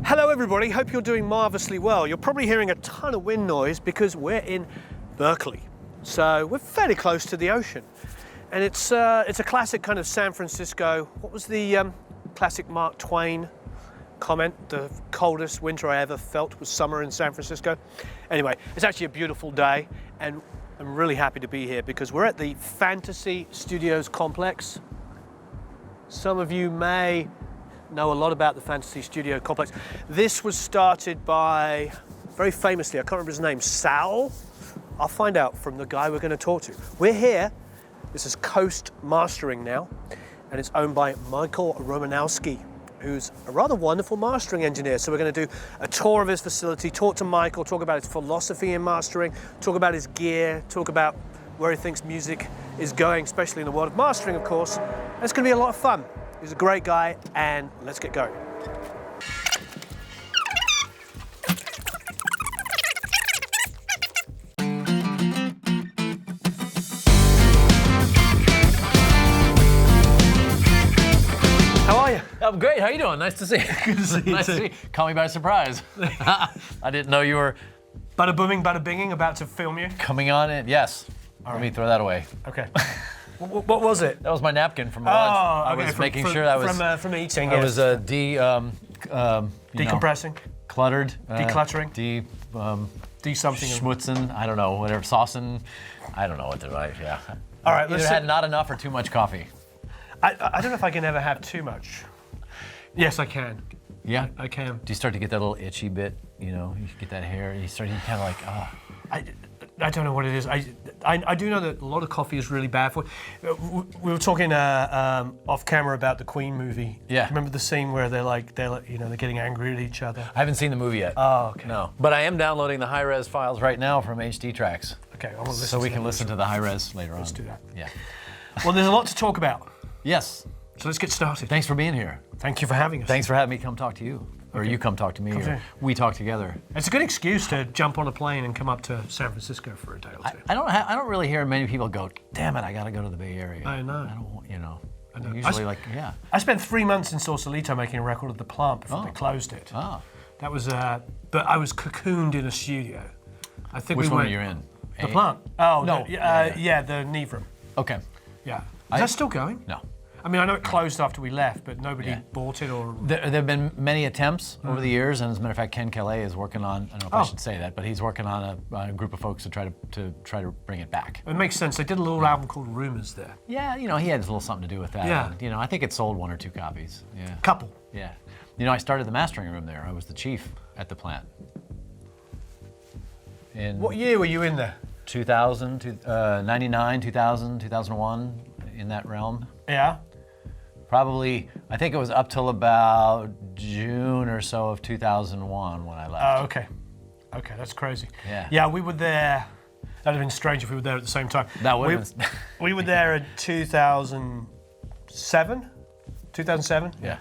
Hello everybody, hope you're doing marvelously well. You're probably hearing a ton of wind noise because we're in Berkeley. So we're fairly close to the ocean. And it's a classic kind of San Francisco. What was the classic Mark Twain comment? The coldest winter I ever felt was summer in San Francisco. Anyway, it's actually a beautiful day and I'm really happy to be here because we're at the Fantasy Studios complex. Some of you may know a lot about the Fantasy Studio complex. This was started by, very famously, I can't remember his name, Sal? I'll find out from the guy we're going to talk to. We're here, this is Coast Mastering now, and it's owned by Michael Romanowski, who's a rather wonderful mastering engineer. So we're going to do a tour of his facility, talk to Michael, talk about his philosophy in mastering, talk about his gear, talk about where he thinks music is going, especially in the world of mastering, of course. And it's going to be a lot of fun. He's a great guy, and let's get going. How are you? I'm great. How you doing? Nice to see you. Good to see you Nice to see you. Caught me by surprise. I didn't know you were Bada booming, bada binging, about to film you. coming on in. Yes. Let me throw that away. Okay. What was it? That was my napkin from lunch. I was making sure that was from eating. I Yes. was Decompressing, cluttered, decluttering, de something. schmutzing. I don't know, whatever, saucing. I don't know what they're like. Yeah. All right, Either let's had not enough or too much coffee. I don't know if I can ever have too much. Yes, I can. Yeah. I can. Do you start to get that little itchy bit? You know, you get that hair. You kind of like, I don't know what it is. I do know that a lot of coffee is really bad for you. We were talking off camera about the Queen movie. Yeah. Remember the scene where they're getting angry at each other? I haven't seen the movie yet. Oh, okay. No, but I am downloading the high-res files right now from HD Tracks. Okay, I want to listen. So we can listen to the high-res later on. Let's do that. Yeah. Well, there's a lot to talk about. Yes. So let's get started. Thanks for being here. Thank you for having us. Thanks for having me come talk to you. Or you come talk to me, or we talk together. It's a good excuse to jump on a plane and come up to San Francisco for a day or two. I don't really hear many people go, damn it, I gotta go to the Bay Area. I know. I don't want, you know. I know. Usually I spent 3 months in Sausalito making a record at the plant before they closed it. Oh. That was, but I was cocooned in a studio. I think Which one are you in? The plant. Oh, No. yeah, the Neve room. Okay. Yeah. Is that still going? No. I mean, I know it closed after we left, but nobody bought it or... There have been many attempts over the years, and as a matter of fact, Ken Calais is working on, I don't know if I should say that, but he's working on a group of folks to try to bring it back. It makes sense. They did a little album called Rumors there. Yeah, you know, he had a little something to do with that. Yeah. And, you know, I think it sold 1 or 2 copies. Yeah. Couple. Yeah. You know, I started the mastering room there. I was the chief at the plant. In What year were you in there? 2000, 99, 2000, 2001, in that realm. Yeah. Probably, I think it was up till about June or so of 2001 when I left. Oh, okay. Okay, that's crazy. Yeah. Yeah, we were there. That'd have been strange if we were there at the same time. That would have been. We were there in 2007? 2007? Yeah.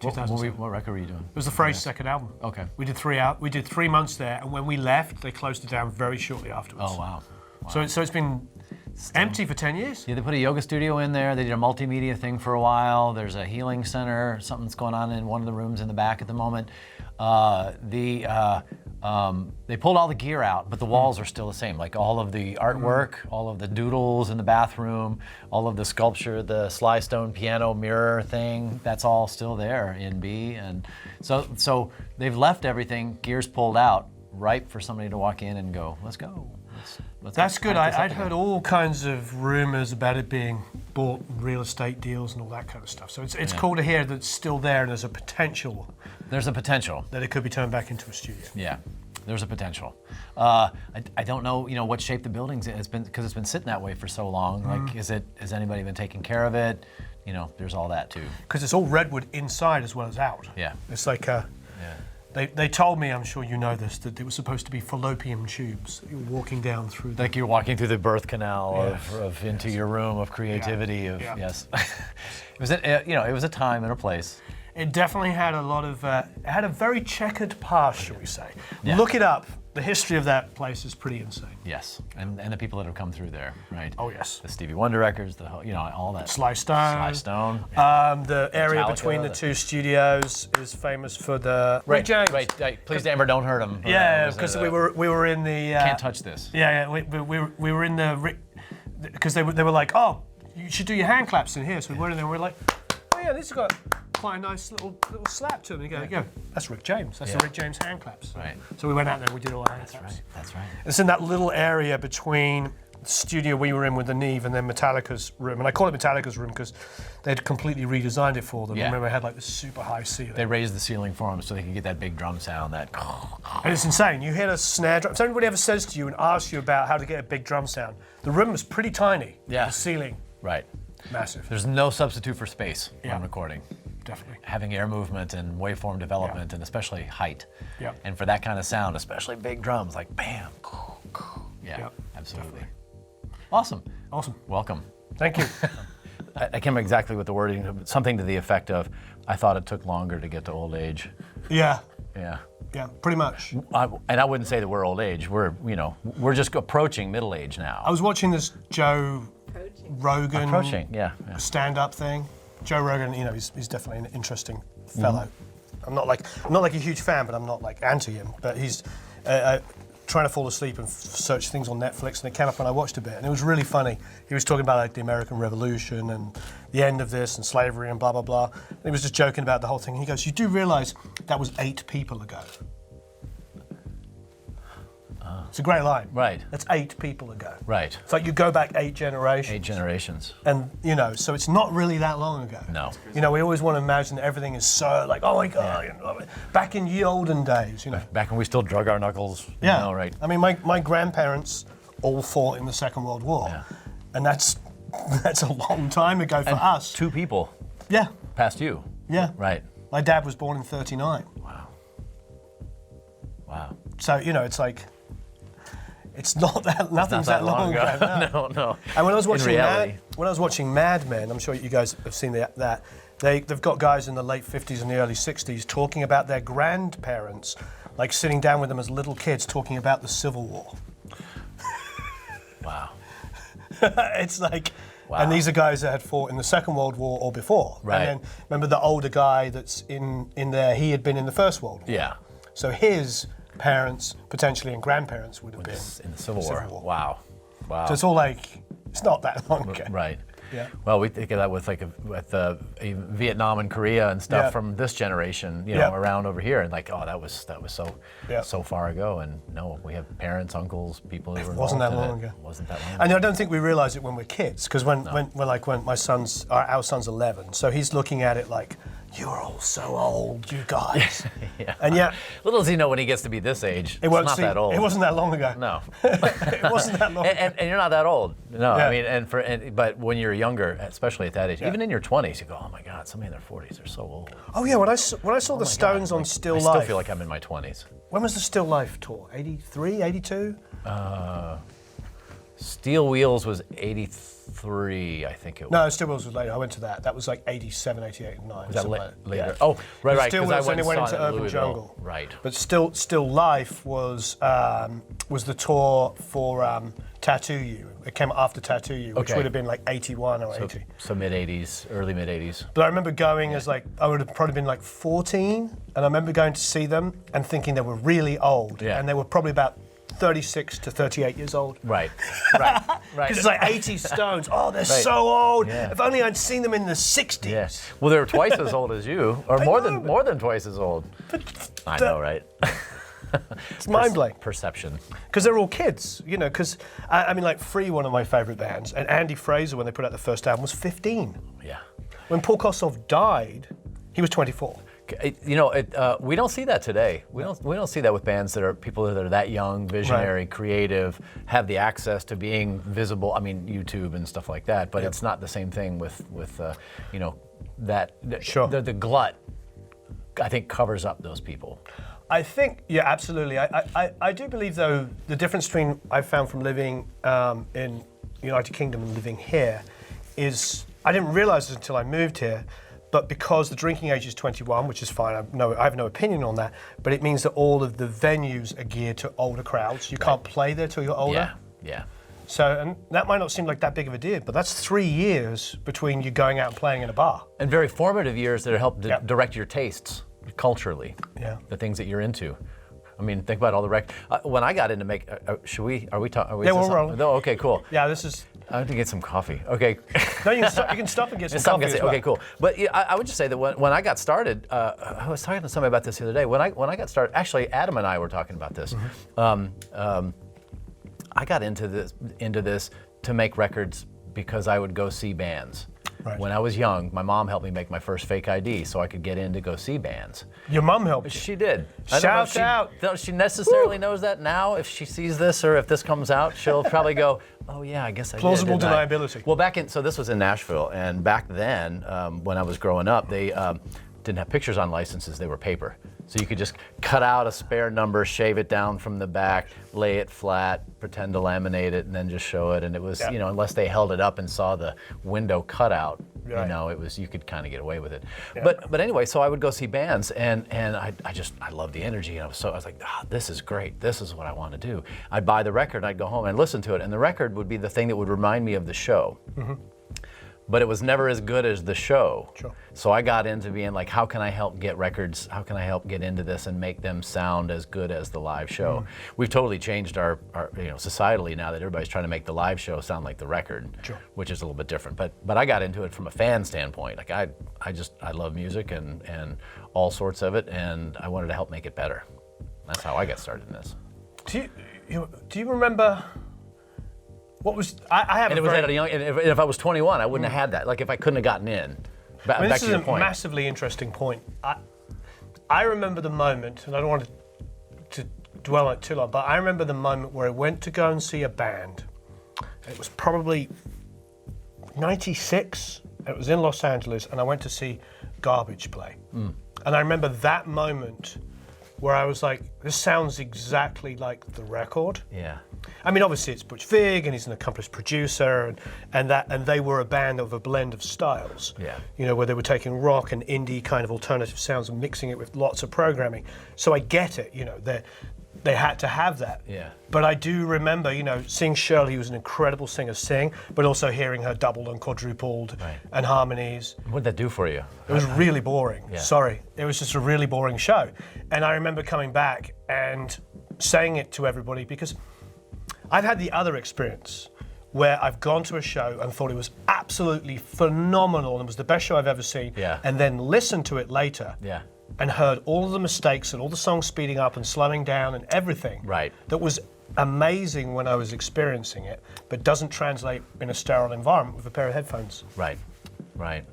2007. What record were you doing? It was the Phrase second album. Okay. We did 3 months there, and when we left, they closed it down very shortly afterwards. Oh, wow. So it's been empty for 10 years? Yeah, they put a yoga studio in there. They did a multimedia thing for a while. There's a healing center. Something's going on in one of the rooms in the back at the moment. They pulled all the gear out, but the walls are still the same. Like all of the artwork, all of the doodles in the bathroom, all of the sculpture, the Sly Stone piano mirror thing, that's all still there in B. And so they've left everything, gears pulled out, ripe for somebody to walk in and go, let's go. That's good. I'd heard all kinds of rumors about it being bought, real estate deals and all that kind of stuff. So it's cool to hear that it's still there and there's a potential. There's a potential. That it could be turned back into a studio. Yeah, there's a potential. I don't know, you know, what shape the building's in. It's been, because it's been sitting that way for so long. Like, has anybody been taking care of it? You know, there's all that too. Because it's all redwood inside as well as out. Yeah. It's like They told me, I'm sure you know this, that it was supposed to be fallopian tubes. You were walking down through. Like you're walking through the birth canal of into your room of creativity. Yeah. Yes. It was it was a time and a place. It definitely had a lot of, it had a very checkered past, shall we say. Yeah. Look it up. the history of that place is pretty insane. Yes, and the people that have come through there, right? Oh yes. The Stevie Wonder records, all that. Sly Stone. The area Metallica, between the two studios is famous for the Rick James. Wait, please, Amber, don't hurt him. Yeah, because we were in the. Can't touch this. Yeah, we were in the because they were like, oh, you should do your hand claps in here. So we went in there and we were like, oh yeah, this has got quite a nice little slap to them. And you go, that's Rick James. That's the Rick James hand claps. Right. So we went out there and we did all our hand claps. That's right. It's in that little area between the studio we were in with the Neve and then Metallica's room. And I call it Metallica's room because they'd completely redesigned it for them. Yeah. I remember it had like this super high ceiling. They raised the ceiling for them so they could get that big drum sound. That. And it's insane. You hit a snare drum. If anybody ever says to you and asks you about how to get a big drum sound, the room was pretty tiny. Yeah. The ceiling, Right. massive. There's no substitute for space when recording. Definitely. Having air movement and waveform development and especially height. Yeah. And for that kind of sound, especially big drums, like bam. Yeah, Yeah, absolutely. definitely. Awesome. Awesome. Welcome. Thank you. I can't remember exactly what the wording, but something to the effect of, I thought it took longer to get to old age. Yeah. Yeah. Yeah, pretty much. And I wouldn't say that we're old age. We're just approaching middle age now. I was watching this Joe Rogan Yeah. stand-up thing. Joe Rogan, he's definitely an interesting fellow. I'm not like a huge fan, but I'm not like anti him. But he's trying to fall asleep and search things on Netflix, and it came up and I watched a bit, and it was really funny. He was talking about like the American Revolution and the end of this and slavery and blah blah blah. And he was just joking about the whole thing. And he goes, "You do realise that was 8 people ago." It's a great line. Right. That's 8 people ago. Right. It's like you go back 8 generations. 8 generations. And, so it's not really that long ago. No. We always want to imagine that everything is so like, oh my God, back in ye olden days, Back when we still drug our knuckles. Yeah. Right. I mean, my grandparents all fought in the Second World War. Yeah. And that's a long time ago for us. 2 people Yeah. past you. Yeah. Right. My dad was born in 39. Wow. So, it's like, it's nothing's that long ago. No. And when I was In watching Mad Men, I'm sure you guys have seen that. They've got guys in the late 50s and the early 60s talking about their grandparents, like sitting down with them as little kids, talking about the Civil War. Wow. It's like, and these are guys that had fought in the Second World War or before. Right. And then remember the older guy that's in there, he had been in the First World War. Yeah. So his parents, potentially, and grandparents would have been In the Civil War. Wow. So it's all like, it's not that long ago. Right. Yeah. Well, we think of that with Vietnam and Korea and stuff from this generation, around over here, and like, oh, that was so far ago, and no, we have parents, uncles, people who were involved Wasn't that in long it. ago. Wasn't that long ago. And I don't think we realise it when we're kids, because when my son's, our son's 11, so he's looking at it like, you're all so old, you guys. Yeah. And yet, little does he know when he gets to be this age, it's not that old. It wasn't that long ago. No. It wasn't that long ago. And you're not that old. No, Yeah. I mean, but when you're younger, especially at that age, even in your 20s, you go, oh my God, somebody in their 40s are so old. Oh yeah, when I saw the Stones on Still I Life. still feel like I'm in my 20s. When was the Still Life tour? 83, 82? Steel Wheels was 83, I think it was. No, Still Wheels was later. I went to that. That was like 87, 88, and 9. Was that something like that. later? Yeah. Oh, right, Still because I Wheels went only went and into saw it in Urban Louisville. Jungle. Right. But Still Life was the tour for Tattoo You. It came after Tattoo You, which Okay. would have been like 81 or 80. So mid-80s, early mid-80s. But I remember going as like, I would have probably been like 14, and I remember going to see them and thinking they were really old. Yeah. And they were probably about 36 to 38 years old. Right. Because it's like 80 Stones. Oh, they're so old. Yeah. If only I'd seen them in the 60s. Yeah. Well, they were twice as old as you, or more than twice as old. I know, right? It's mind-blowing. Perception. Because they're all kids, because, I mean, like Free, one of my favourite bands, and Andy Fraser, when they put out the first album, was 15. Yeah. When Paul Kossoff died, he was 24. We don't see that today. We don't see that with bands that are people that are that young, visionary, creative, have the access to being visible. I mean, YouTube and stuff like that. But it's not the same thing with that. Sure. The glut, I think, covers up those people. I think, yeah, absolutely. I do believe, though, the difference between I've found from living in the United Kingdom and living here is, I didn't realise it until I moved here, but because the drinking age is 21, which is fine, I have no opinion on that, but it means that all of the venues are geared to older crowds. You can't play there till you're older. Yeah. So, and that might not seem like that big of a deal, but that's 3 years between you going out and playing in a bar. And very formative years that help direct your tastes culturally. Yeah. The things that you're into. I mean, think about all the when I got into are we talking? Yeah, we're rolling. No, okay, cool. Yeah, this is... I have to get some coffee. Okay. No, you can stop and get some coffee as well. Okay, cool. But yeah, I would just say that when I got started, I was talking to somebody about this the other day. When I got started, actually, Adam and I were talking about this. I got into this to make records because I would go see bands. Right. When I was young, my mom helped me make my first fake ID so I could get in to go see bands. Your mom helped you? She did. Shout out. I don't know if she necessarily knows that now. If she sees this or if this comes out, she'll probably go, oh yeah, I guess I did. Plausible deniability. Well, so this was in Nashville, and back then, when I was growing up, they didn't have pictures on licenses, they were paper. So you could just cut out a spare number, shave it down from the back, lay it flat, pretend to laminate it, and then just show it. And it was, unless they held it up and saw the window cutout, right. You could kind of get away with it. Yeah. But anyway, so I would go see bands, and I loved the energy. And I was like, this is great. This is what I want to do. I'd buy the record, and I'd go home and listen to it, and the record would be the thing that would remind me of the show. Mm-hmm. But it was never as good as the show. Sure. So I got into being like, how can I help get records? How can I help get into this and make them sound as good as the live show? Mm. We've totally changed our societally now that everybody's trying to make the live show sound like the record, sure. Which is a little bit different. But I got into it from a fan standpoint. Like I love music and all sorts of it, and I wanted to help make it better. That's how I got started in this. Do you remember? What was I have? And it was at a young. And if I was 21, I wouldn't have had that. Like if I couldn't have gotten in. This is a massively interesting point. I remember the moment, and I don't want to dwell on it too long, but I remember the moment where I went to go and see a band. It was probably '96. It was in Los Angeles, and I went to see Garbage play. Mm. And I remember that moment where I was like, this sounds exactly like the record. Yeah. I mean, obviously it's Butch Vig, and he's an accomplished producer, and they were a band of a blend of styles. Yeah. Where they were taking rock and indie kind of alternative sounds and mixing it with lots of programming. So I get it. They had to have that. Yeah. But I do remember, seeing Shirley, who was an incredible singer, sing, but also hearing her doubled and quadrupled and harmonies. What did that do for you? It was really boring. Yeah. Sorry. It was just a really boring show. And I remember coming back and saying it to everybody because I've had the other experience where I've gone to a show and thought it was absolutely phenomenal and was the best show I've ever seen, and then listened to it later. Yeah. And heard all of the mistakes and all the songs speeding up and slowing down and everything. Right. That was amazing when I was experiencing it, but doesn't translate in a sterile environment with a pair of headphones. Right. Right.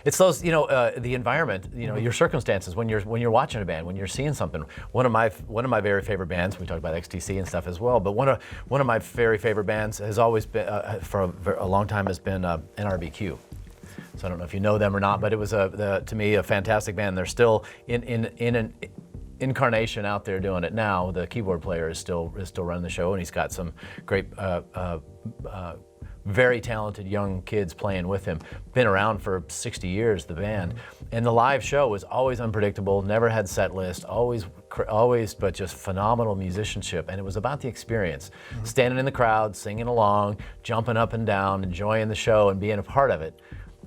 It's those, the environment, your circumstances when you're watching a band, when you're seeing something. One of my very favorite bands. We talked about XTC and stuff as well, but one of my very favorite bands has always been for a long time has been NRBQ. So I don't know if you know them or not, but it was to me a fantastic band. They're still in an incarnation out there doing it now. The keyboard player is still running the show, and he's got some great, very talented young kids playing with him. Been around for 60 years, the band, and the live show was always unpredictable. Never had set list. Always, but just phenomenal musicianship, and it was about the experience. Mm-hmm. Standing in the crowd, singing along, jumping up and down, enjoying the show, and being a part of it.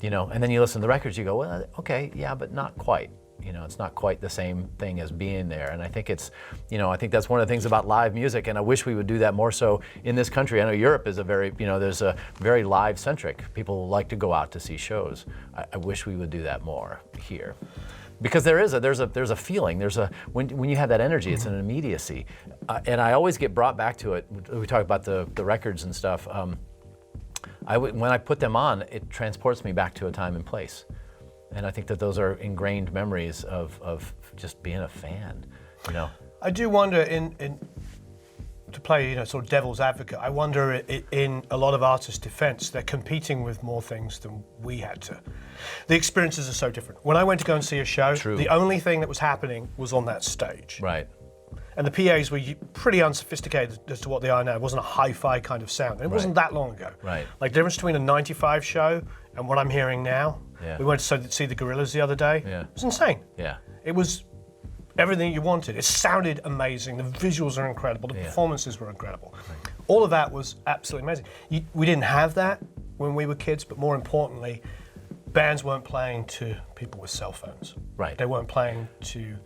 And then you listen to the records, you go, well, okay, yeah, but not quite. It's not quite the same thing as being there. And I think it's, I think that's one of the things about live music, and I wish we would do that more so in this country. I know Europe is there's a very live-centric. People like to go out to see shows. I wish we would do that more here. Because there's a feeling, when you have that energy, it's an immediacy. And I always get brought back to it. We talk about the records and stuff. When I put them on, it transports me back to a time and place. And I think that those are ingrained memories of just being a fan, I do wonder, to play, sort of devil's advocate, I wonder in a lot of artists' defense, they're competing with more things than we had to. The experiences are so different. When I went to go and see a show, the only thing that was happening was on that stage. Right. And the PAs were pretty unsophisticated as to what they are now. It wasn't a hi-fi kind of sound. And it wasn't that long ago. Right. Like the difference between a 95 show and what I'm hearing now Yeah. We went to see the Gorillas the other day. Yeah. It was insane. Yeah. It was everything you wanted. It sounded amazing. The visuals are incredible. The performances were incredible. Right. All of that was absolutely amazing. We didn't have that when we were kids, but more importantly, bands weren't playing to people with cell phones. Right. They weren't playing to,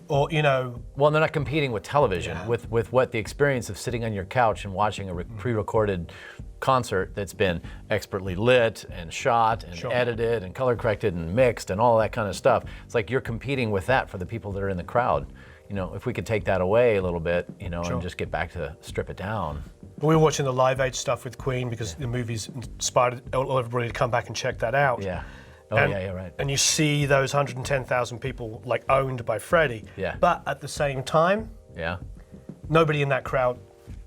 or, you know. Well, they're not competing with television, with what the experience of sitting on your couch and watching a pre-recorded concert that's been expertly lit and shot and edited and color corrected and mixed and all that kind of stuff. It's like you're competing with that for the people that are in the crowd. You know, if we could take that away a little bit, you know, and just get back to strip it down. We were watching the Live Aid stuff with Queen because the movies inspired everybody to come back and check that out. Yeah. Oh, right. And you see those 110,000 people like owned by Freddie. Yeah. But at the same time, nobody in that crowd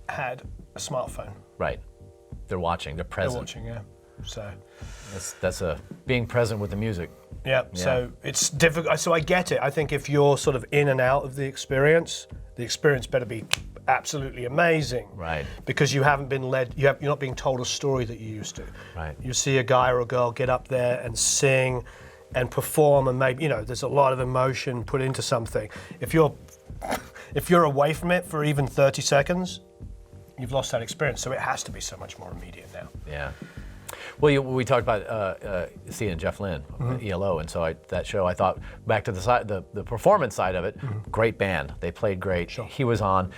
had a smartphone. Right. They're watching. They're present. They're watching, yeah. So that's a being present with the music. Yeah. So it's difficult. So I get it. I think if you're sort of in and out of the experience better be absolutely amazing. Right. Because you haven't been led. You're not being told a story that you used to. Right. You see a guy or a girl get up there and sing, and perform, and maybe there's a lot of emotion put into something. If you're away from it for even 30 seconds, you've lost that experience. So it has to be so much more immediate now. Yeah. Well, we talked about seeing Jeff Lynn, ELO, and so that show, I thought back to the performance side of it. Great band, they played great. Sure. He was on,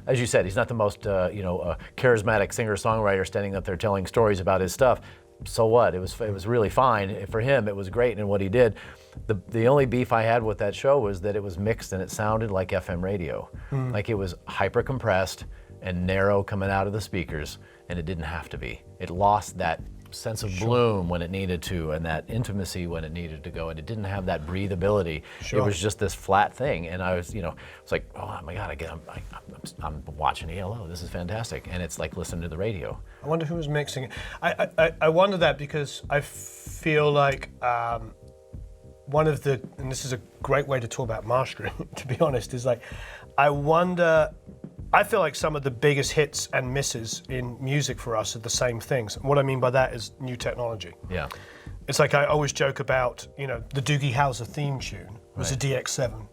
as you said, he's not the most charismatic singer-songwriter standing up there telling stories about his stuff. So what? It was really fine for him. It was great in what he did. The only beef I had with that show was that it was mixed and it sounded like FM radio, like it was hyper compressed and narrow coming out of the speakers, and it didn't have to be. It lost that sense of bloom when it needed to, and that intimacy when it needed to go, and it didn't have that breathability. It was just this flat thing, and I was, it's like, oh my God, I'm watching ELO. This is fantastic, and it's like listening to the radio. I wonder who was mixing it. I wonder that because I feel like one of the, and this is a great way to talk about mastering, to be honest, is like, I feel like some of the biggest hits and misses in music for us are the same things. And what I mean by that is new technology. Yeah. It's like I always joke about, the Doogie Howser theme tune was a DX7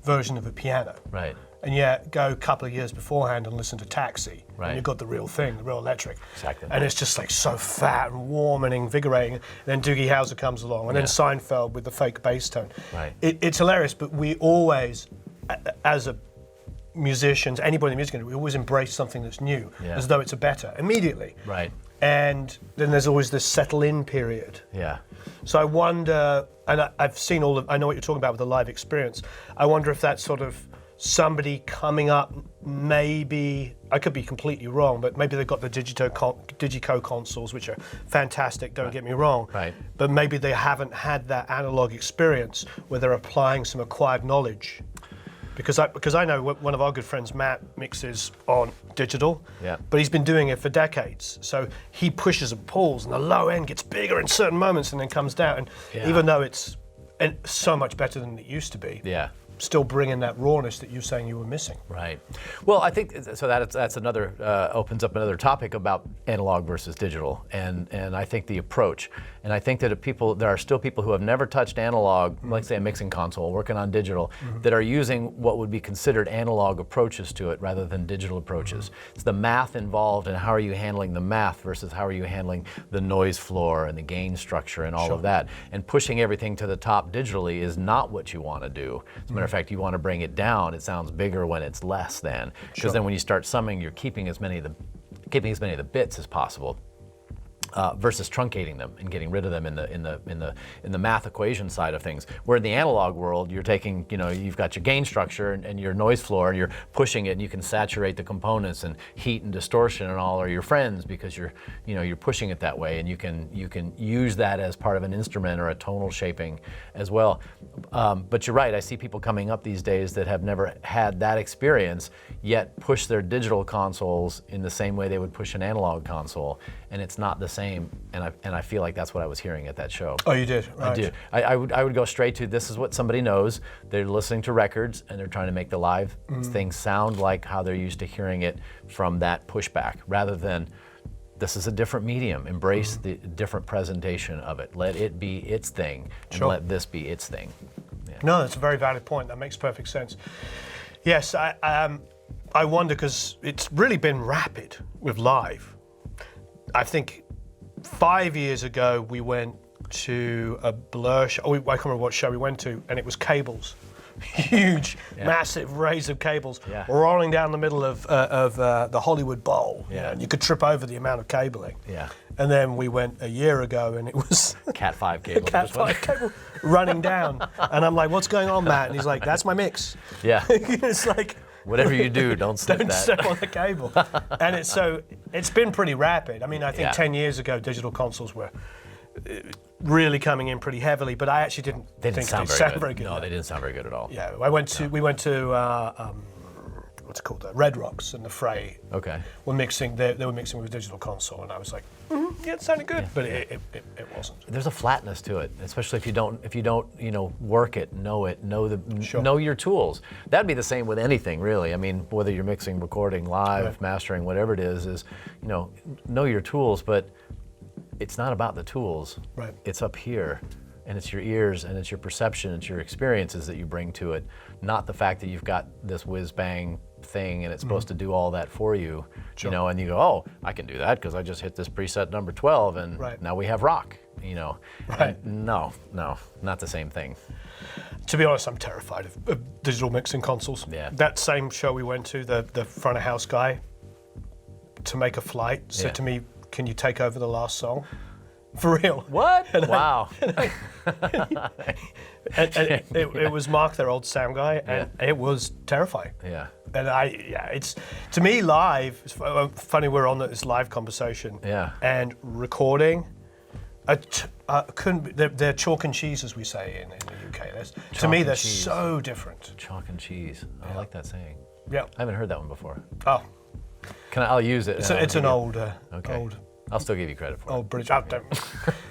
version of a piano. Right. And yet go a couple of years beforehand and listen to Taxi. Right. And you've got the real thing, the real electric. Exactly. And it's just like so fat and warm and invigorating. And then Doogie Howser comes along, and then Seinfeld with the fake bass tone. Right. It's hilarious, but we always, as musicians, anybody in the music industry, we always embrace something that's new, as though it's a better, immediately. Right. And then there's always this settle-in period. Yeah. So I wonder, and I've seen I know what you're talking about with the live experience. I wonder if that's sort of somebody coming up, maybe, I could be completely wrong, but maybe they've got the Digico consoles, which are fantastic, don't get me wrong. Right. But maybe they haven't had that analog experience where they're applying some acquired knowledge. Because I know one of our good friends, Matt, mixes on digital, but he's been doing it for decades. So he pushes and pulls, and the low end gets bigger in certain moments and then comes down. And even though it's so much better than it used to be, still bringing that rawness that you're saying you were missing. Right. Well, I think so. That's another opens up another topic about analog versus digital, and I think the approach. And I think that there are still people who have never touched analog, like say a mixing console, working on digital, that are using what would be considered analog approaches to it rather than digital approaches. It's the math involved, and how are you handling the math versus how are you handling the noise floor and the gain structure and all of that. And pushing everything to the top digitally is not what you want to do. As a matter of fact, you want to bring it down. It sounds bigger when it's less than, because then when you start summing, you're keeping as many of the bits as possible. Versus truncating them and getting rid of them in the math equation side of things. Where in the analog world, you're taking, you've got your gain structure and your noise floor, and you're pushing it, and you can saturate the components, and heat and distortion and all are your friends because you're pushing it that way, and you can use that as part of an instrument or a tonal shaping as well. But you're right. I see people coming up these days that have never had that experience, yet push their digital consoles in the same way they would push an analog console, and it's not the same. And I feel like that's what I was hearing at that show. Oh, you did? Right. I did. I would go straight to, this is what somebody knows. They're listening to records and they're trying to make the live thing sound like how they're used to hearing it from that pushback, rather than this is a different medium. Embrace the different presentation of it. Let it be its thing, and Sure. let this be its thing. Yeah. No, that's a very valid point. That makes perfect sense. Yes, I wonder, because it's really been rapid with live. I think 5 years ago we went to a Blur show. I can't remember what show we went to, and it was cables. Huge, massive rays of cables rolling down the middle of the Hollywood Bowl. Yeah. And you could trip over the amount of cabling. Yeah. And then we went a year ago, and it was Cat 5 cable. Cat 5 cable running down. And I'm like, what's going on, Matt? And he's like, that's my mix. Yeah. It's like, Whatever you do, don't slip don't that. step on the cable. And it's been pretty rapid. I mean, I think 10 years ago, digital consoles were really coming in pretty heavily, but I actually didn't think they sound very good. No, they didn't sound very good at all. Yeah, we went to what's it called? Red Rocks and the Fray. Okay. Were mixing. They were mixing with a digital console, and I was like, yeah, it sounded good, but it wasn't. There's a flatness to it, especially if you don't work it, know your tools. That'd be the same with anything, really. I mean, whether you're mixing, recording, live, mastering, whatever it is know your tools, but it's not about the tools. Right. It's up here, and it's your ears, and it's your perception, it's your experiences that you bring to it, not the fact that you've got this whiz-bang thing and it's supposed to do all that for you, and you go, oh, I can do that because I just hit this preset number 12 and now we have rock, Right. And no, not the same thing. To be honest, I'm terrified of digital mixing consoles. Yeah. That same show we went to, the front of house guy, to make a flight, said to me, can you take over the last song? For real. What? Wow. And it was Mark, their old sound guy, and it was terrifying. Yeah. And it's, to me, live, it's funny we're on this live conversation. Yeah. And recording, couldn't be, they're chalk and cheese, as we say in the UK. To me, they're so different. Chalk and cheese. I like that saying. Yeah. I haven't heard that one before. Oh. I'll use it. It's an old, I'll still give you credit for it. old British. Don't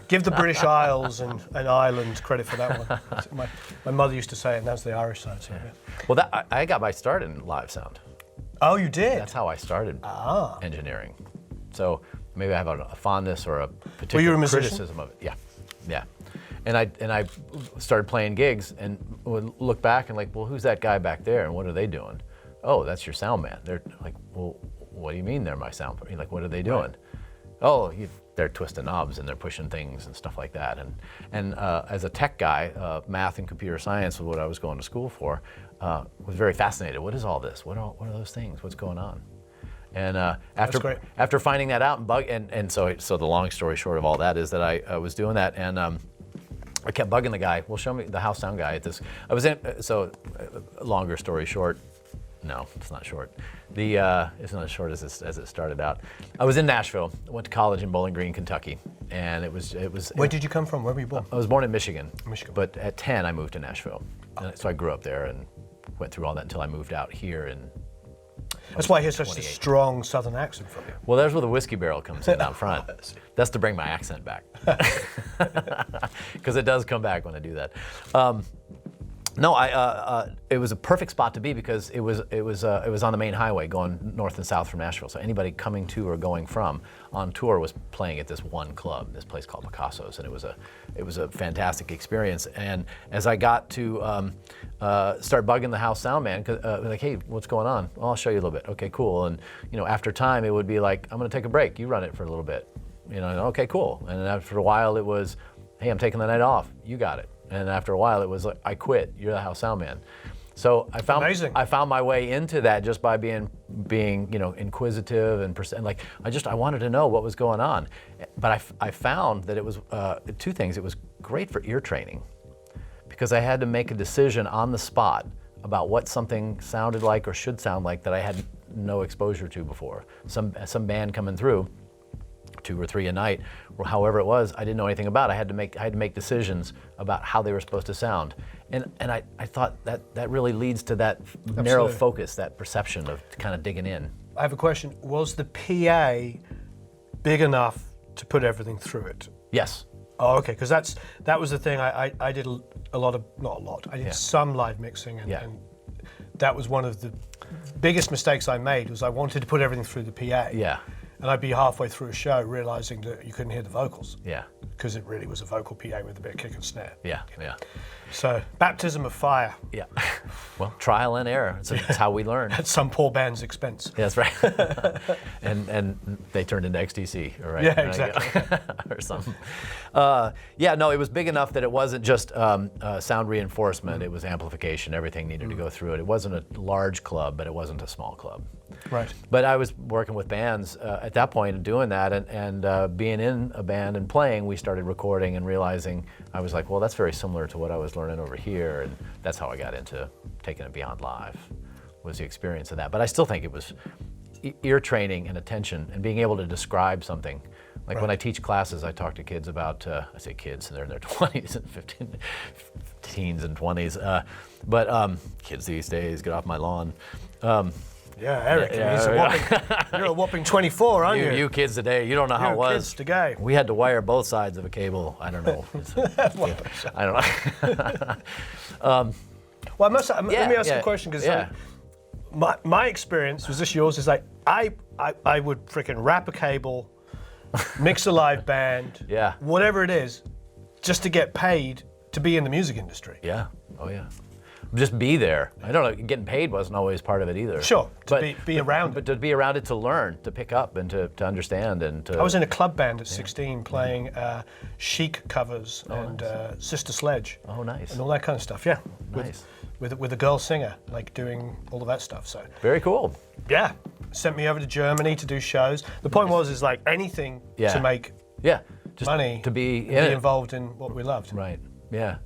give the British Isles and Ireland credit for that one. My mother used to say it, and that's the Irish side. So, Well, I got my start in live sound. Oh, you did? That's how I started engineering. So maybe I have a fondness or a particular Were you a musician? criticism of it. Yeah. And I started playing gigs and would look back and like, well, who's that guy back there and what are they doing? Oh, that's your sound man. They're like, well, what do you mean they're my sound? Like, what are they doing? Right. Oh, they're twisting knobs and they're pushing things and stuff like that. And as a tech guy, math and computer science was what I was going to school for. Was very fascinated. What is all this? What are those things? What's going on? And after finding that out and so the long story short of all that is that I was doing that and I kept bugging the guy. Well, show me the house sound guy at this. I was in longer story short. No, it's not short. It's not as short as it started out. I was in Nashville. I went to college in Bowling Green, Kentucky, and it was. Where did you come from? Where were you born? I was born in Michigan. Michigan. But at 10, I moved to Nashville. So I grew up there and went through all that until I moved out here. And that's why I hear such a strong Southern accent from you. Well, there's where the whiskey barrel comes in out front. That's to bring my accent back, because it does come back when I do that. No, it was a perfect spot to be because it was on the main highway going north and south from Nashville. So anybody coming to or going from on tour was playing at this one club, this place called Picasso's, and it was a fantastic experience. And as I got to start bugging the house sound man, like, hey, what's going on? Well, I'll show you a little bit. Okay, cool. And after time, it would be like, I'm going to take a break. You run it for a little bit. Okay, cool. And then after a while, it was, hey, I'm taking the night off. You got it. And after a while, it was like, I quit. You're the house sound man. So I found my way into that just by being inquisitive and like I wanted to know what was going on. But I found that it was two things. It was great for ear training because I had to make a decision on the spot about what something sounded like or should sound like that I had no exposure to before. Some band coming through, 2 or 3 a night, or however it was, I didn't know anything about. I had to make decisions about how they were supposed to sound, and I thought that really leads to that narrow focus, that perception of kind of digging in. I have a question. Was the PA big enough to put everything through it? Yes. Oh, okay. Because that was the thing. I did a lot of, not a lot. I did some live mixing, and that was one of the biggest mistakes I made. Was I wanted to put everything through the PA. Yeah. and I'd be halfway through a show realizing that you couldn't hear the vocals. Yeah. Because it really was a vocal PA with a bit of kick and snare. Yeah, yeah. So, baptism of fire. Yeah. Well, trial and error. It's how we learn. At some poor band's expense. Yeah, that's right. and they turned into XTC, right? Yeah, exactly. Or something. Yeah, no, it was big enough that it wasn't just sound reinforcement. It was amplification. Everything needed to go through it. It wasn't a large club, but it wasn't a small club. Right. But I was working with bands at that point and doing that, and being in a band and playing, we started recording and realizing, I was like, well, that's very similar to what I was learning over here, and that's how I got into taking it beyond live, was the experience of that. But I still think it was ear training and attention and being able to describe something. Like when I teach classes, I talk to kids about, I say kids, and they're in their 20s and teens and 20s, but kids these days, get off my lawn. Yeah, Eric, you're a whopping 24, aren't you? You kids today, you don't know how it was. Kids today. We had to wire both sides of a cable. I don't know. I don't know. Well, let me ask you a question, because my experience, was this yours, is like, I would freaking wrap a cable, mix a live band, whatever it is, just to get paid to be in the music industry. Yeah, oh yeah. Just be there. I don't know, getting paid wasn't always part of it either. Sure, to be around it. But to be around it, to learn, to pick up, and to understand, and to... I was in a club band at 16 playing Chic covers and Sister Sledge. Oh, nice. And all that kind of stuff, yeah. Nice. With a girl singer, like doing all of that stuff, so. Very cool. Yeah, sent me over to Germany to do shows. The point was like anything to make just money, to be involved in what we loved. Right, yeah.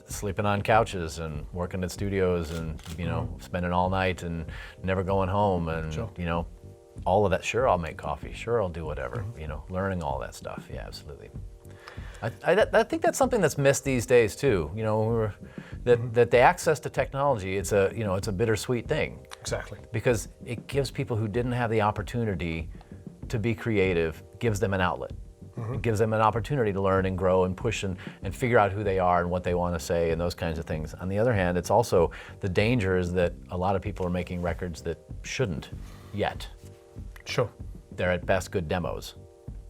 Sleeping on couches and working at studios and, you know, spending all night and never going home and, you know, all of that. Sure, I'll make coffee. Sure, I'll do whatever, you know, learning all that stuff. Yeah, absolutely. I think that's something that's missed these days too. You know, that the access to technology, it's a bittersweet thing. Exactly. Because it gives people who didn't have the opportunity to be creative, gives them an outlet. It gives them an opportunity to learn and grow and push and figure out who they are and what they want to say and those kinds of things. On the other hand, it's also the danger is that a lot of people are making records that shouldn't yet. Sure. They're at best good demos.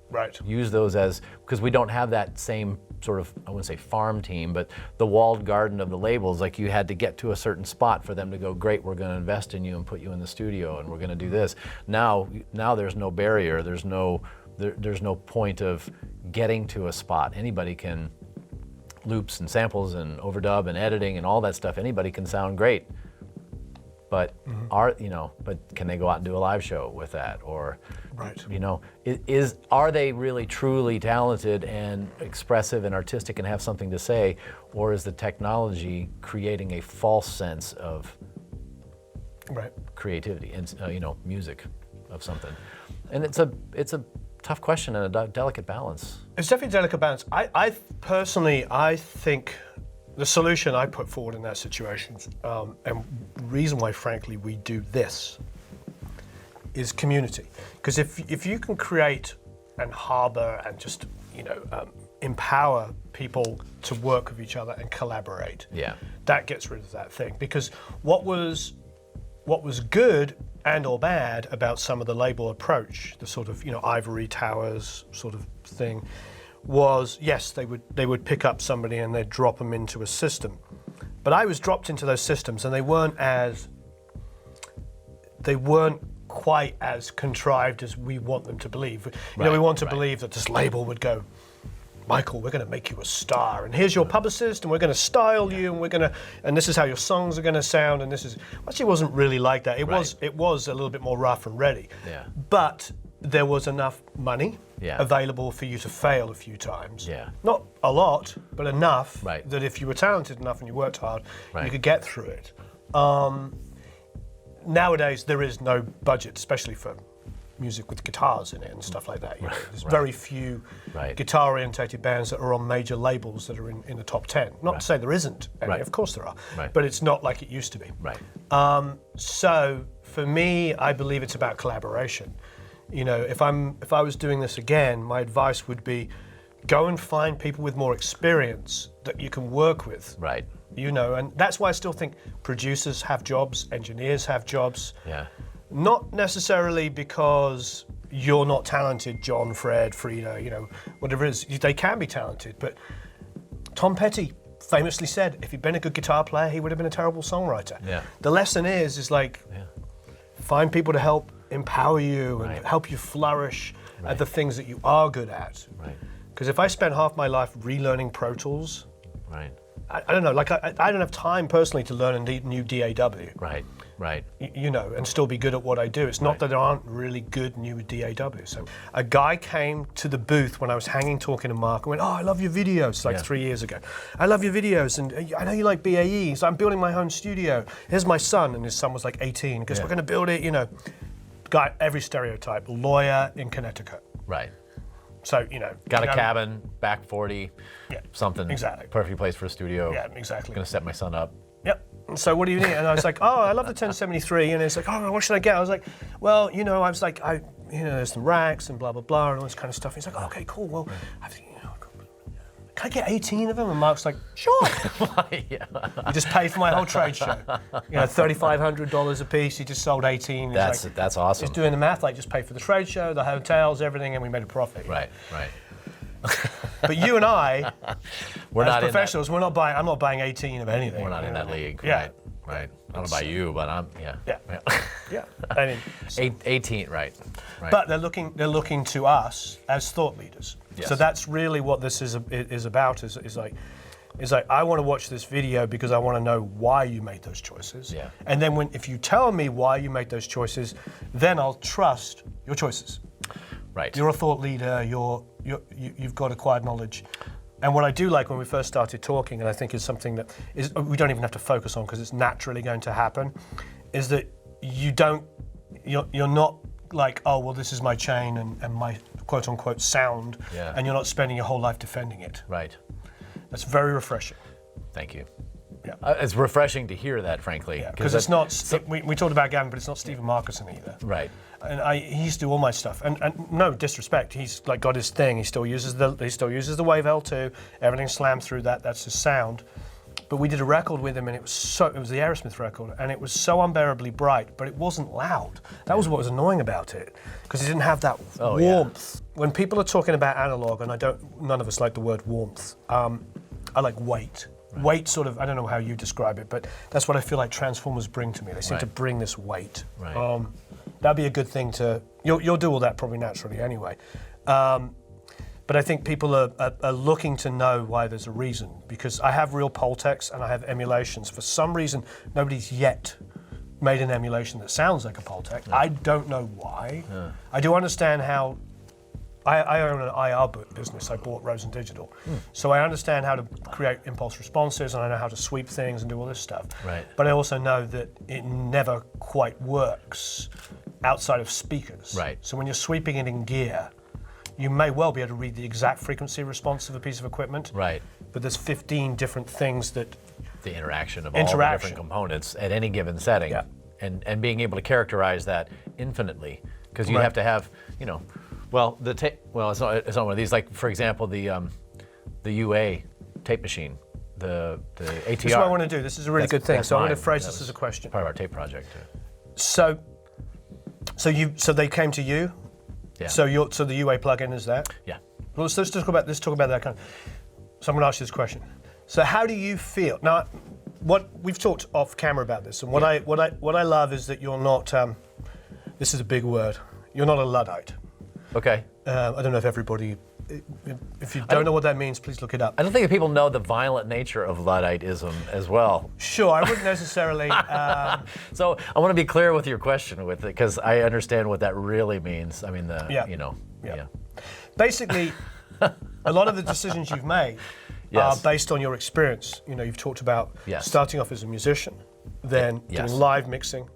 Right. Use those because we don't have that same sort of, I wouldn't say farm team, but the walled garden of the labels. Like you had to get to a certain spot for them to go, great, we're going to invest in you and put you in the studio and we're going to do this. Now there's no barrier. There's no point of getting to a spot. Anybody can, loops and samples and overdub and editing and all that stuff, anybody can sound great. But but can they go out and do a live show with that? Or, you know, are they really truly talented and expressive and artistic and have something to say? Or is the technology creating a false sense of creativity and, you know, music of something? And it's a tough question and a delicate balance. It's definitely a delicate balance. I personally think the solution I put forward in that situation, and the reason why, frankly, we do this, is community. Because if you can create and harbor and just, you know, empower people to work with each other and collaborate, that gets rid of that thing. Because what was good and or bad about some of the label approach, the sort of, you know, ivory towers sort of thing, was yes, they would pick up somebody and they'd drop them into a system. But I was dropped into those systems and they weren't quite as contrived as we want them to believe. You know, we want to believe that this label would go, Michael, we're going to make you a star, and here's your publicist, and we're going to style you, and this is how your songs are going to sound, and this is. Actually, it wasn't really like that. It was a little bit more rough and ready. Yeah. But there was enough money available for you to fail a few times. Yeah. Not a lot, but enough that if you were talented enough and you worked hard, you could get through it. Nowadays, there is no budget, especially for music with guitars in it and stuff like that. You know, there's very few guitar-orientated bands that are on major labels that are in the top 10. Not to say there isn't any, of course there are, but it's not like it used to be. So for me, I believe it's about collaboration. You know, if I was doing this again, my advice would be go and find people with more experience that you can work with. Right. You know, and that's why I still think producers have jobs, engineers have jobs. Yeah. Not necessarily because, you're not talented, John, Fred, Frida, you know, whatever it is, they can be talented. But Tom Petty famously said, if he'd been a good guitar player, he would have been a terrible songwriter. Yeah. The lesson is like, find people to help empower you and help you flourish at the things that you are good at. Right. Because if I spent half my life relearning Pro Tools, Right. I don't know, like I don't have time personally to learn a new DAW. Right. Right. You know, and still be good at what I do. It's not that there aren't really good new DAWs. So a guy came to the booth when I was hanging talking to Mark and went, oh, I love your videos, like 3 years ago. I love your videos, and I know you like BAE, so I'm building my home studio. Here's my son, and his son was like 18, because we're gonna build it, you know. Guy, every stereotype, lawyer in Connecticut. Right. So, you know. Got a cabin, back 40, something. Exactly. Perfect place for a studio. Yeah, exactly. Gonna set my son up. Yep. So what do you need? And I was like, oh, I love the 1073. And it's like, oh, what should I get? I was like, well, you know, I was like, you know, there's some racks and blah, blah, blah, and all this kind of stuff. He's like, oh, okay, cool. Well, I think, you know, can I get 18 of them? And Mark's like, sure. You just pay for my whole trade show. You know, $3,500 a piece. He just sold 18. That's awesome. He's doing the math, like just pay for the trade show, the hotels, everything, and we made a profit. Right. Right. But you and I, we're as not professionals, we're not buying. I'm not buying 18 of anything. We're not in that league. Yeah. Right. I don't know about you, but I'm. Yeah. I mean, 18. Right. But they're looking to us as thought leaders. Yes. So that's really what this is about. Is like I want to watch this video because I want to know why you made those choices. Yeah. And then if you tell me why you made those choices, then I'll trust your choices. Right. You're a thought leader. You've got acquired knowledge. And what I do like when we first started talking, and I think is something that we don't even have to focus on because it's naturally going to happen, is that you're not like, oh, well, this is my chain and my quote unquote sound, and you're not spending your whole life defending it. Right. That's very refreshing. Thank you. Yeah. It's refreshing to hear that, frankly. Because it's not, we talked about Gavin, but it's not Stephen Marcuson either. Right. And he used to do all my stuff, and no disrespect, he's like got his thing. He still uses the Wave L2. Everything slammed through that. That's his sound. But we did a record with him, and it was the Aerosmith record, and it was so unbearably bright, but it wasn't loud. That was what was annoying about it, because it didn't have that warmth. When people are talking about analog, and none of us like the word warmth. I like weight. Right. Weight, sort of. I don't know how you describe it, but that's what I feel like Transformers bring to me. They seem to bring this weight. Right. That'd be a good thing to. You'll do all that probably naturally anyway. But I think people are looking to know why there's a reason, because I have real Pultecs and I have emulations. For some reason, nobody's yet made an emulation that sounds like a Pultec. I don't know why. I do understand how. I own an IR business. I bought Rosen Digital. So I understand how to create impulse responses, and I know how to sweep things and do all this stuff. Right. But I also know that it never quite works outside of speakers. Right. So when you're sweeping it in gear, you may well be able to read the exact frequency response of a piece of equipment. Right. But there's 15 different things that... The interaction of all the different components at any given setting. Yeah. And being able to characterize that infinitely. Because you have to have, you know, well, it's not one of these. Like, for example, the UA tape machine, the ATR. This is what I want to do. This is a really good thing. So I'm going to phrase this as a question. Part of our tape project. So they came to you. Yeah. So the UA plugin is that. Yeah. Well, let's talk about that kind of. So I'm going to ask you this question. So how do you feel now? What we've talked off camera about this, and what I love is that you're not. This is a big word. You're not a Luddite. Okay. I don't know if everybody. If you don't know what that means, please look it up. I don't think people know the violent nature of Ludditism as well. Sure, I wouldn't necessarily. So I want to be clear with your question with it, because I understand what that really means. I mean, Basically, a lot of the decisions you've made are based on your experience. You know, you've talked about starting off as a musician, then doing live mixing,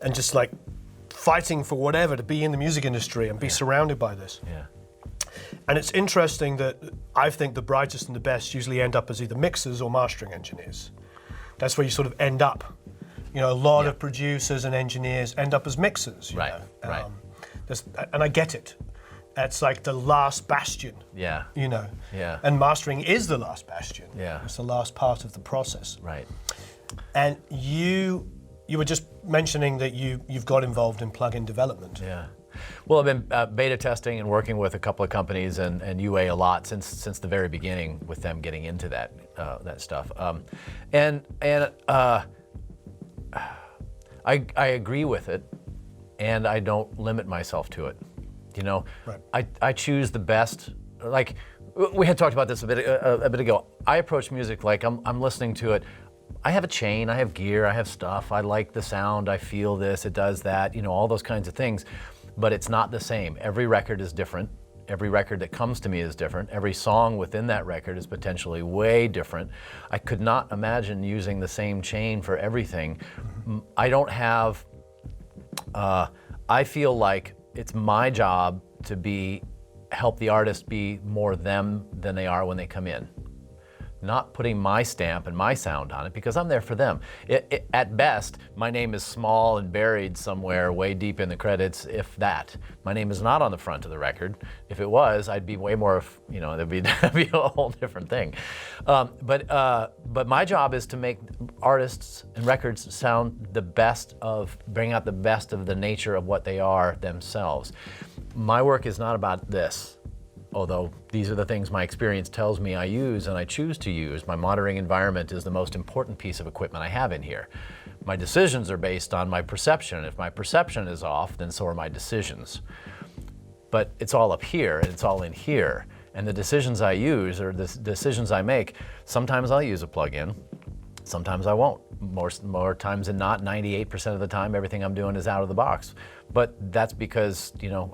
and just like fighting for whatever to be in the music industry and be surrounded by this. Yeah. And it's interesting that I think the brightest and the best usually end up as either mixers or mastering engineers. That's where you sort of end up. You know, a lot of producers and engineers end up as mixers. You know? Right. And I get it. It's like the last bastion. Yeah. You know. Yeah. And mastering is the last bastion. Yeah. It's the last part of the process. Right. And you were just mentioning that you've got involved in plugin development. Yeah. Well, I've been beta testing and working with a couple of companies and UA a lot since the very beginning with them getting into that stuff. I agree with it, and I don't limit myself to it. You know, right. I choose the best. Like we had talked about this a bit ago. I approach music like I'm listening to it. I have a chain, I have gear, I have stuff. I like the sound. I feel this. It does that. You know, all those kinds of things. But it's not the same. Every record is different. Every record that comes to me is different. Every song within that record is potentially way different. I could not imagine using the same chain for everything. I don't have, I feel like it's my job to help the artist be more them than they are when they come in. Not putting my stamp and my sound on it because I'm there for them. At best, my name is small and buried somewhere way deep in the credits, if that. My name is not on the front of the record. If it was, I'd be way more, you know, that'd be a whole different thing. But my job is to make artists and records sound the best bring out the best of the nature of what they are themselves. My work is not about this. Although these are the things my experience tells me I use and I choose to use. My monitoring environment is the most important piece of equipment I have in here. My decisions are based on my perception. If my perception is off, then so are my decisions. But it's all up here and it's all in here. And the decisions I use or the decisions I make, sometimes I'll use a plug-in, sometimes I won't. More times than not, 98% of the time, everything I'm doing is out of the box. But that's because, you know,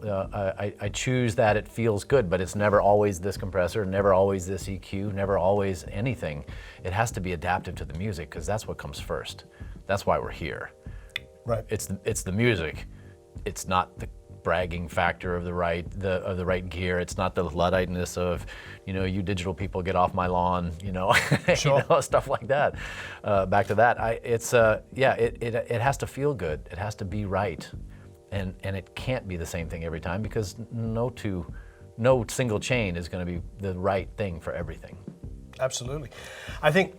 I choose that it feels good, but it's never always this compressor, never always this EQ, never always anything. It has to be adaptive to the music because that's what comes first. That's why we're here. Right. It's the music. It's not the bragging factor of the right gear. It's not the Ludditeness of, you know, you digital people get off my lawn, you know, Sure. you know, stuff like that. Back to that. It has to feel good. It has to be right, and it can't be the same thing every time because no single chain is going to be the right thing for everything. Absolutely. I think.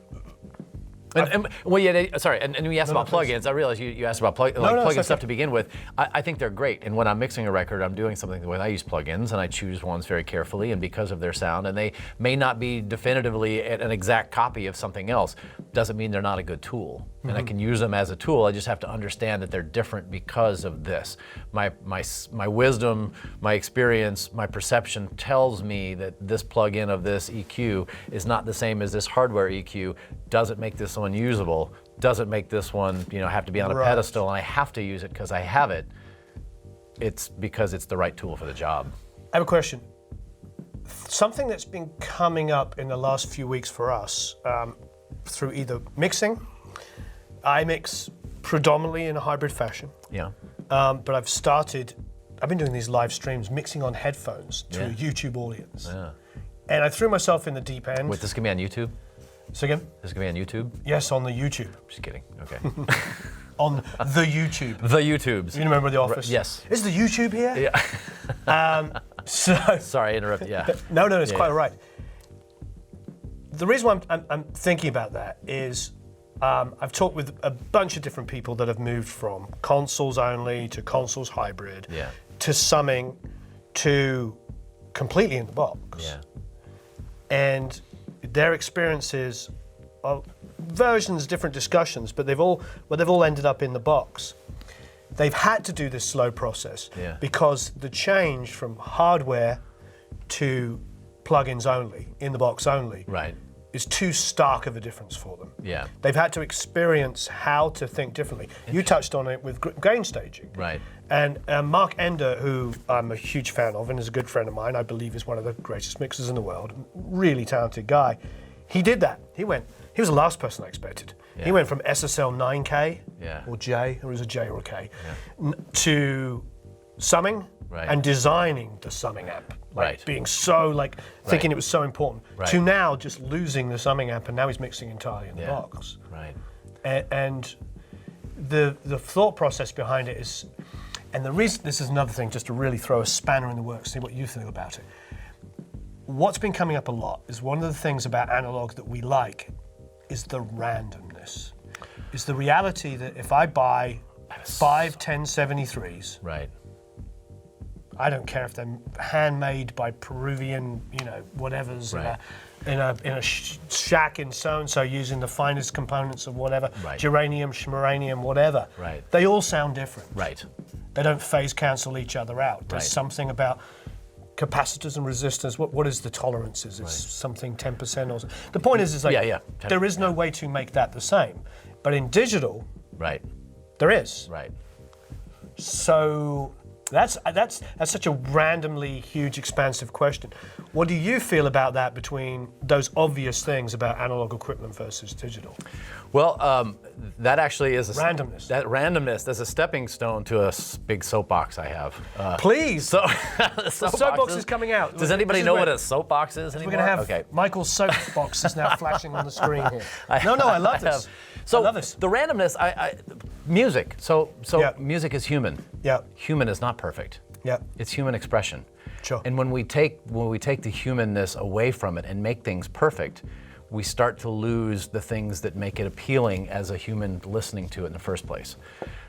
And you asked about plugins. I realized you asked about plugin stuff to begin with. I think they're great. And when I'm mixing a record, I'm doing something with, I use plugins and I choose ones very carefully and because of their sound. And they may not be definitively an exact copy of something else. Doesn't mean they're not a good tool. Mm-hmm. And I can use them as a tool. I just have to understand that they're different because of this. My wisdom, my experience, my perception tells me that this plugin of this EQ is not the same as this hardware EQ. Doesn't make this one usable, doesn't make this one, you know, have to be on a pedestal and I have to use it because I have it. It's because it's the right tool for the job. I have a question. Something that's been coming up in the last few weeks for us through either mixing, I mix predominantly in a hybrid fashion. Yeah. But I've been doing these live streams mixing on headphones to a YouTube audience. Yeah. And I threw myself in the deep end. Wait, this can be on YouTube? So again? This can be on YouTube? Yes, on the YouTube. Just kidding. Okay. On the YouTube. The YouTubes. You remember The Office? Yes. Is the YouTube here? Yeah. Sorry, I interrupted. Yeah. No, it's quite all right. The reason why I'm thinking about that is I've talked with a bunch of different people that have moved from consoles only to consoles hybrid to summing to completely in the box. Yeah. And their experiences are versions, different discussions, but they've all ended up in the box. They've had to do this slow process because the change from hardware to plugins only, in the box only, is too stark of a difference for them. Yeah. They've had to experience how to think differently. You touched on it with gain staging. Right. And Mark Ender, who I'm a huge fan of and is a good friend of mine, I believe is one of the greatest mixers in the world, really talented guy, he did that. He was the last person I expected. Yeah. He went from SSL 9K, or J, or is it a J or a K, to summing and designing the summing amp. Being so, thinking it was so important, to now just losing the summing amp and now he's mixing entirely in the box. Right. And the thought process behind it is, and the reason, this is another thing, just to really throw a spanner in the works, see what you think about it. What's been coming up a lot is one of the things about analog that we like is the randomness. Is the reality that if I buy 5 1073s, I don't care if they're handmade by Peruvian, whatever's Right. in a shack in so-and-so using the finest components of whatever, Right. geranium, schmeranium, whatever. Right. They all sound different. Right. They don't phase cancel each other out. There's Right. something about capacitors and resistors. What is the tolerances? It's something 10% or so. The point is like Yeah. there is no way to make that the same. But in digital, Right. there is. Right. So that's such a randomly huge, expansive question. What do you feel about that between those obvious things about analog equipment versus digital? Well, that actually is Randomness. That randomness. That's a stepping stone to a big soapbox I have. Please. So The soapbox is coming out. Does anybody know what a soapbox is anymore? We're going to have Okay. Michael's soapbox is now flashing on the screen here. I love this. So I love this. the randomness, music. So Yeah. music is human. Yeah. Human is not perfect. Yeah. It's human expression. Sure. And when we take the humanness away from it and make things perfect, we start to lose the things that make it appealing as a human listening to it in the first place.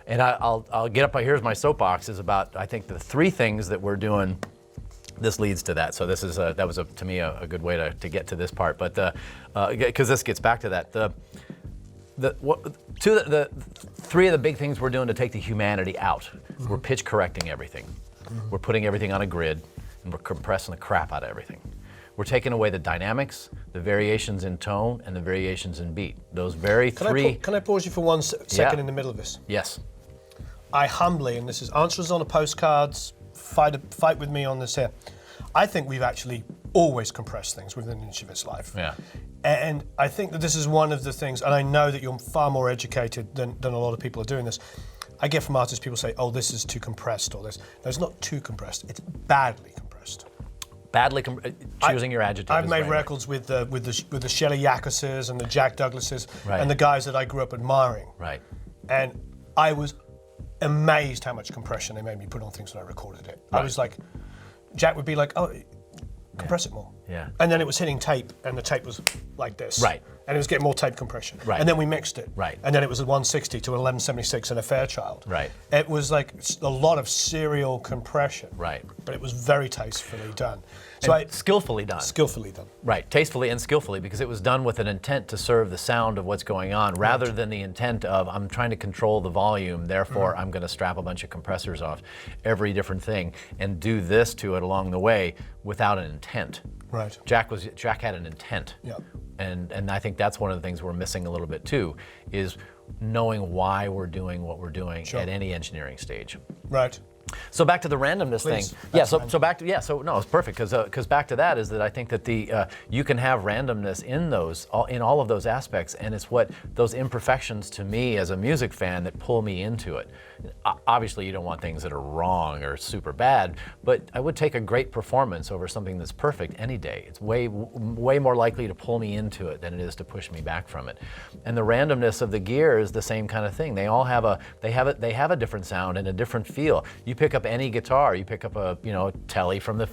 And I'll get up. Here's my soapbox is about I think the three things that we're doing. This leads to that. So this is that was to me a good way to get to this part. But because this gets back to that. The three of the big things we're doing to take the humanity out. Mm-hmm. We're pitch correcting everything. Mm-hmm. We're putting everything on a grid, and we're compressing the crap out of everything. We're taking away the dynamics, the variations in tone, and the variations in beat. Those very three. Can I pause you for one second in the middle of this? Yes. I humbly, and this is answers on a postcards, fight with me on this here. I think we've actually always compressed things within an inch of its life. Yeah. And I think that this is one of the things, and I know that you're far more educated than a lot of people are doing this. I get from artists, people say, oh, this is too compressed, or this. No, it's not too compressed, it's badly compressed. Badly choosing your adjective. I've made right. records with the Shelley Yakuses and the Jack Douglases Right. and the guys that I grew up admiring. Right. And I was amazed how much compression they made me put on things when I recorded it. Right. I was like, Jack would be like, oh, compress it more. Yeah. And then it was hitting tape, and the tape was like this. Right. And it was getting more tape compression. Right. And then we mixed it. Right. And then it was a 160 to an 1176 in a Fairchild. Right. It was like a lot of serial compression. Right. But it was very tastefully done. And skillfully done. Skillfully done. Right, tastefully and skillfully, because it was done with an intent to serve the sound of what's going on, rather than the intent of I'm trying to control the volume, therefore I'm going to strap a bunch of compressors off every different thing and do this to it along the way without an intent. Right. Jack had an intent. Yeah. And I think that's one of the things we're missing a little bit too, is knowing why we're doing what we're doing at any engineering stage. Right. So back to the randomness Please, thing. Yeah. So back to no, it's perfect because back to that is that I think that you can have randomness in all of those aspects, and it's what those imperfections to me as a music fan that pull me into it. Obviously, you don't want things that are wrong or super bad, but I would take a great performance over something that's perfect any day. It's way more likely to pull me into it than it is to push me back from it. And the randomness of the gear is the same kind of thing. They all have a different sound and a different feel. You pick up any guitar, you pick up a telly from the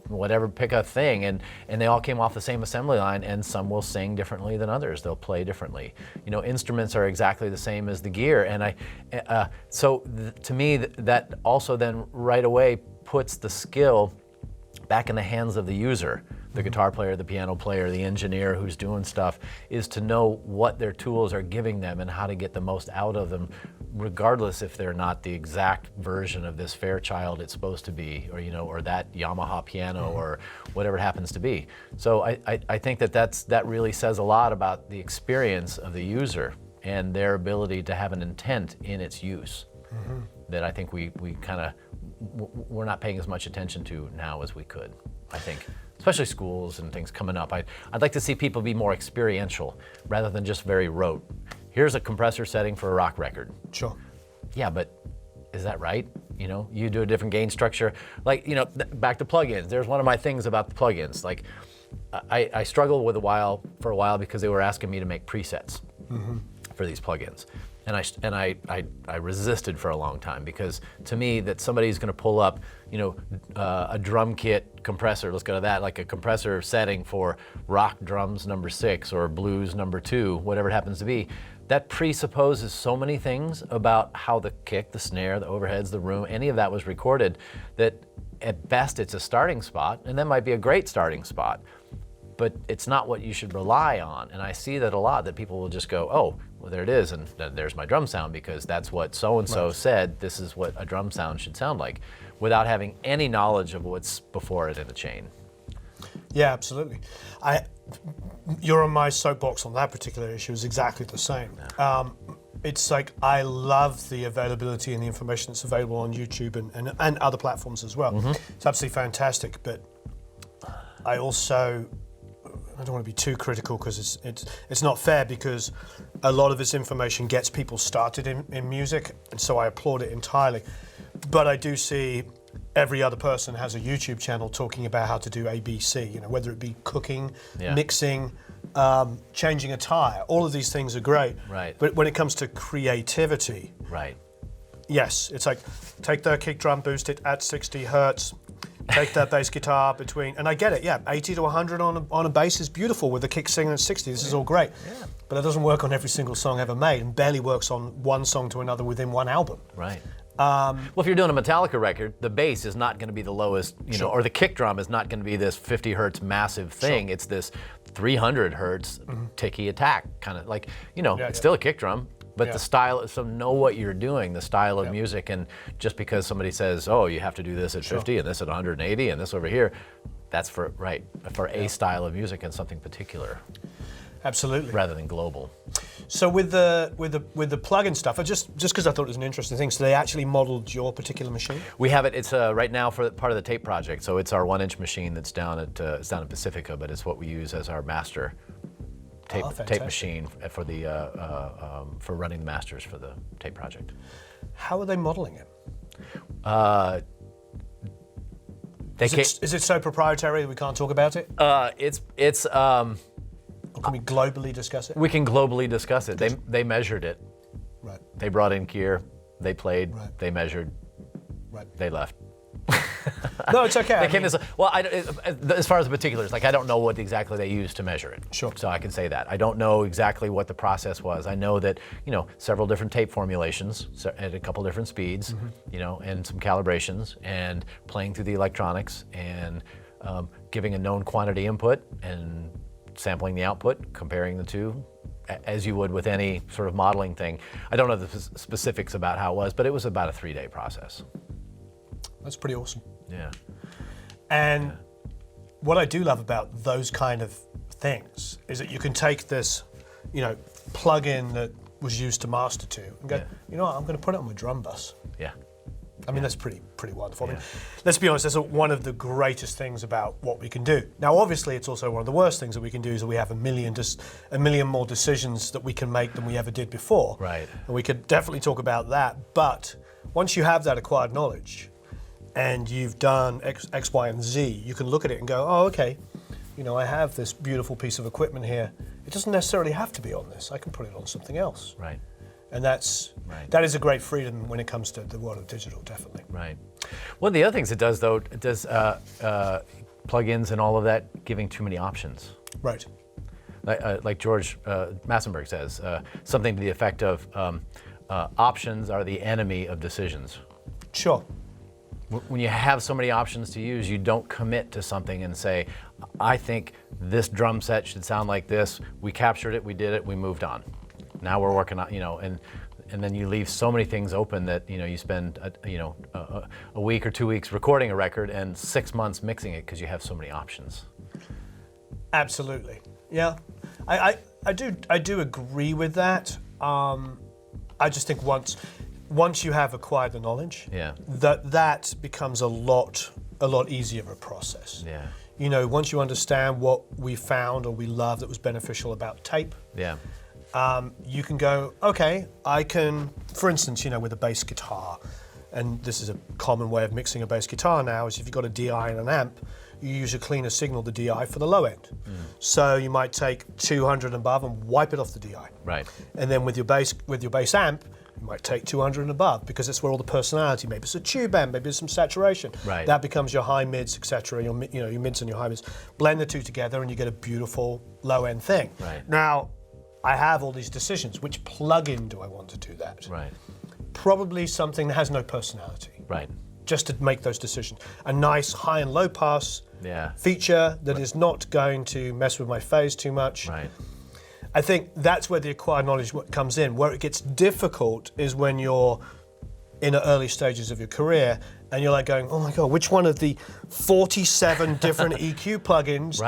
whatever, pick a thing, and they all came off the same assembly line, and some will sing differently than others. They'll play differently. Instruments are exactly the same as the gear, and to me that also then right away puts the skill back in the hands of the user. The guitar player, the piano player, the engineer who's doing stuff, is to know what their tools are giving them and how to get the most out of them, regardless if they're not the exact version of this Fairchild it's supposed to be, or that Yamaha piano or whatever it happens to be. So I think that really says a lot about the experience of the user and their ability to have an intent in its use. That I think we're not paying as much attention to now as we could, I think. Especially schools and things coming up. I'd like to see people be more experiential rather than just very rote. Here's a compressor setting for a rock record. Sure. Yeah, but is that right? You do a different gain structure. Like, back to plugins. There's one of my things about the plugins. Like, I struggled for a while because they were asking me to make presets for these plugins. And I resisted for a long time, because to me, that somebody's going to pull up, a drum kit compressor, let's go to that, like a compressor setting for rock drums number 6 or blues number 2, whatever it happens to be, that presupposes so many things about how the kick, the snare, the overheads, the room, any of that was recorded, that at best it's a starting spot, and that might be a great starting spot, but it's not what you should rely on. And I see that a lot, that people will just go, oh, well, there it is, and there's my drum sound, because that's what so-and-so said, this is what a drum sound should sound like, without having any knowledge of what's before it in the chain. Yeah, absolutely. You're on my soapbox on that particular issue is exactly the same. Yeah. It's like, I love the availability and the information that's available on YouTube and other platforms as well. It's absolutely fantastic, but I also, I don't want to be too critical, because it's not fair, because a lot of this information gets people started in music, and so I applaud it entirely. But I do see every other person has a YouTube channel talking about how to do ABC, whether it be cooking, mixing, changing a tire. All of these things are great. Right. But when it comes to creativity, right. Yes, it's like, take the kick drum, boost it at 60 hertz, take that bass guitar between, and I get it, 80 to 100 on a bass is beautiful with the kick singing at 60, this is all great. Yeah. But it doesn't work on every single song ever made, and barely works on one song to another within one album. Right. Well, if you're doing a Metallica record, the bass is not going to be the lowest, or the kick drum is not going to be this 50 hertz massive thing. It's this 300 hertz ticky attack kind of like, it's still a kick drum, but the style. So know what you're doing, the style of music, and just because somebody says, oh, you have to do this at 50 and this at 180 and this over here, that's for a style of music and something particular. Absolutely. Rather than global. So with the plug-in stuff, just because I thought it was an interesting thing, so they actually modeled your particular machine? We have it. It's right now for part of the tape project. So it's our 1-inch machine that's down at Pacifica, but it's what we use as our master tape machine for the for running the masters for the tape project. How are they modeling it? Is it so proprietary that we can't talk about it? It's. Or can we globally discuss it? We can globally discuss it. They measured it. Right. They brought in gear. They played. Right. They measured. Right. They left. No, it's okay. As far as the particulars, I don't know what exactly they used to measure it. Sure. So I can say that. I don't know exactly what the process was. I know that, several different tape formulations at a couple different speeds, and some calibrations, and playing through the electronics, and giving a known quantity input, and sampling the output, comparing the two, as you would with any sort of modeling thing. I don't know the specifics about how it was, but it was about a 3-day process. That's pretty awesome. Yeah. And what I do love about those kind of things is that you can take this, plug-in that was used to master to, and go, you know what, I'm going to put it on my drum bus. Yeah. I mean, that's pretty wonderful. I mean, let's be honest, that's one of the greatest things about what we can do. Now, obviously, it's also one of the worst things that we can do is that we have a million more decisions that we can make than we ever did before. Right. And we could definitely talk about that. But once you have that acquired knowledge and you've done X, Y, and Z, you can look at it and go, oh, okay, I have this beautiful piece of equipment here. It doesn't necessarily have to be on this. I can put it on something else. Right. And that is a great freedom when it comes to the world of digital, definitely. Right. One of the other things it does, though, it does plugins and all of that, giving too many options. Right. Like George Massenberg says, something to the effect of options are the enemy of decisions. Sure. When you have so many options to use, you don't commit to something and say, I think this drum set should sound like this. We captured it, we did it, we moved on. Now we're working on, and then you leave so many things open that, you spend, a week or 2 weeks recording a record and 6 months mixing it because you have so many options. Absolutely. Yeah. I do agree with that. I just think once you have acquired the knowledge, that becomes a lot easier of a process. Yeah. Once you understand what we found or we love that was beneficial about tape. Yeah. You can go, okay, I can, for instance, with a bass guitar, and this is a common way of mixing a bass guitar now, is if you've got a DI and an amp, you use a cleaner signal, the DI, for the low end. So you might take 200 and above and wipe it off the DI. Right. And then with your bass amp, you might take 200 and above because it's where all the personality. Maybe it's a tube amp, maybe it's some saturation. Right. That becomes your high mids, etc. Your mids and your high mids. Blend the two together, and you get a beautiful low end thing. Right. Now, I have all these decisions. Which plugin do I want to do that? Right. Probably something that has no personality. Right. Just to make those decisions. A nice high and low pass feature that is not going to mess with my phase too much. Right. I think that's where the acquired knowledge comes in. Where it gets difficult is when you're in the early stages of your career and you're like going, oh my God, which one of the 47 different EQ plugins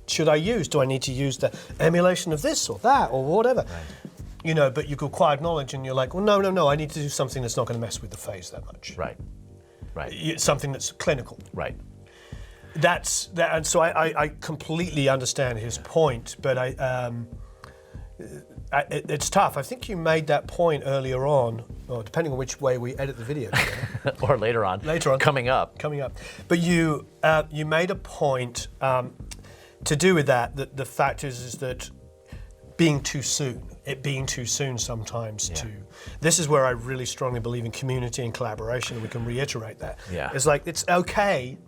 should I use? Do I need to use the emulation of this or that or whatever? Right. But you've acquired knowledge and you're like, well, no, I need to do something that's not going to mess with the phase that much. Right. Right. Something that's clinical. Right. That's that, and so I completely understand his point, but it's tough. I think you made that point earlier on, or depending on which way we edit the video, or later on. Coming up. But you made a point to do with that the fact is that being too soon sometimes too. This is where I really strongly believe in community and collaboration, and we can reiterate that. Yeah. It's like it's okay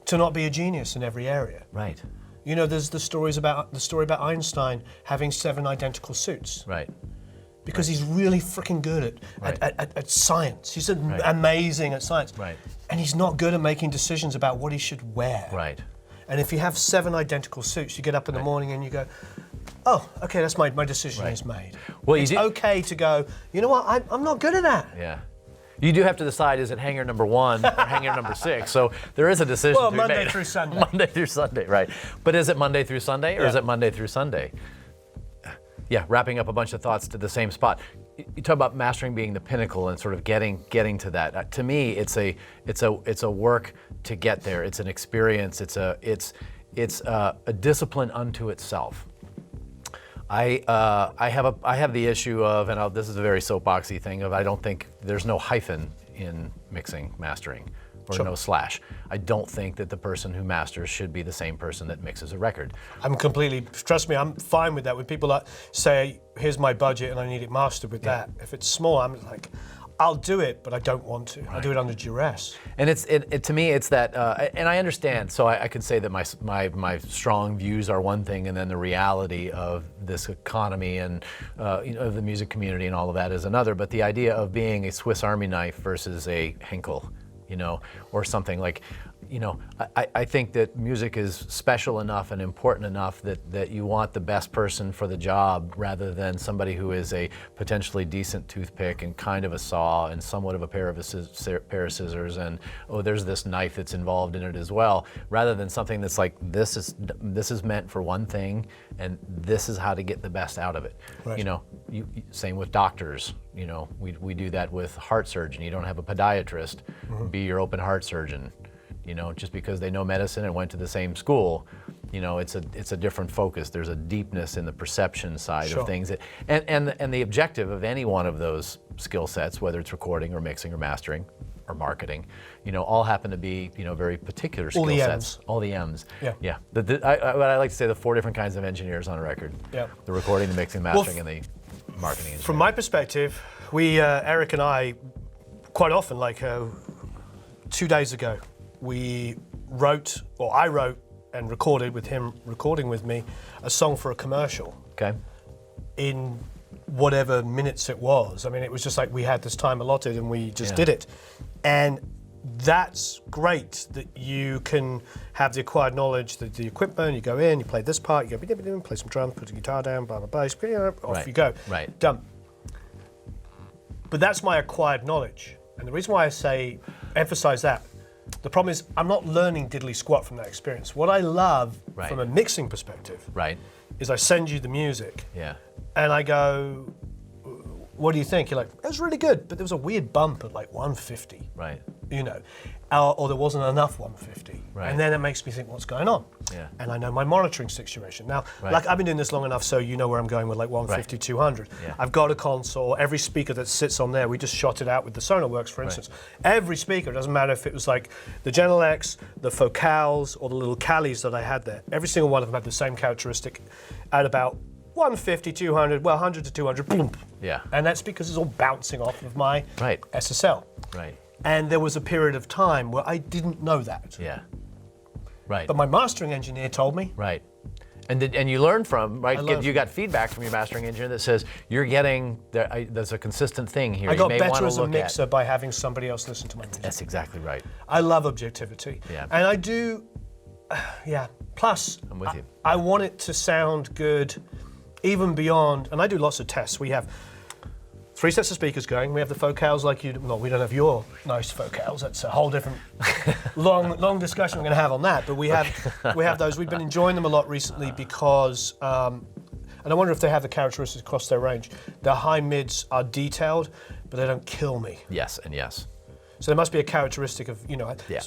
to not be a genius in every area. Right. There's the story about Einstein having 7 identical suits. Right. Because he's really freaking good at science. He's amazing at science. Right. And he's not good at making decisions about what he should wear. Right. And if you have 7 identical suits, you get up in the morning and you go, oh, okay, that's my decision is made. Well, it's okay to go, you know what, I'm not good at that. Yeah. You do have to decide, is it hanger number 1 or hanger number 6? So there is a decision to be made. Monday through Sunday. Monday through Sunday, right. But is it Monday through Sunday or is it Monday through Sunday? Yeah, wrapping up a bunch of thoughts to the same spot. You talk about mastering being the pinnacle and sort of getting to that. To me, it's a work to get there. It's an experience. It's a discipline unto itself. I have the issue of, and this is a very soapboxy thing of, I don't think there's no hyphen in mixing, mastering, or no slash. I don't think that the person who masters should be the same person that mixes a record. Trust me, I'm fine with that. When people say, here's my budget and I need it mastered with that. If it's small, I'm like, I'll do it, but I don't want to. I'll do it under duress. And to me, it's that, and I understand. So I could say that my strong views are one thing, and then the reality of this economy and of the music community and all of that is another. But the idea of being a Swiss Army knife versus a Henkel, or something like, I think that music is special enough and important enough that you want the best person for the job rather than somebody who is a potentially decent toothpick and kind of a saw and somewhat of a pair of scissors and, oh, there's this knife that's involved in it as well, rather than something that's like, this is meant for one thing and this is how to get the best out of it. Right. Same with doctors. We do that with heart surgeon. You don't have a podiatrist, be your open heart surgeon. Just because they know medicine and went to the same school, it's a different focus. There's a deepness in the perception side of things. And the objective of any one of those skill sets, whether it's recording or mixing or mastering or marketing, all happen to be, very particular skill sets. All the M's. Yeah. I like to say the 4 different kinds of engineers on a record. Yeah. The recording, the mixing, mastering, and the marketing engineering. From my perspective, we, Eric and I, quite often, 2 days ago, I wrote and recorded with him, recording with me, a song for a commercial. Okay. In whatever minutes it was. I mean, it was just like we had this time allotted and we just did it. And that's great that you can have the acquired knowledge, the equipment, you go in, you play this part, you go, play some drums, put the guitar down, blah, blah, blah, off you go. Right. Done. But that's my acquired knowledge. And the reason why I emphasize that, the problem is I'm not learning diddly squat from that experience. What I love from a mixing perspective is I send you the music and I go, what do you think? You're like, it was really good, but there was a weird bump at like 150. Right. You know, or there wasn't enough 150. Right. And then it makes me think, what's going on? Yeah. And I know my monitoring situation. Now, like I've been doing this long enough so you know where I'm going with like 150, 200. Yeah. I've got a console, every speaker that sits on there, we just shot it out with the Sonarworks, for instance. Every speaker, it doesn't matter if it was like the Genel X, the Focals, or the little Calis that I had there. Every single one of them had the same characteristic at about 150, 200, well, 100 to 200, boom. Yeah. And that's because it's all bouncing off of my Right. SSL. Right. And there was a period of time where I didn't know that. Yeah. Right. But my mastering engineer told me. Right. And you learn from, right? learned You got feedback from your mastering engineer that says you're getting, there's a consistent thing here. I got you may better wanna as a look mixer at. by having somebody else listen to my music. That's exactly right. I love objectivity. Yeah. And I do, yeah. Plus, I'm with you. I want it to sound good even beyond, and I do lots of tests. We have 3 sets of speakers going. We have the Focals like you, well, we don't have your nice Focals. That's a whole different long discussion we're going to have on that. But we have those. We've been enjoying them a lot recently because, and I wonder if they have the characteristics across their range. The high mids are detailed, but they don't kill me. Yes and yes. So there must be a characteristic of, you know. Yeah.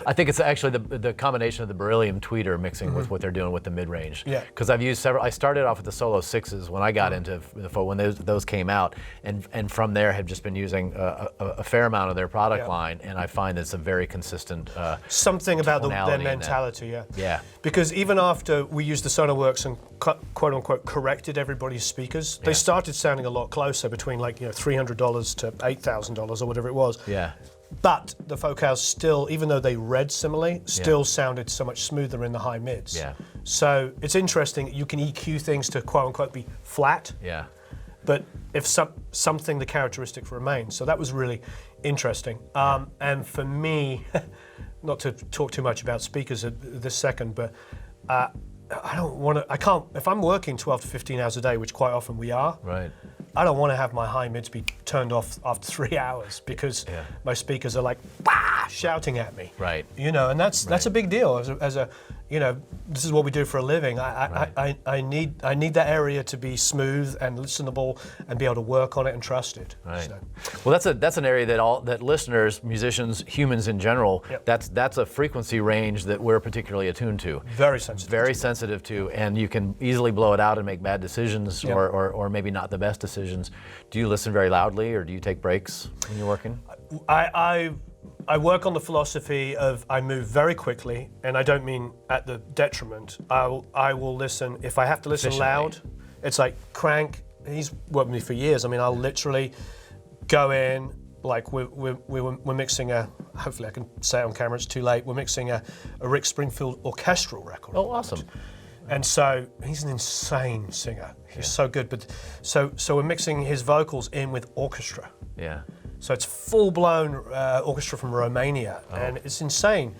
I think it's actually the combination of the beryllium tweeter mixing with what they're doing with the mid-range. Yeah. Because I've used several. I started off with the Solo 6s when I got into when those came out, and from there have just been using a fair amount of their product line, and I find it's a very consistent. Something about their tonality in that. mentality, yeah. Yeah. Because even after we used the Sonarworks and quote unquote corrected everybody's speakers, they started sounding a lot closer between like $300 to $8,000 or whatever it was. Yeah. But the Focals still, even though they read similarly, still sounded so much smoother in the high mids. Yeah. So it's interesting. You can EQ things to quote unquote be flat. Yeah. But if something, the characteristic remains. So that was really interesting. And for me, not to talk too much about speakers at this second, but I can't, if I'm working 12 to 15 hours a day, which quite often we are, Right. I don't want to have my high mids be turned off after 3 hours because my speakers are like, bah, shouting at me. Right. You know, and that's a big deal as a this is what we do for a living. I need that area to be smooth and listenable and be able to work on it and trust it. Right. So. Well, that's an area that listeners, musicians, humans in general, that's a frequency range that we're particularly attuned to. Very sensitive. Very sensitive to, and you can easily blow it out and make bad decisions or maybe not the best decisions. Do you listen very loudly or do you take breaks when you're working? I work on the philosophy of I move very quickly, and I don't mean at the detriment. I will listen, if I have to listen loud, it's like crank. He's worked with me for years. I mean, I'll literally go in, like we're mixing hopefully I can say it on camera, it's too late, we're mixing a Rick Springfield orchestral record. Oh, awesome. And so he's an insane singer. He's so good. But so we're mixing his vocals in with orchestra. Yeah. So it's full-blown orchestra from Romania, and it's insane.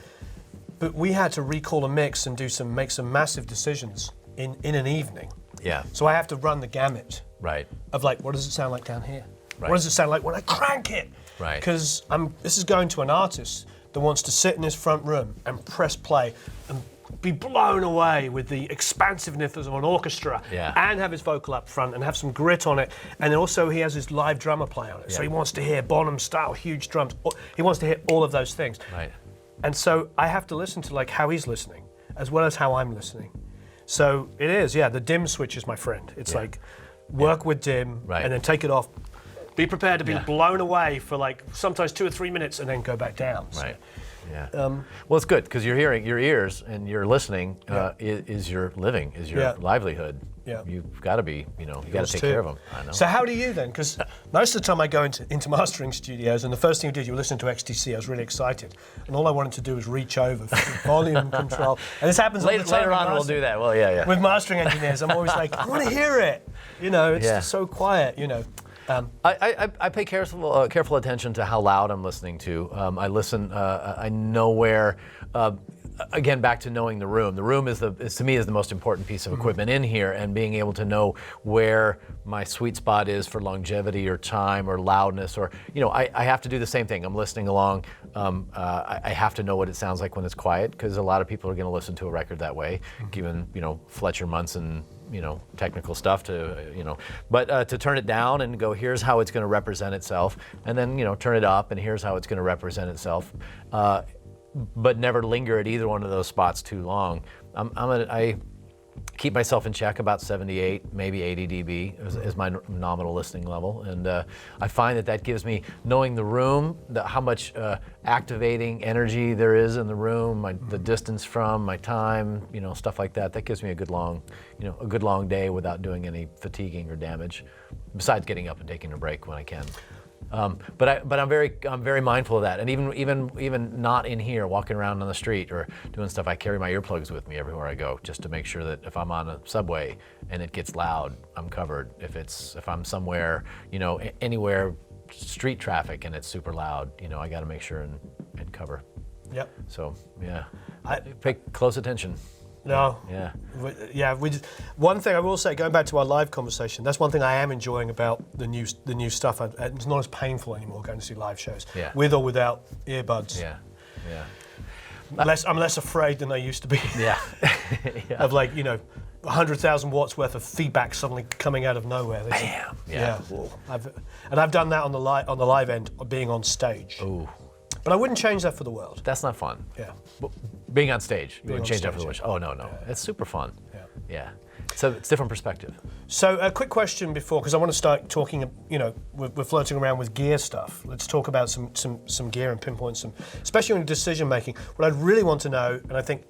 But we had to recall a mix and make some massive decisions in an evening. Yeah. So I have to run the gamut Right. of like, what does it sound like down here? Right. What does it sound like when I crank it? Right. Because this is going to an artist that wants to sit in his front room and press play and be blown away with the expansiveness of an orchestra and have his vocal up front and have some grit on it. And then also he has his live drummer play on it. So he wants to hear Bonham style, huge drums. He wants to hear all of those things. Right. And so I have to listen to like how he's listening as well as how I'm listening. So it is, the dim switch is my friend. It's like work with dim and then take it off. Be prepared to be blown away for like sometimes 2 or 3 minutes and then go back down. Right. Yeah. Well, it's good because you're hearing, your ears and your listening is your living, is your livelihood. Yeah. You've got to be, you got to take care of them. I know. So how do you then? Because most of the time I go into mastering studios, and the first thing you did, you were listening to XTC. I was really excited, and all I wanted to do was reach over for volume control. And this happens all the time. Later on, we'll do that. Well, With mastering engineers, I'm always like, I want to hear it. It's just so quiet. I pay careful attention to how loud I'm listening to. I listen. I know where. Again, back to knowing the room. The room is to me the most important piece of equipment in here, and being able to know where my sweet spot is for longevity or time or loudness, or I have to do the same thing. I'm listening along. I have to know what it sounds like when it's quiet, because a lot of people are going to listen to a record that way, given Fletcher Munson technical stuff but to turn it down and go, here's how it's going to represent itself, and then turn it up and here's how it's going to represent itself, but never linger at either one of those spots too long. I keep myself in check about 78, maybe 80 dB is my nominal listening level, and I find that gives me, knowing the room, how much activating energy there is in the room, the distance from, my time, stuff like that. That gives me a good long day without doing any fatiguing or damage, besides getting up and taking a break when I can. But I'm very mindful of that, and even not in here, walking around on the street or doing stuff, I carry my earplugs with me everywhere I go, just to make sure that if I'm on a subway and it gets loud, I'm covered. If I'm somewhere, anywhere, street traffic and it's super loud, I got to make sure and cover. Yep. So yeah, I pay close attention. No. Yeah. One thing I will say, going back to our live conversation, that's one thing I am enjoying about the new stuff. It's not as painful anymore going to see live shows, with or without earbuds. Yeah. Yeah. I'm less afraid than I used to be. Yeah. Of 100,000 watts worth of feedback suddenly coming out of nowhere. Bam. Yeah. I've done that on the live end, being on stage. Ooh. But I wouldn't change that for the world. That's not fun. Yeah. Being on stage, you wouldn't change that for the stage, world. Oh, no. It's super fun. Yeah. Yeah. So it's different perspective. So a quick question before, because I want to start talking, we're floating around with gear stuff. Let's talk about some gear and pinpoint some, especially in decision making. What I'd really want to know, and I think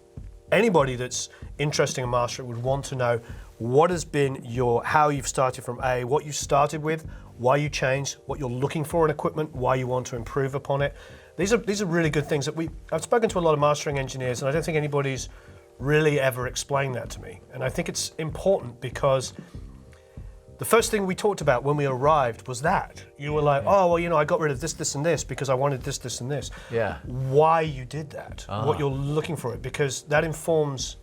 anybody that's interested in mastering would want to know, what has been how you've started from A, what you started with, why you changed, what you're looking for in equipment, why you want to improve upon it. These are really good things that I've spoken to a lot of mastering engineers, and I don't think anybody's really ever explained that to me. And I think it's important, because the first thing we talked about when we arrived was that. You were like, oh, well, I got rid of this, this, and this because I wanted this, this, and this. Yeah. Why you did that, what you're looking for it, because that informs,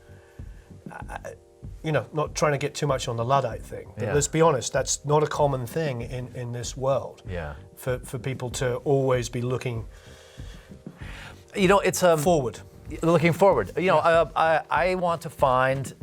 not trying to get too much on the Luddite thing. But let's be honest, that's not a common thing in this world. Yeah. For people to always be looking it's forward. Looking forward. I want to find,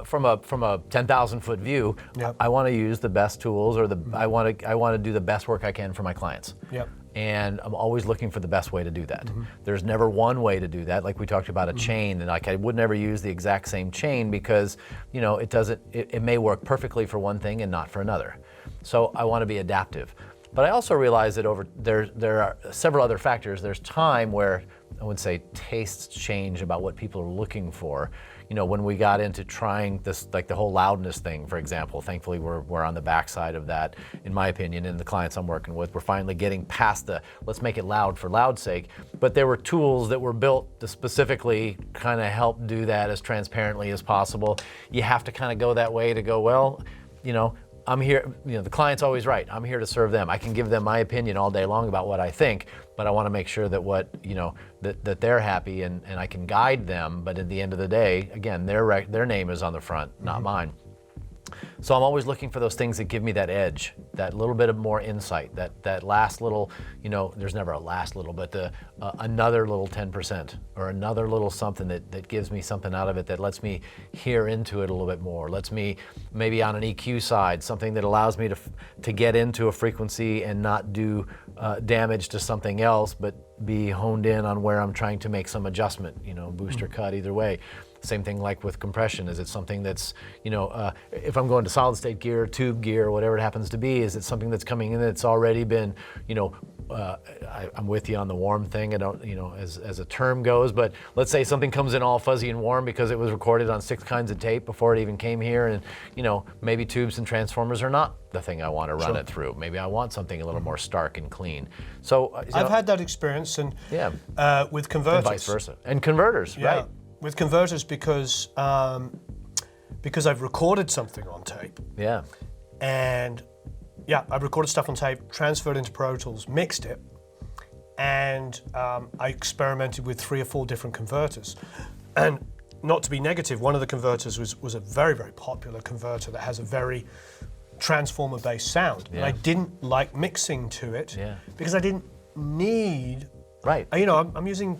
from a 10,000 foot view, I want to use the best tools, or I want to do the best work I can for my clients. Yep. And I'm always looking for the best way to do that. There's never one way to do that. Like we talked about a chain, and I would never use the exact same chain, because it may work perfectly for one thing and not for another. So I want to be adaptive. But I also realize that there are several other factors. There's time where I would say tastes change about what people are looking for. When we got into trying this, like the whole loudness thing, for example, thankfully we're on the backside of that, in my opinion, and the clients I'm working with, we're finally getting past the let's make it loud for loud's sake. But there were tools that were built to specifically kind of help do that as transparently as possible. You have to kind of go that way to go, well, I'm here, the client's always right. I'm here to serve them. I can give them my opinion all day long about what I think, but I want to make sure that that they're happy, and I can guide them. But at the end of the day, again, their name is on the front, not mine. So I'm always looking for those things that give me that edge, that little bit of more insight, that last little, there's never a last little, but another little 10% or another little something that gives me something out of it, that lets me hear into it a little bit more, lets me, maybe on an EQ side, something that allows me to get into a frequency and not do damage to something else, but be honed in on where I'm trying to make some adjustment, boost or cut, either way. Same thing like with compression. Is it something that's, if I'm going to solid state gear, tube gear, whatever it happens to be, is it something that's coming in that's already been, I'm with you on the warm thing. I don't, as a term goes, but let's say something comes in all fuzzy and warm because it was recorded on 6 kinds of tape before it even came here, and maybe tubes and transformers are not the thing I want to run it through. Maybe I want something a little more stark and clean. So I've had that experience, and with converters, and vice versa, and converters, right? With converters, because I've recorded something on tape. Yeah. And I've recorded stuff on tape, transferred into Pro Tools, mixed it, and I experimented with 3 or 4 different converters. And not to be negative, one of the converters was a very, very popular converter that has a very transformer-based sound. And I didn't like mixing to it because I didn't need. Right. I'm using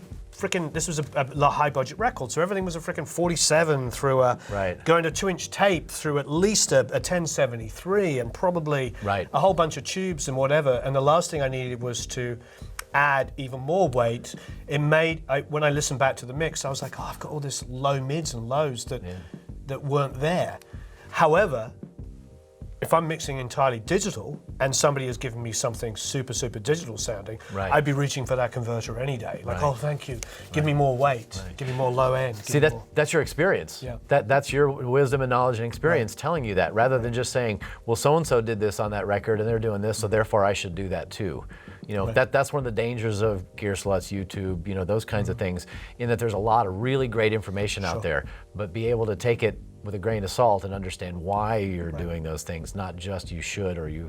this was a high budget record, so everything was a freaking 47 through a going to 2-inch tape through at least a 1073 and probably a whole bunch of tubes and whatever. And the last thing I needed was to add even more weight. It made, when I listened back to the mix, I was like, oh, I've got all this low mids and lows that weren't there. However, if I'm mixing entirely digital and somebody has given me something super, super digital sounding, I'd be reaching for that converter any day. Like, oh, thank you. Give me more weight. Give me more low end. See, that's your experience. Yeah. That's your wisdom and knowledge and experience telling you that, rather than just saying, well, so-and-so did this on that record and they're doing this, so therefore I should do that too. You know, that's one of the dangers of Gear Sluts, YouTube, you know, those kinds of things, in that there's a lot of really great information out there, but be able to take it with a grain of salt and understand why you're doing those things, not just you should or you're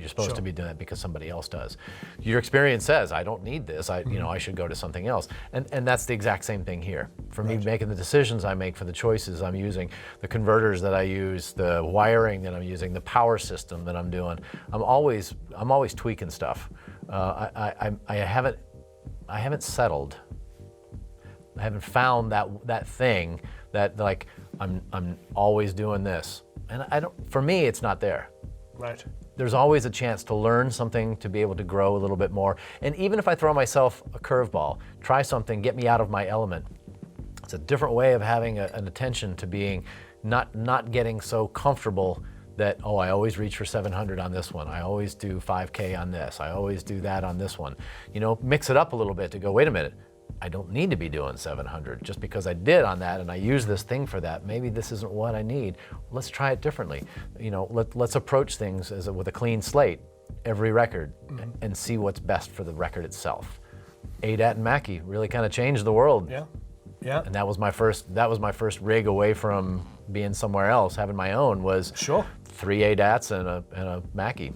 supposed to be doing that because somebody else does. Your experience says, I don't need this, I should go to something else. And that's the exact same thing here. For me, making the decisions I make, for the choices I'm using, the converters that I use, the wiring that I'm using, the power system that I'm doing, I'm always tweaking stuff. I haven't settled. I haven't found that thing that, like, I'm always doing this. And for me, it's not there. Right. There's always a chance to learn something, to be able to grow a little bit more. And even if I throw myself a curveball, try something, get me out of my element. It's a different way of having an attention to being not getting so comfortable that, oh, I always reach for 700 on this one. I always do 5K on this. I always do that on this one. You know, mix it up a little bit to go, wait a minute, I don't need to be doing 700 just because I did on that and I use this thing for that. Maybe this isn't what I need. Let's try it differently. You know, let's approach things with a clean slate every record and see what's best for the record itself. ADAT and Mackie really kind of changed the world. Yeah, yeah. And that was my first rig away from being somewhere else. Having my own was 3 ADATs and a Mackie.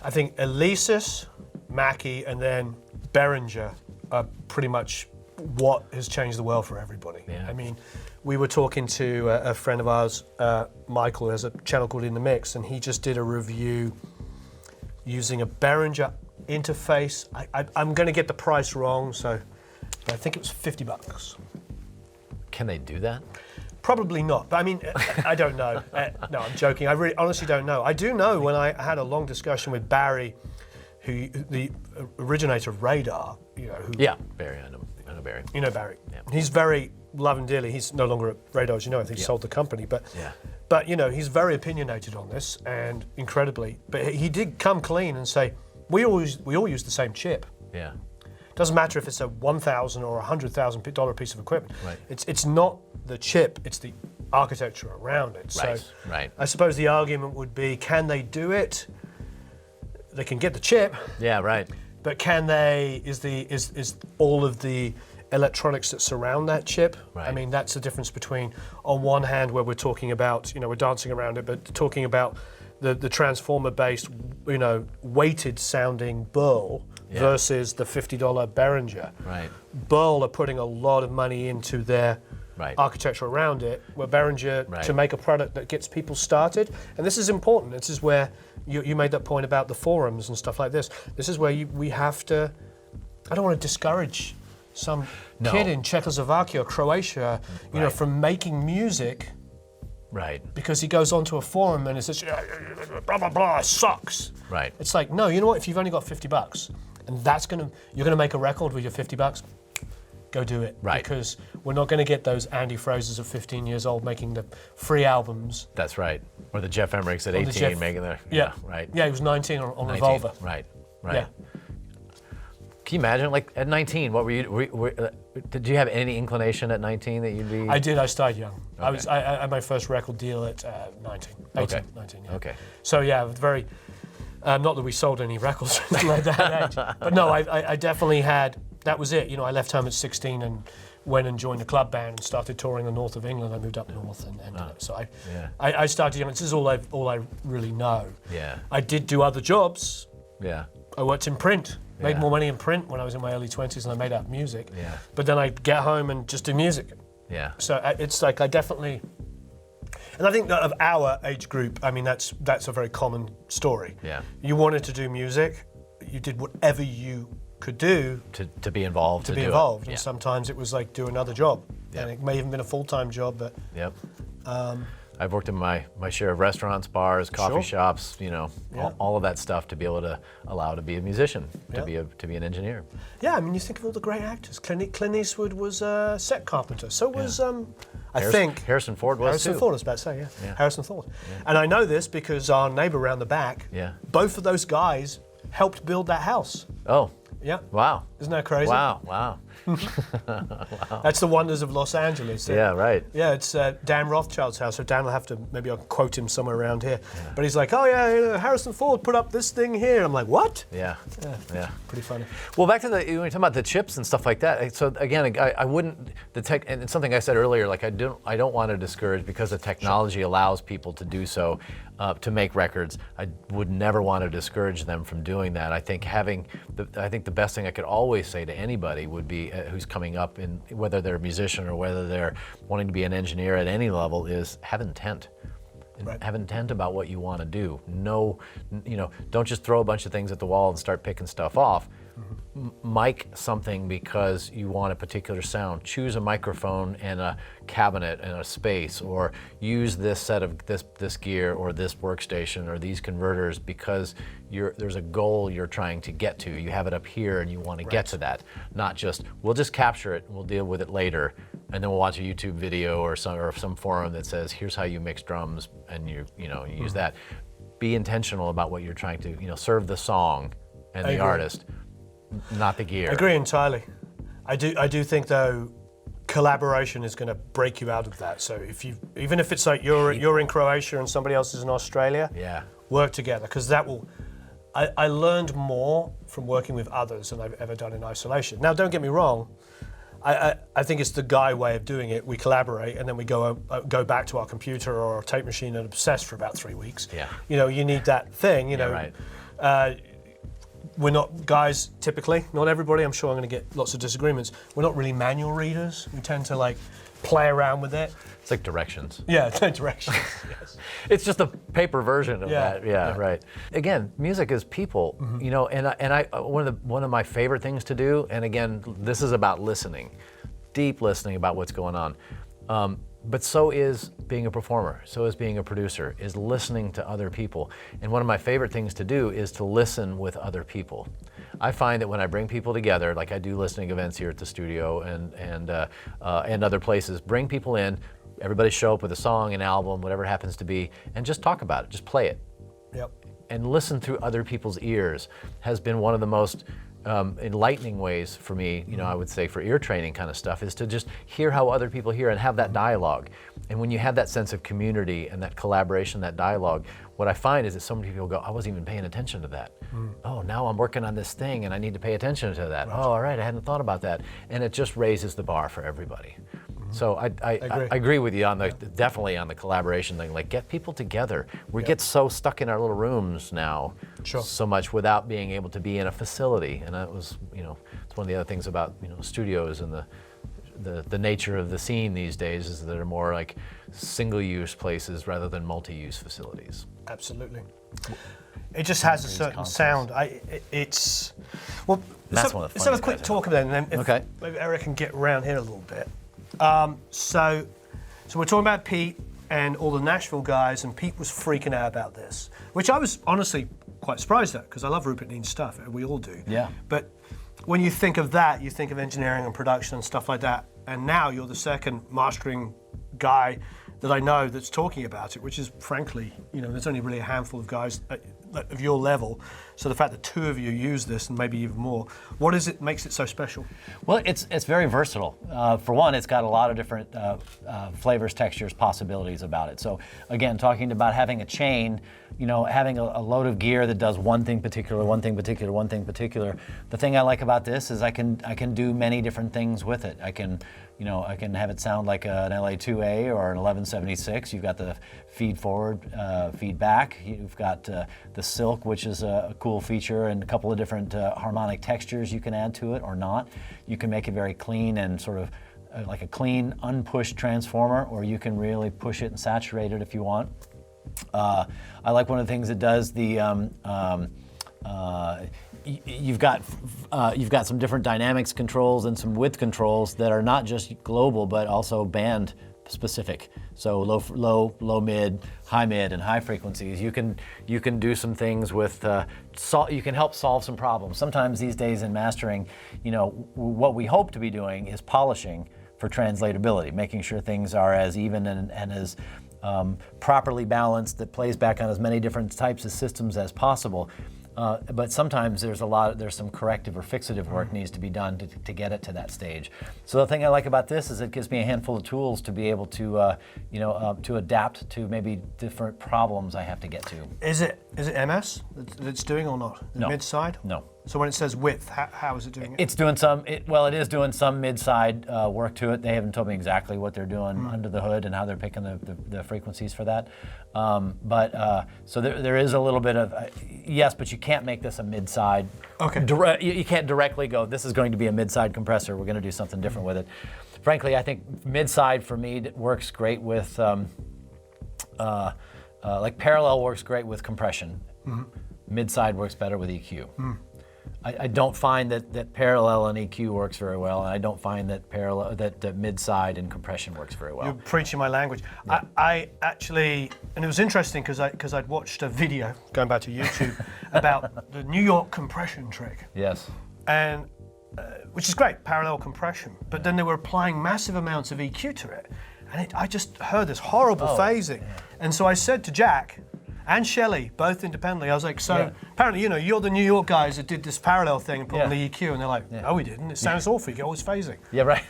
I think Alesis, Mackie, and then Behringer are pretty much what has changed the world for everybody. Yeah. I mean, we were talking to a friend of ours, Michael, who has a channel called In the Mix, and he just did a review using a Behringer interface. I'm going to get the price wrong, but I think it was $50. Can they do that? Probably not, but I mean, I don't know. No, I'm joking. I really, honestly don't know. I do know when I had a long discussion with Barry, the originator of Radar, you know. Barry, I know Barry. You know Barry. Yeah. He's very love and dearly. He's no longer at Radar, as you know. I think he sold the company, but you know, he's very opinionated on this and incredibly. But he did come clean and say, we all use the same chip. Yeah. Doesn't matter if it's a $1,000 or $100,000 piece of equipment. Right. It's not the chip. It's the architecture around it. Right. So right. I suppose the argument would be, can they do it? They can get the chip. Yeah, right. But can they? Is all of the electronics that surround that chip? Right. I mean, that's the difference between, on one hand, where we're talking about, you know, we're dancing around it, but talking about the transformer-based, you know, weighted sounding Burl versus the $50 Behringer. Right. Burl are putting a lot of money into their architecture around it, where Behringer to make a product that gets people started. And this is important. This is where you made that point about the forums and stuff like this. This is where we have to, I don't want to discourage some kid in Czechoslovakia or Croatia, you know, from making music. Right. Because he goes onto a forum and it says, blah, blah, blah, sucks. Right. It's like, no, you know what, if you've only got $50 and you're gonna make a record with your $50, go do it. Right. Because we're not gonna get those Andy Frosers of 15 years old making the free albums. That's right. Or the Jeff Emmerichs at 18 making their, right. Yeah, he was 19 on 19. Revolver. Right, right. Yeah. Can you imagine, like, at 19, what were you, did you have any inclination at 19 that you'd be? I did, I started young. Okay. I had my first record deal at 19, 18, okay. 19, yeah. Okay. So yeah, very, not that we sold any records or anything like that age, but no, I definitely had, that was it. You know, I left home at 16 and went and joined a club band and started touring the north of England. I moved up north and so I started young. This is all I really know. Yeah. I did do other jobs. Yeah. I worked in print. Made more money in print when I was in my early 20s than I made out of music. Yeah. But then I'd get home and just do music. Yeah. So it's like I definitely, and I think that of our age group, I mean, that's a very common story. Yeah. You wanted to do music, you did whatever you could do to be involved. And Yeah. sometimes it was like do another job, Yeah. and it may even been a full-time job. But Yep. I've worked in my share of restaurants, bars, coffee Sure. shops, Yeah. all of that stuff to be able to allow to be a musician, Yeah. to be an engineer. yeah, I mean, you think of all the great actors. Clint Eastwood was a set carpenter. So was I think Harrison Ford was Harrison too. Ford, I was about to say, yeah. Yeah. Harrison Ford. And I know this because our neighbor around the back, Yeah. both of those guys helped build that house. Oh, Yeah. wow. Isn't that crazy? Wow. That's the wonders of Los Angeles. Yeah, right. Yeah, it's Dan Rothschild's house. So Dan will have to, maybe I'll quote him somewhere around here. But he's like, oh yeah, Harrison Ford put up this thing here. I'm like, what? Yeah. Pretty funny. Well, back to when you're talking about the chips and stuff like that. So again, I wouldn't and it's something I said earlier. Like I don't want to discourage because the technology allows people to do so, to make records. I would never want to discourage them from doing that. I think the best thing I could always say to anybody would be who's coming up in whether they're a musician or whether they're wanting to be an engineer at any level is have intent. Right. Have intent about what you want to do. No, don't just throw a bunch of things at the wall and start picking stuff off. Mic something because you want a particular sound. Choose a microphone and a cabinet and a space, or use this set of this gear or this workstation or these converters because there's a goal you're trying to get to. You have it up here and you want to get to that. Not just we'll just capture it and we'll deal with it later, and then we'll watch a YouTube video or some forum that says here's how you mix drums and you use that. Be intentional about what you're trying to serve the song and the artist. Not the gear. I agree entirely. I do think though, collaboration is going to break you out of that. So even if it's like you're in Croatia and somebody else is in Australia, work together, because that will. I learned more from working with others than I've ever done in isolation. Now, don't get me wrong. I think it's the guy way of doing it. We collaborate and then we go back to our computer or our tape machine and obsess for about 3 weeks. Yeah. You need that thing. Right. We're not guys typically, not everybody, I'm sure I'm going to get lots of disagreements. We're not really manual readers. We tend to like play around with it. It's like directions. Yeah, it's like directions. Yes. It's just a paper version of that. Yeah. Right. Again, music is people, and I one of my favorite things to do, and again, this is about listening, deep listening about what's going on. But so is being a performer, so is being a producer, is listening to other people. And one of my favorite things to do is to listen with other people. I find that when I bring people together, like I do listening events here at the studio and other places, bring people in, everybody show up with a song, an album, whatever it happens to be, and just talk about it, just play it. Yep. And listen through other people's ears has been one of the most enlightening ways for me, I would say for ear training kind of stuff, is to just hear how other people hear and have that dialogue. And when you have that sense of community and that collaboration, that dialogue, what I find is that so many people go, I wasn't even paying attention to that. Oh, now I'm working on this thing and I need to pay attention to that. Right. Oh, all right, I hadn't thought about that. And it just raises the bar for everybody. So I agree with you definitely on the collaboration thing. Like, get people together. We get so stuck in our little rooms now, so much without being able to be in a facility. And that was, it's one of the other things about studios and the nature of the scene these days is that they're more like single-use places rather than multi-use facilities. Absolutely. It just has a certain sound. Let's have a quick talk about it, and then maybe Eric can get around here a little bit. So we're talking about Pete and all the Nashville guys, and Pete was freaking out about this, which I was honestly quite surprised at, because I love Rupert Neen's stuff, and we all do. Yeah. But when you think of that, you think of engineering and production and stuff like that, and now you're the second mastering guy that I know that's talking about it, which is frankly, there's only really a handful of guys of your level. So the fact that two of you use this, and maybe even more, what is it makes it so special? Well, it's very versatile. For one, it's got a lot of different flavors, textures, possibilities about it. So again, talking about having a chain, having a load of gear that does one thing particular. The thing I like about this is I can do many different things with it. I can have it sound like an LA2A or an 1176. You've got the feed forward, feed back. You've got the silk, which is a cool feature, and a couple of different harmonic textures you can add to it or not. You can make it very clean and sort of like a clean, unpushed transformer, or you can really push it and saturate it if you want. I like one of the things it does, you've got some different dynamics controls and some width controls that are not just global but also band specific. So low mid, high mid, and high frequencies. You can do some things with. You can help solve some problems. Sometimes these days in mastering, what we hope to be doing is polishing for translatability, making sure things are as even and as properly balanced, that plays back on as many different types of systems as possible. But sometimes there's some corrective or fixative work needs to be done to get it to that stage. So the thing I like about this is it gives me a handful of tools to be able to, to adapt to maybe different problems I have to get to. Is it MS that's doing or not? The No. mid-side? No. So when it says width, how is it doing it? It's doing some, it is doing some mid-side work to it. They haven't told me exactly what they're doing under the hood and how they're picking the frequencies for that. So there is a little bit of, yes, but you can't make this a mid-side. Okay. You can't directly go, this is going to be a mid-side compressor, we're going to do something different with it. Frankly, I think mid-side for me works great with, like parallel works great with compression. Mid-side works better with EQ. I don't find that parallel and EQ works very well, and I don't find that mid-side and compression works very well. You're preaching my language. Yeah. I actually, and it was interesting because I'd watched a video, going back to YouTube, about the New York compression trick. Yes. And which is great, parallel compression. But then they were applying massive amounts of EQ to it. And I just heard this horrible phasing. Yeah. And so I said to Jack and Shelley, both independently, I was like, apparently, you're the New York guys that did this parallel thing and put on the EQ. And they're like, no, we didn't. It sounds awful. You get always phasing. Yeah, right.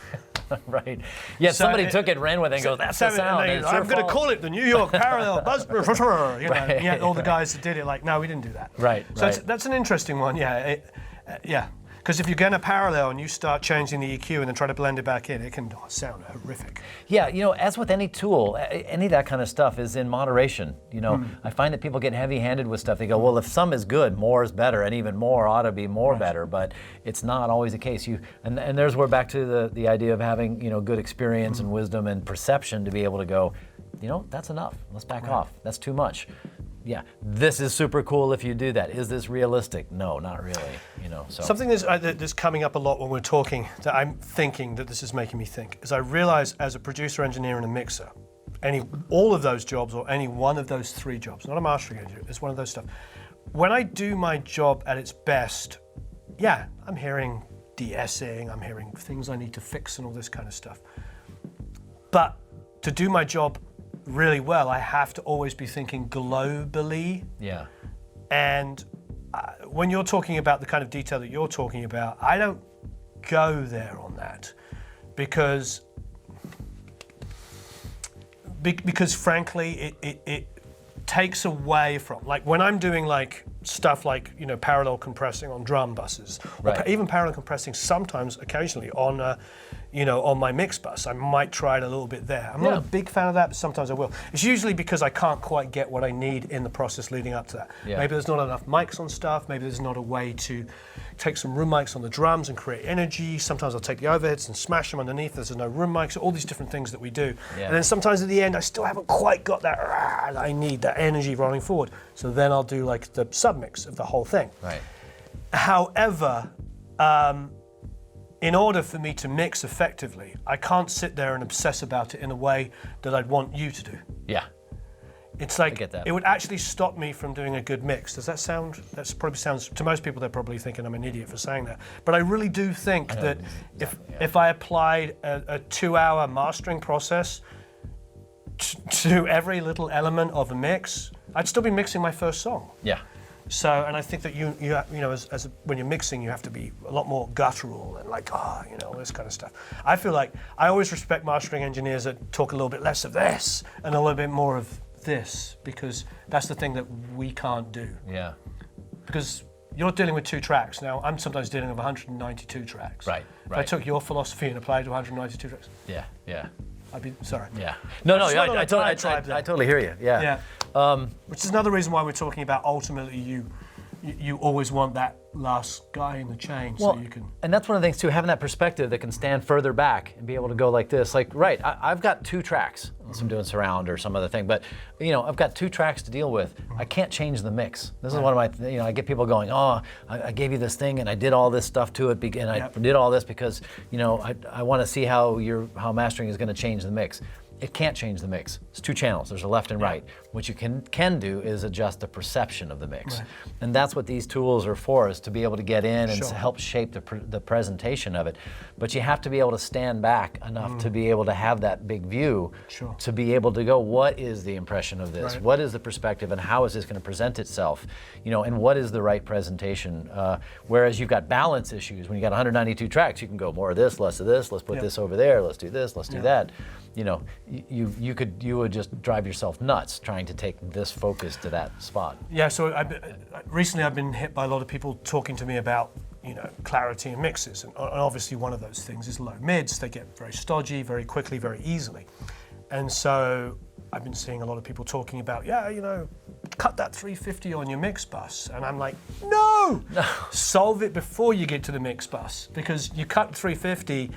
Right. Yeah, so somebody took it, ran with it, and goes, that's the sound. I'm going to call it the New York parallel buzz. Right. Yeah, all the guys that did it, like, no, we didn't do that. Right. So that's an interesting one. Yeah. Because if you're going to parallel and you start changing the EQ and then try to blend it back in, it can sound horrific. Yeah, as with any tool, any of that kind of stuff is in moderation. I find that people get heavy-handed with stuff. They go, well, if some is good, more is better, and even more ought to be more better. But it's not always the case. And there's where back to the idea of having good experience and wisdom and perception to be able to go, that's enough. Let's back off. That's too much. Yeah, this is super cool if you do that. Is this realistic? No, not really. So something that's coming up a lot when we're talking that I'm thinking that this is making me think is I realize as a producer, engineer, and a mixer, all of those jobs or any one of those three jobs, not a mastering engineer, it's one of those stuff. When I do my job at its best, I'm hearing de-essing, I'm hearing things I need to fix and all this kind of stuff. But to do my job really well, I have to always be thinking globally. Yeah. And when you're talking about the kind of detail that you're talking about, I don't go there on that because frankly, it takes away from, like when I'm doing like stuff like, parallel compressing on drum buses, or even parallel compressing sometimes, occasionally on on my mix bus. I might try it a little bit there. I'm not a big fan of that, but sometimes I will. It's usually because I can't quite get what I need in the process leading up to that. Yeah. Maybe there's not enough mics on stuff. Maybe there's not a way to take some room mics on the drums and create energy. Sometimes I'll take the overheads and smash them underneath. There's no room mics, all these different things that we do. Yeah. And then sometimes at the end, I still haven't quite got that, I need that energy rolling forward. So then I'll do like the submix of the whole thing. Right. However, in order for me to mix effectively, I can't sit there and obsess about it in a way that I'd want you to do. Yeah. It's like, it would actually stop me from doing a good mix. Does that sound, that probably sounds, to most people they're probably thinking I'm an idiot for saying that. But I really do think that if I applied a 2-hour mastering process to every little element of a mix, I'd still be mixing my first song. Yeah. So, and I think that when you're mixing, you have to be a lot more guttural and like, all this kind of stuff. I feel like I always respect mastering engineers that talk a little bit less of this and a little bit more of this, because that's the thing that we can't do. Yeah. Because you're dealing with 2 tracks. Now, I'm sometimes dealing with 192 tracks. Right. If I took your philosophy and applied it to 192 tracks. Yeah. I'd be sorry. Yeah. No, I totally hear you. Yeah. Which is another reason why we're talking about ultimately you you always want that last guy in the chain Well, so you can. and that's one of the things too, having that perspective that can stand further back and be able to go like this. Like, right, I've got 2 tracks, unless I'm doing surround or some other thing, but I've got 2 tracks to deal with. I can't change the mix. This is one of my, I get people going, oh, I gave you this thing and I did all this stuff to it, and I did all this because, I want to see how mastering is going to change the mix. It can't change the mix. It's 2 channels. There's a left and right. What you can do is adjust the perception of the mix. Right. And that's what these tools are for, is to be able to get in and help shape the presentation of it. But you have to be able to stand back enough to be able to have that big view, to be able to go, what is the impression of this? Right. What is the perspective, and how is this going to present itself? And what is the right presentation? Whereas you've got balance issues. When you got 192 tracks, you can go more of this, less of this, let's put this over there, let's do this, let's do that. You would just drive yourself nuts trying to take this focus to that spot. Yeah, so recently I've been hit by a lot of people talking to me about clarity in mixes, and obviously one of those things is low mids. They get very stodgy very quickly, very easily. And so I've been seeing a lot of people talking about, cut that 350 on your mix bus. And I'm like, no! Solve it before you get to the mix bus, because you cut 350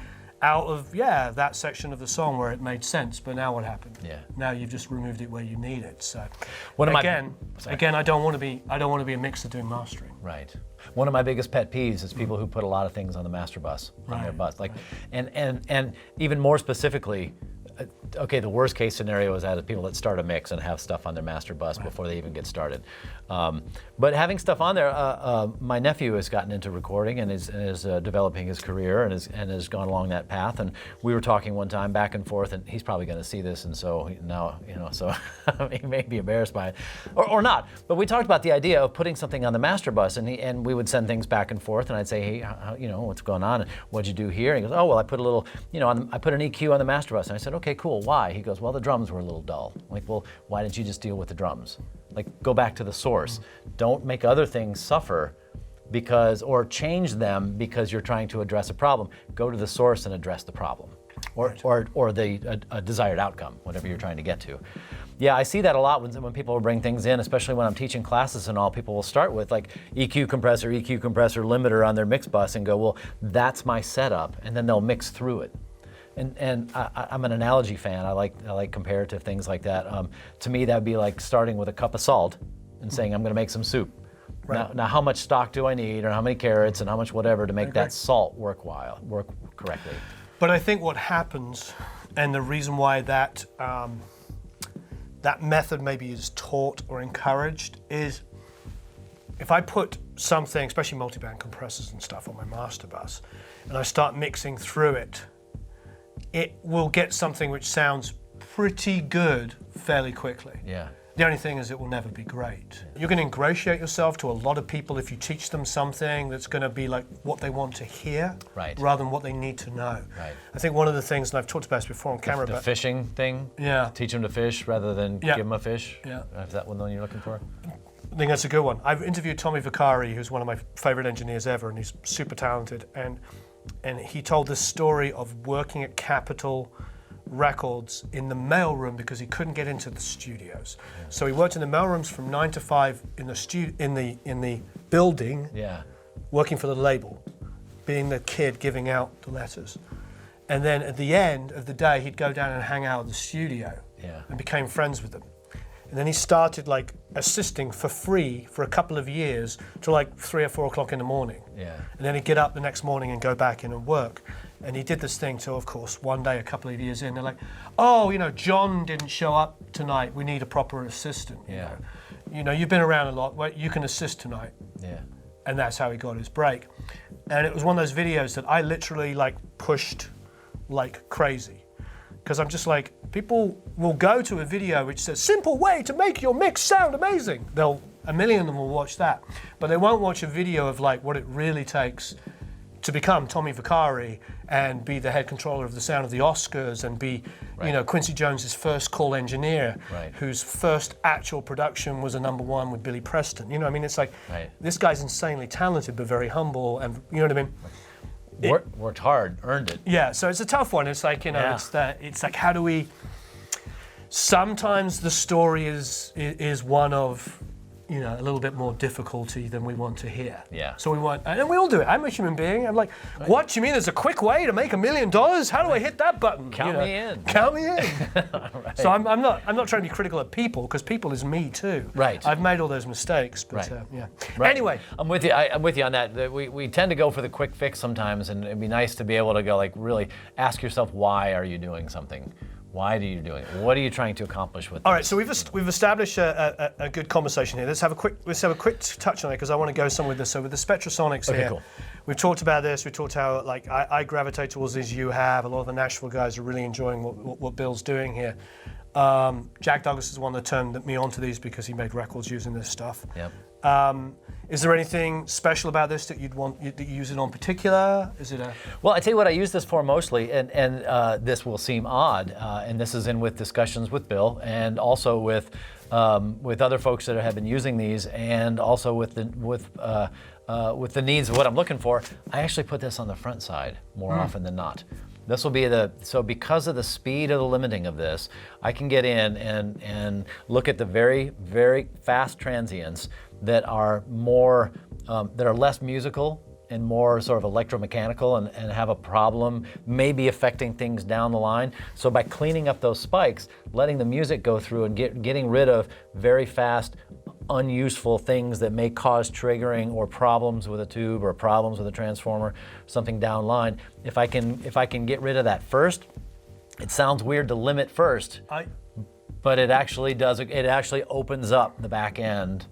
out of that section of the song where it made sense, but now what happened? Now you've just removed it where you need it. So again, I don't want to be a mixer doing mastering. Right. One of my biggest pet peeves is people who put a lot of things on the master bus, on their bus, and even more specifically. Okay, the worst case scenario is that people that start a mix and have stuff on their master bus before they even get started. But having stuff on there, my nephew has gotten into recording and is developing his career and has gone along that path. And we were talking one time back and forth, and he's probably going to see this, and so now so he may be embarrassed by it, or not. But we talked about the idea of putting something on the master bus, and we would send things back and forth, and I'd say, hey, what's going on? What'd you do here? And he goes, oh well, I put a little, I put an EQ on the master bus, and I said, okay, cool. Why? He goes, well, the drums were a little dull. I'm like, well, why didn't you just deal with the drums? Like, go back to the source. Don't make other things suffer or change them because you're trying to address a problem. Go to the source and address the problem, or the desired outcome, whatever you're trying to get to. Yeah, I see that a lot when people bring things in, especially when I'm teaching classes and all. People will start with like EQ compressor, limiter on their mix bus and go, well, that's my setup, and then they'll mix through it. And I'm an analogy fan. I like comparative things like that. To me, that'd be like starting with a cup of salt and saying, I'm going to make some soup. Right. Now, how much stock do I need, or how many carrots, and how much whatever to make that salt work correctly? But I think what happens, and the reason why that that method maybe is taught or encouraged, is if I put something, especially multiband compressors and stuff, on my master bus, and I start mixing through it, it will get something which sounds pretty good fairly quickly. Yeah. The only thing is it will never be great. You're going to ingratiate yourself to a lot of people if you teach them something that's going to be like what they want to hear, rather than what they need to know. Right. I think one of the things, and I've talked about this before on camera, the fishing thing. Yeah. Teach them to fish rather than give them a fish. Yeah. Is that one the one you're looking for? I think that's a good one. I've interviewed Tommy Vicari, who's one of my favorite engineers ever, and he's super talented. And he told this story of working at Capitol Records in the mailroom because he couldn't get into the studios. Yeah. So he worked in the mailrooms from 9 to 5 in the building, working for the label, being the kid giving out the letters. And then at the end of the day, he'd go down and hang out at the studio and became friends with them. And then he started like assisting for free for a couple of years till like 3 or 4 o'clock in the morning. Yeah. And then he'd get up the next morning and go back in and work. And he did this thing till, of course, one day, a couple of years in, they're like, oh, John didn't show up tonight. We need a proper assistant. Yeah. You've been around a lot. Well, you can assist tonight. Yeah. And that's how he got his break. And it was one of those videos that I literally like pushed like crazy. Because I'm just like, people will go to a video which says, simple way to make your mix sound amazing. A million of them will watch that. But they won't watch a video of like what it really takes to become Tommy Vicari and be the head controller of the sound of the Oscars and be, Quincy Jones's first call engineer, whose first actual production was a #1 with Billy Preston. It's like, this guy's insanely talented but very humble, and you know what I mean? Worked hard, earned it. Yeah, so it's a tough one. It's like, it's like, how do we, sometimes the story is one of, a little bit more difficulty than we want to hear. Yeah. So we want, and we all do it. I'm a human being. I'm like, what? Do you mean there's a quick way to make $1 million? How do I hit that button? Count me in. Count me in. Right. So I'm not trying to be critical of people, because people is me too. Right. I've made all those mistakes, but yeah. Right. Anyway, I'm with you. I'm with you on that. We tend to go for the quick fix sometimes, and it'd be nice to be able to go like really ask yourself, why are you doing something? Why are you doing it? What are you trying to accomplish with this? all right. So we've established a good conversation here. Let's have a quick touch on it, because I want to go somewhere with this. So with the Spectrasonics here, cool. We've talked about this. We talked how like I gravitate towards these. You have a lot of the Nashville guys are really enjoying what Bill's doing here. Jack Douglas is one that turned me onto these because he made records using this stuff. Yep. Is there anything special about this that that you use it on particular? Is it a... Well, I tell you what I use this for mostly, and this will seem odd, and this is in with discussions with Bill, and also with other folks that have been using these, and also with the needs of what I'm looking for. I actually put this on the front side more often than not. This will be so because of the speed of the limiting of this, I can get in and look at the very, very fast transients that are more, that are less musical and more sort of electromechanical and have a problem, maybe affecting things down the line. So by cleaning up those spikes, letting the music go through and getting rid of very fast, unuseful things that may cause triggering or problems with a tube or problems with a transformer, something down line. If I can get rid of that first, it sounds weird to limit first, but it actually does. It actually opens up the back end.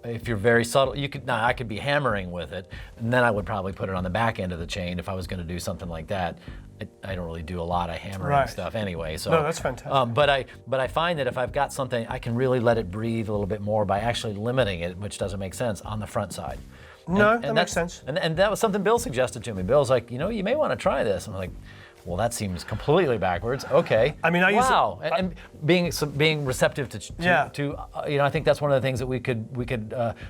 If you're very subtle, I could be hammering with it, and then I would probably put it on the back end of the chain if I was going to do something like that. I don't really do a lot of hammering stuff anyway. So no, that's fantastic. But I find that if I've got something, I can really let it breathe a little bit more by actually limiting it, which doesn't make sense, on the front side. No, that makes sense. And that was something Bill suggested to me. Bill's like, you may want to try this. I'm like, well, that seems completely backwards. Okay. I mean, and being receptive to I think that's one of the things that we could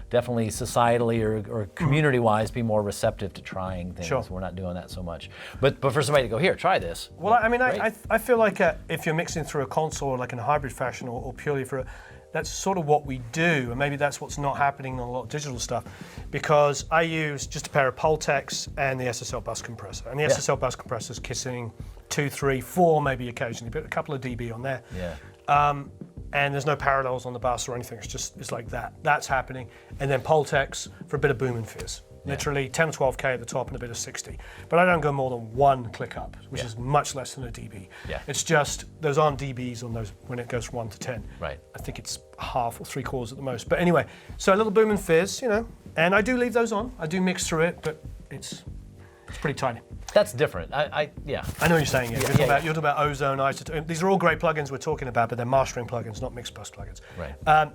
definitely societally or community-wise be more receptive to trying things. Sure. We're not doing that so much. But for somebody to go, here, try this. Well, I mean, I feel like if you're mixing through a console, like in a hybrid fashion, or purely that's sort of what we do, and maybe that's what's not happening on a lot of digital stuff, because I use just a pair of Pultecs and the SSL bus compressor, and the SSL bus compressor is kissing 2, 3, 4 maybe occasionally, but a couple of dB on there. Yeah. And there's no parallels on the bus or anything. It's like that. That's happening, and then Pultecs for a bit of boom and fizz. Literally 10 or 12K at the top and a bit of 60. But I don't go more than 1 click up, which is much less than a dB. Yeah. It's just, those aren't dBs on those when it goes from 1 to 10. Right. I think it's half or 3/4 at the most. But anyway, so a little boom and fizz, and I do leave those on. I do mix through it, but it's pretty tiny. That's different. I know what you're saying. You're talking about ozone, isotope. These are all great plugins we're talking about, but they're mastering plugins, not mixed bus plugins. Right.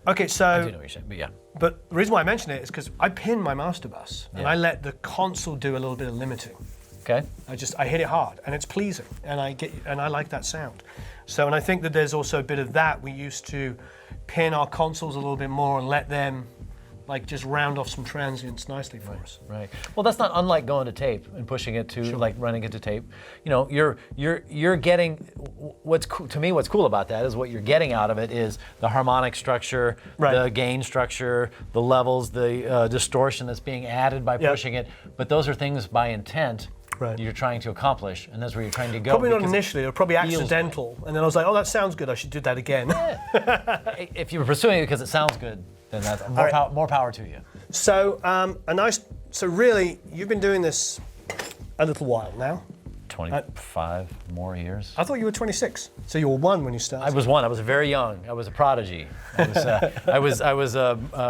Okay, so... I do know what you're saying, but yeah. But the reason why I mention it is because I pin my master bus, and I let the console do a little bit of limiting. Okay. I hit it hard, and it's pleasing, and I like that sound. So, and I think that there's also a bit of that. We used to pin our consoles a little bit more and let them just round off some transients nicely for us. Right. Well, that's not unlike going to tape and pushing it to running it to tape. You're getting what's cool about that is what you're getting out of it is the harmonic structure, the gain structure, the levels, the distortion that's being added by pushing it. But those are things by intent. Right. You're trying to accomplish, and that's where you're trying to go. Probably not initially, or probably accidental. And then I was like, oh, that sounds good, I should do that again. Yeah. If you were pursuing it because it sounds good, then that's more power to you. So, so really, you've been doing this a little while now. 25 more years. I thought you were 26. So you were 1 when you started. I was 1. I was very young. I was a prodigy. I was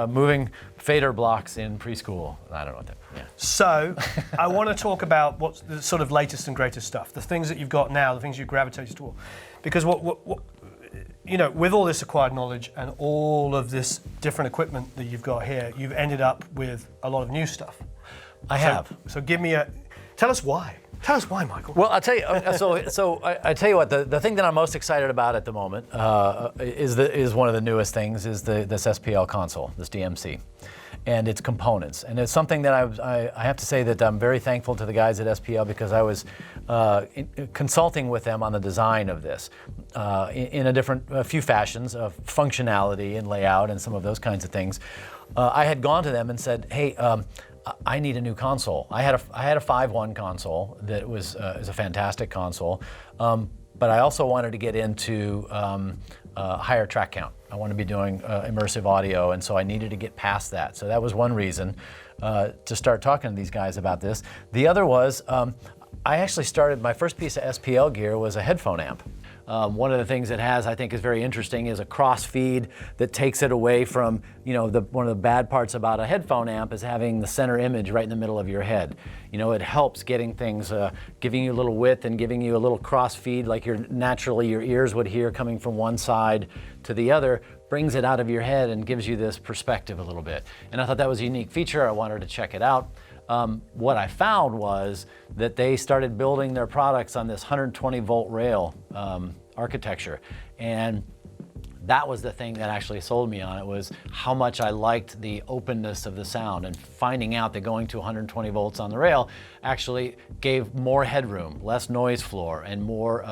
moving fader blocks in preschool. I don't know what that. Yeah. So I want to talk about what's the sort of latest and greatest stuff, the things that you've got now, the things you gravitate toward, because what with all this acquired knowledge and all of this different equipment that you've got here, you've ended up with a lot of new stuff. I have. So tell us why. Tell us why, Michael. Well, I'll tell you. I tell you what. The thing that I'm most excited about at the moment is one of the newest things is this SPL console, this DMC, and its components. And it's something that I have to say that I'm very thankful to the guys at SPL because I was consulting with them on the design of this in a few fashions of functionality and layout and some of those kinds of things. I had gone to them and said, hey. I need a new console. I had a 5.1 console that is a fantastic console, but I also wanted to get into higher track count. I want to be doing immersive audio, and so I needed to get past that. So that was one reason to start talking to these guys about this. The other was I actually started, my first piece of SPL gear was a headphone amp. One of the things it has, I think, is very interesting is a cross feed that takes it away from, one of the bad parts about a headphone amp is having the center image right in the middle of your head. It helps getting things, giving you a little width and giving you a little cross feed like naturally your ears would hear coming from one side to the other, brings it out of your head and gives you this perspective a little bit. And I thought that was a unique feature. I wanted to check it out. What I found was that they started building their products on this 120 volt rail architecture, and that was the thing that actually sold me on it, was how much I liked the openness of the sound, and finding out that going to 120 volts on the rail actually gave more headroom, less noise floor, and more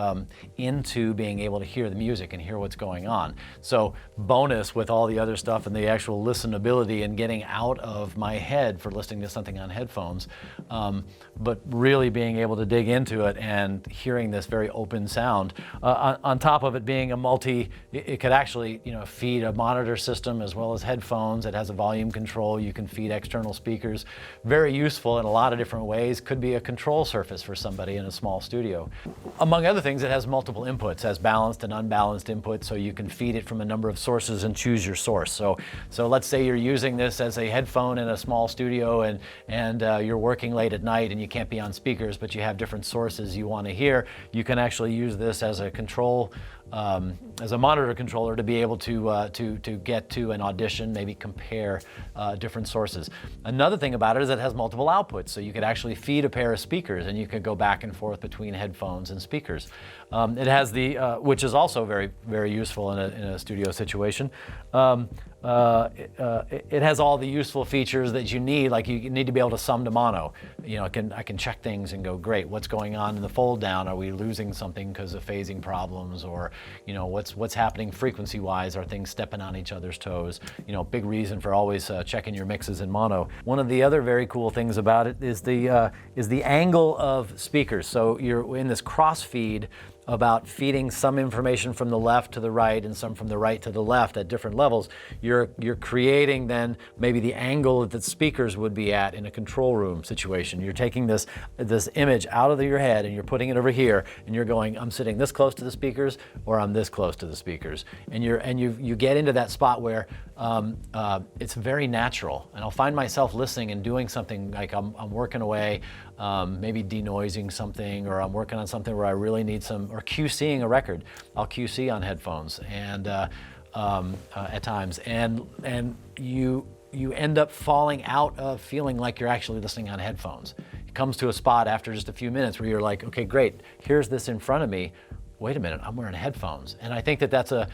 into being able to hear the music and hear what's going on. So bonus with all the other stuff and the actual listenability and getting out of my head for listening to something on headphones, but really being able to dig into it and hearing this very open sound. On top of it being it could actually feed a monitor system as well as headphones. It has a volume control. You can feed external speakers. Very useful in a lot of different ways. Could be a control surface for somebody in a small studio. Among other things, it has multiple inputs, has balanced and unbalanced inputs, so you can feed it from a number of sources and choose your source. So let's say you're using this as a headphone in a small studio and you're working late at night and you can't be on speakers, but you have different sources you want to hear. You can actually use this as a control, as a monitor controller to be able to get to an audition, maybe compare different sources. Another thing about it is it has multiple outputs, so you could actually feed a pair of speakers and you could go back and forth between headphones and speakers. It has which is also very, very useful in a studio situation. It has all the useful features that you need, like you need to be able to sum to mono. I can check things and go, great, what's going on in the fold down? Are we losing something because of phasing problems? Or, what's happening frequency-wise? Are things stepping on each other's toes? Big reason for always checking your mixes in mono. One of the other very cool things about it is the angle of speakers. So you're in this cross feed about feeding some information from the left to the right and some from the right to the left at different levels. You're creating then maybe the angle that the speakers would be at in a control room situation. You're taking this image out of your head and you're putting it over here and you're going, I'm sitting this close to the speakers or I'm this close to the speakers. And you get into that spot where it's very natural. And I'll find myself listening and doing something like I'm working away, maybe denoising something, or I'm working on something where I really need or QCing a record. I'll QC on headphones and at times, and you end up falling out of feeling like you're actually listening on headphones. It comes to a spot after just a few minutes where you're like, okay, great, here's this in front of me. Wait a minute, I'm wearing headphones. And I think that that's a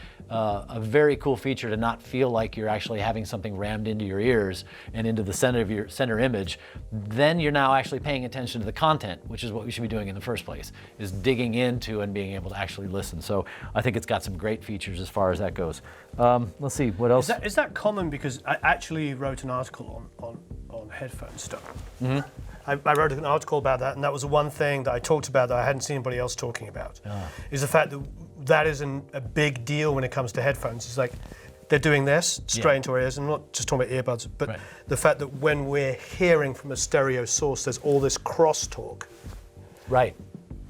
very cool feature, to not feel like you're actually having something rammed into your ears and into the center of your center image. Then you're now actually paying attention to the content, which is what we should be doing in the first place, is digging into and being able to actually listen. So I think it's got some great features as far as that goes. Let's see, what else? Is that common? Because I actually wrote an article on headphone stuff. Mm-hmm. I wrote an article about that, and that was the one thing that I talked about that I hadn't seen anybody else talking about, is the fact that that isn't a big deal when it comes to headphones. It's like they're doing this straight into our ears, and I'm not just talking about earbuds, but the fact that when we're hearing from a stereo source, there's all this crosstalk. Right.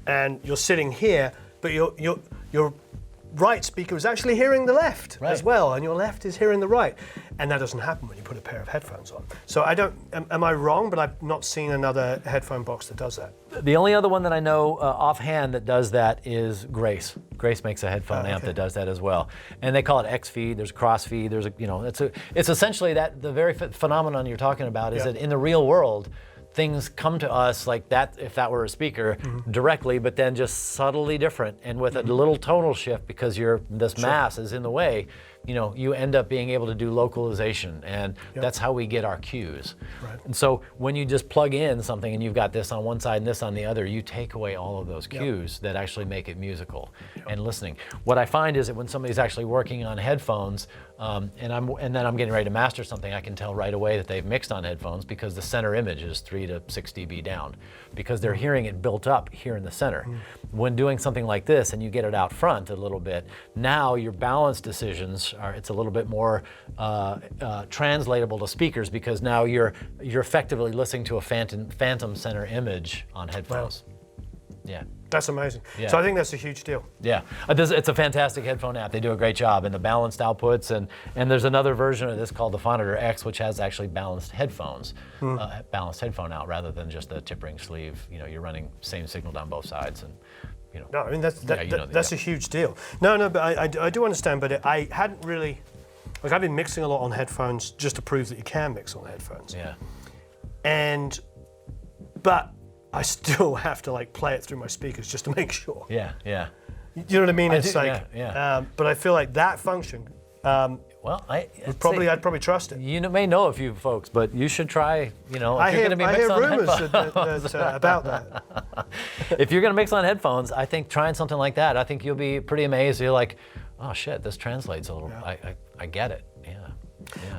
And you're sitting here, but your right speaker is actually hearing the left as well, and your left is hearing the right. And that doesn't happen when you put a pair of headphones on. So am I wrong, but I've not seen another headphone box that does that. The only other one that I know offhand that does that is Grace. Grace makes a headphone amp that does that as well. And they call it X-feed, there's cross-feed, there's it's essentially that the very phenomenon you're talking about is that in the real world, things come to us like that, if that were a speaker, directly, but then just subtly different, and with a little tonal shift because this mass is in the way, you end up being able to do localization, and that's how we get our cues. Right. And so when you just plug in something and you've got this on one side and this on the other, you take away all of those cues that actually make it musical and listening. What I find is that when somebody's actually working on headphones, and then I'm getting ready to master something, I can tell right away that they've mixed on headphones because the center image is 3 to 6 dB down, because they're hearing it built up here in the center. When doing something like this and you get it out front a little bit, now your balance decisions it's a little bit more translatable to speakers, because now you're effectively listening to a phantom center image on headphones. Yeah. That's amazing. Yeah. So I think that's a huge deal. Yeah, it's a fantastic headphone app. They do a great job, and the balanced outputs, and there's another version of this called the Phonitor X, which has actually balanced headphones, balanced headphone out rather than just the tip ring sleeve. You're running same signal down both sides, and No, I mean that's a huge deal. No, but I do understand, but I hadn't really, I've been mixing a lot on headphones just to prove that you can mix on headphones. Yeah. But I still have to play it through my speakers just to make sure. Yeah. You know what I mean? It's yeah. But I feel like that function. Well, I'd probably trust it. You may know a few folks, but you should try. I hear rumors about that. If you're going to mix on headphones, I think trying something like that, I think you'll be pretty amazed. You're like, oh shit, this translates a little. Yeah. I get it. Yeah.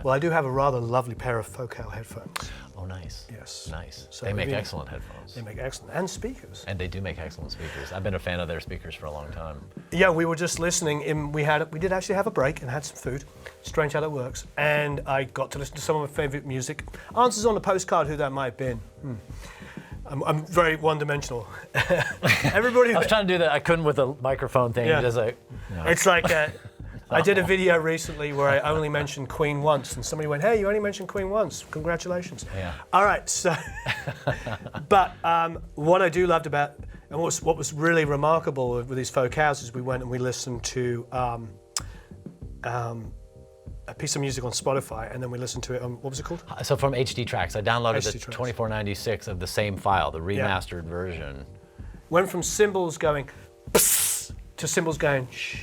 Well, I do have a rather lovely pair of Focal headphones. Oh, nice. Yes. Nice. So they make excellent headphones. They make excellent, and speakers. And they do make excellent speakers. I've been a fan of their speakers for a long time. Yeah, we were just listening. We did actually have a break and had some food. Strange how that works. And I got to listen to some of my favorite music. Answers on the postcard who that might have been. I'm very one-dimensional. Everybody. I was trying to do that. I couldn't with the microphone thing. Yeah. It's like. I did a video recently where I only mentioned Queen once, and somebody went, "Hey, you only mentioned Queen once. Congratulations." Yeah. All right. So, but what I do loved about, and what was really remarkable with these Focals is we went and we listened to a piece of music on Spotify, and then we listened to it on, what was it called? So from HD Tracks, I downloaded HD the Tracks. 2496 of the same file, the remastered version. Went from cymbals going psst, to cymbals going shh.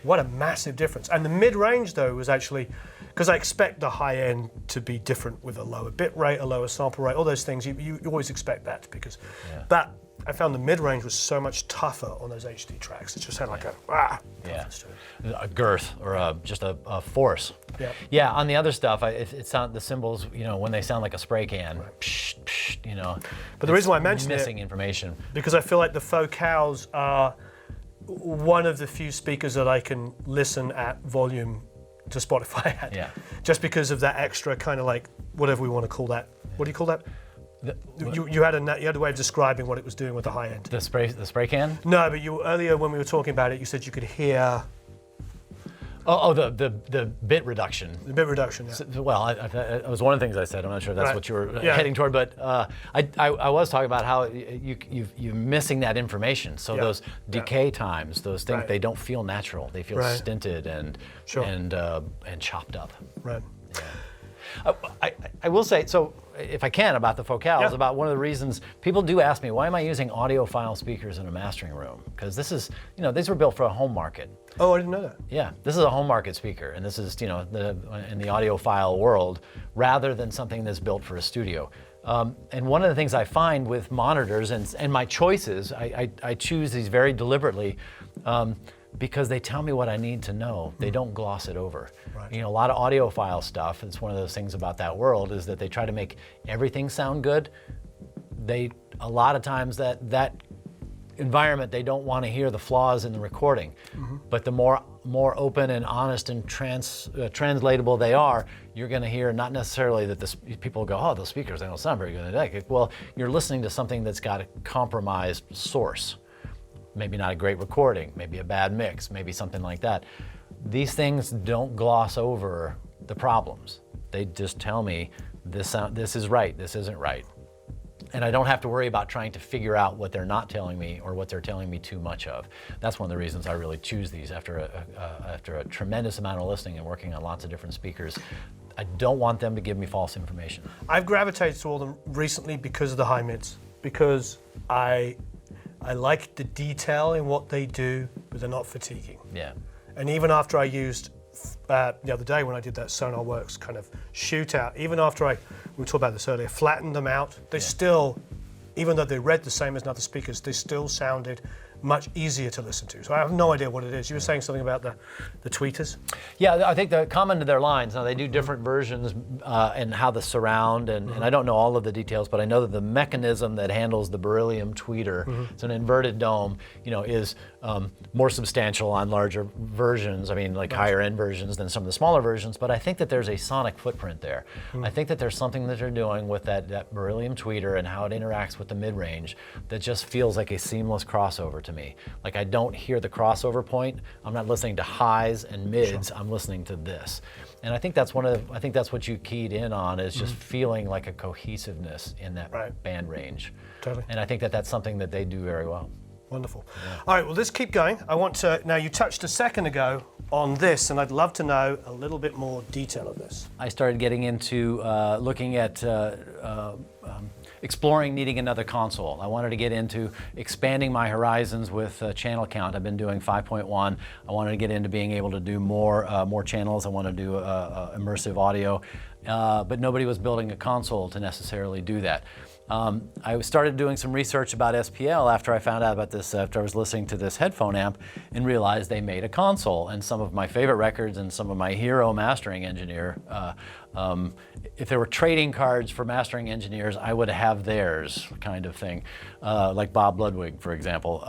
What a massive difference. And the mid-range though was actually, because I expect the high end to be different with a lower bit rate, a lower sample rate, all those things, you always expect that because, but I found the mid-range was so much tougher on those HD tracks. It just had like a girth or just a force. Yeah. Yeah. On the other stuff, it sound the cymbals, when they sound like a spray can, psh, psh, But the reason why I mentioned missing information, because I feel like the Focals are one of the few speakers that I can listen at volume to Spotify at. Yeah. Just because of that extra kind of like whatever we want to call that. What do you call that? You had a way of describing what it was doing with the high end. The spray can? No, but earlier when we were talking about it, you said you could hear. The bit reduction. The bit reduction, yeah. So, well, it was one of the things I said. I'm not sure if that's what you were Yeah. heading toward, but I was talking about how you're missing that information. So those decay times, those things, they don't feel natural. They feel stinted and chopped up. Right. Yeah. I will say, so if I can, about the Focals, about one of the reasons people do ask me, why am I using audiophile speakers in a mastering room? Because this is, these were built for a home market. Oh, I didn't know that. Yeah, this is a home market speaker, and this is, in the audiophile world, rather than something that's built for a studio. And one of the things I find with monitors and my choices, I choose these very deliberately because they tell me what I need to know. They don't gloss it over. Right. A lot of audiophile stuff, it's one of those things about that world, is that they try to make everything sound good. A lot of times that environment, they don't want to hear the flaws in the recording. But the more open and honest and translatable they are, you're going to hear not necessarily that people go, oh, those speakers, they don't sound very good. Well, you're listening to something that's got a compromised source. Maybe not a great recording, maybe a bad mix, maybe something like that. These things don't gloss over the problems. They just tell me this is right, this isn't right. And I don't have to worry about trying to figure out what they're not telling me or what they're telling me too much of. That's one of the reasons I really choose these after a tremendous amount of listening and working on lots of different speakers. I don't want them to give me false information. I've gravitated to all them recently because of the high mids, because I like the detail in what they do, but they're not fatiguing. Yeah. And even after I used the other day when I did that SonarWorks kind of shootout, even after we talked about this earlier, flattened them out, they still, even though they read the same as other speakers, they still sounded much easier to listen to. So I have no idea what it is. You were saying something about the tweeters? Yeah, I think they're common to their lines. Now they do different versions and how the surround, and I don't know all of the details, but I know that the mechanism that handles the beryllium tweeter, it's an inverted dome, is more substantial on larger versions. I mean, like higher end versions than some of the smaller versions, but I think that there's a sonic footprint there. I think that there's something that they're doing with that beryllium tweeter and how it interacts with the mid-range that just feels like a seamless crossover to me. Like I don't hear the crossover point. I'm not listening to highs and mids. I'm listening to this, and I think that's I think that's what you keyed in on, is just feeling like a cohesiveness in that band range. Totally. And I think that that's something that they do very well. Wonderful. Yeah. All right, well, let's keep going. I want to, now you touched a second ago on this, and I'd love to know a little bit more detail of this. I started getting into looking at exploring needing another console. I wanted to get into expanding my horizons with channel count. I've been doing 5.1. I wanted to get into being able to do more channels. I want to do immersive audio, but nobody was building a console to necessarily do that. I started doing some research about SPL after I found out about this, after I was listening to this headphone amp, and realized they made a console. And some of my favorite records and some of my hero mastering engineer, if there were trading cards for mastering engineers, I would have theirs, kind of thing. Like Bob Ludwig, for example.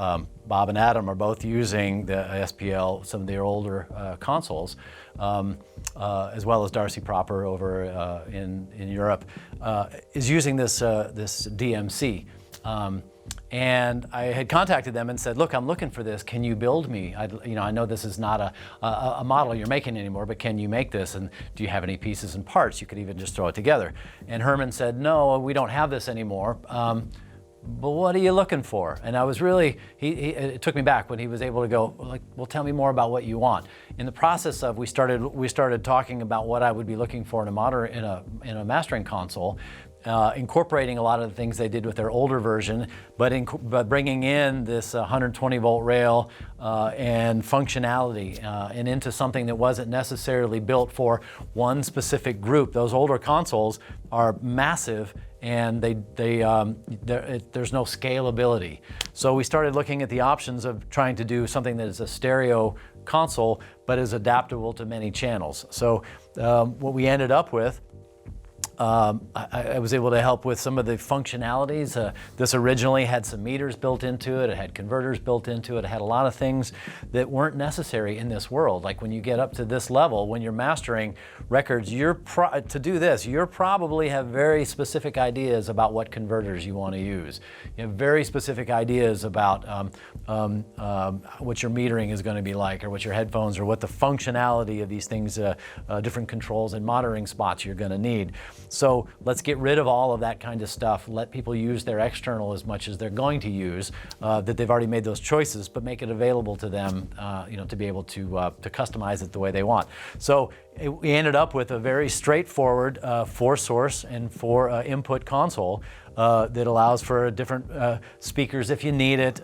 Bob and Adam are both using the SPL, some of their older consoles, as well as Darcy Proper over in Europe, is using this DMC. And I had contacted them and said, look, I'm looking for this. Can you build me? I know this is not a model you're making anymore, but can you make this? And do you have any pieces and parts? You could even just throw it together. And Herman said, no, we don't have this anymore. But what are you looking for? And I was really, it took me back when he was able to go, like, well, tell me more about what you want. In the process of, we started talking about what I would be looking for in a mastering console, incorporating a lot of the things they did with their older version, but bringing in this 120 volt rail and functionality and into something that wasn't necessarily built for one specific group. Those older consoles are massive, and there's no scalability. So we started looking at the options of trying to do something that is a stereo console, but is adaptable to many channels. So what we ended up with, I was able to help with some of the functionalities. This originally had some meters built into it, it had converters built into it, it had a lot of things that weren't necessary in this world. Like when you get up to this level, when you're mastering records, to do this, you probably have very specific ideas about what converters you want to use. You have very specific ideas about what your metering is going to be like, or what your headphones, or what the functionality of these things, different controls and monitoring spots you're going to need. So let's get rid of all of that kind of stuff. Let people use their external as much as they're going to use, that they've already made those choices, but make it available to them, to be able to customize it the way they want. So we ended up with a very straightforward 4-source and 4-input console that allows for different speakers if you need it.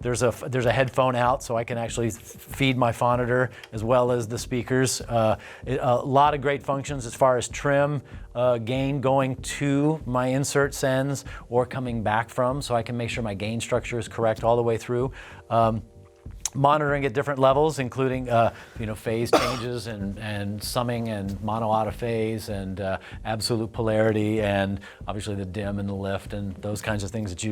There's a headphone out, so I can actually feed my phonitor as well as the speakers. A lot of great functions as far as trim, gain going to my insert sends or coming back from, so I can make sure my gain structure is correct all the way through. Monitoring at different levels, including phase changes and summing and mono out of phase and absolute polarity, and obviously the dim and the lift and those kinds of things that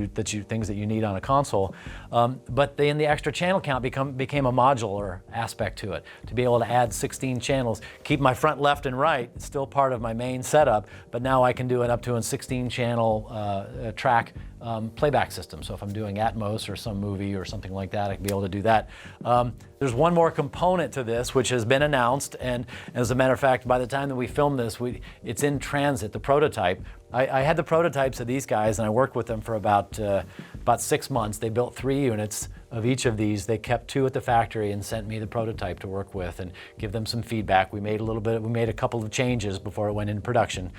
you need on a console. But then the extra channel count became a modular aspect to it, to be able to add 16 channels, keep my front left and right still part of my main setup, but now I can do it up to a 16 channel track playback system. So if I'm doing Atmos or some movie or something like that, I can be able to do that. There's one more component to this which has been announced, and as a matter of fact, by the time that we filmed this, it's in transit, the prototype. I had the prototypes of these guys, and I worked with them for about 6 months. They built 3 units. of each of these. They kept 2 at the factory and sent me the prototype to work with and give them some feedback. We made a couple of changes before it went into production.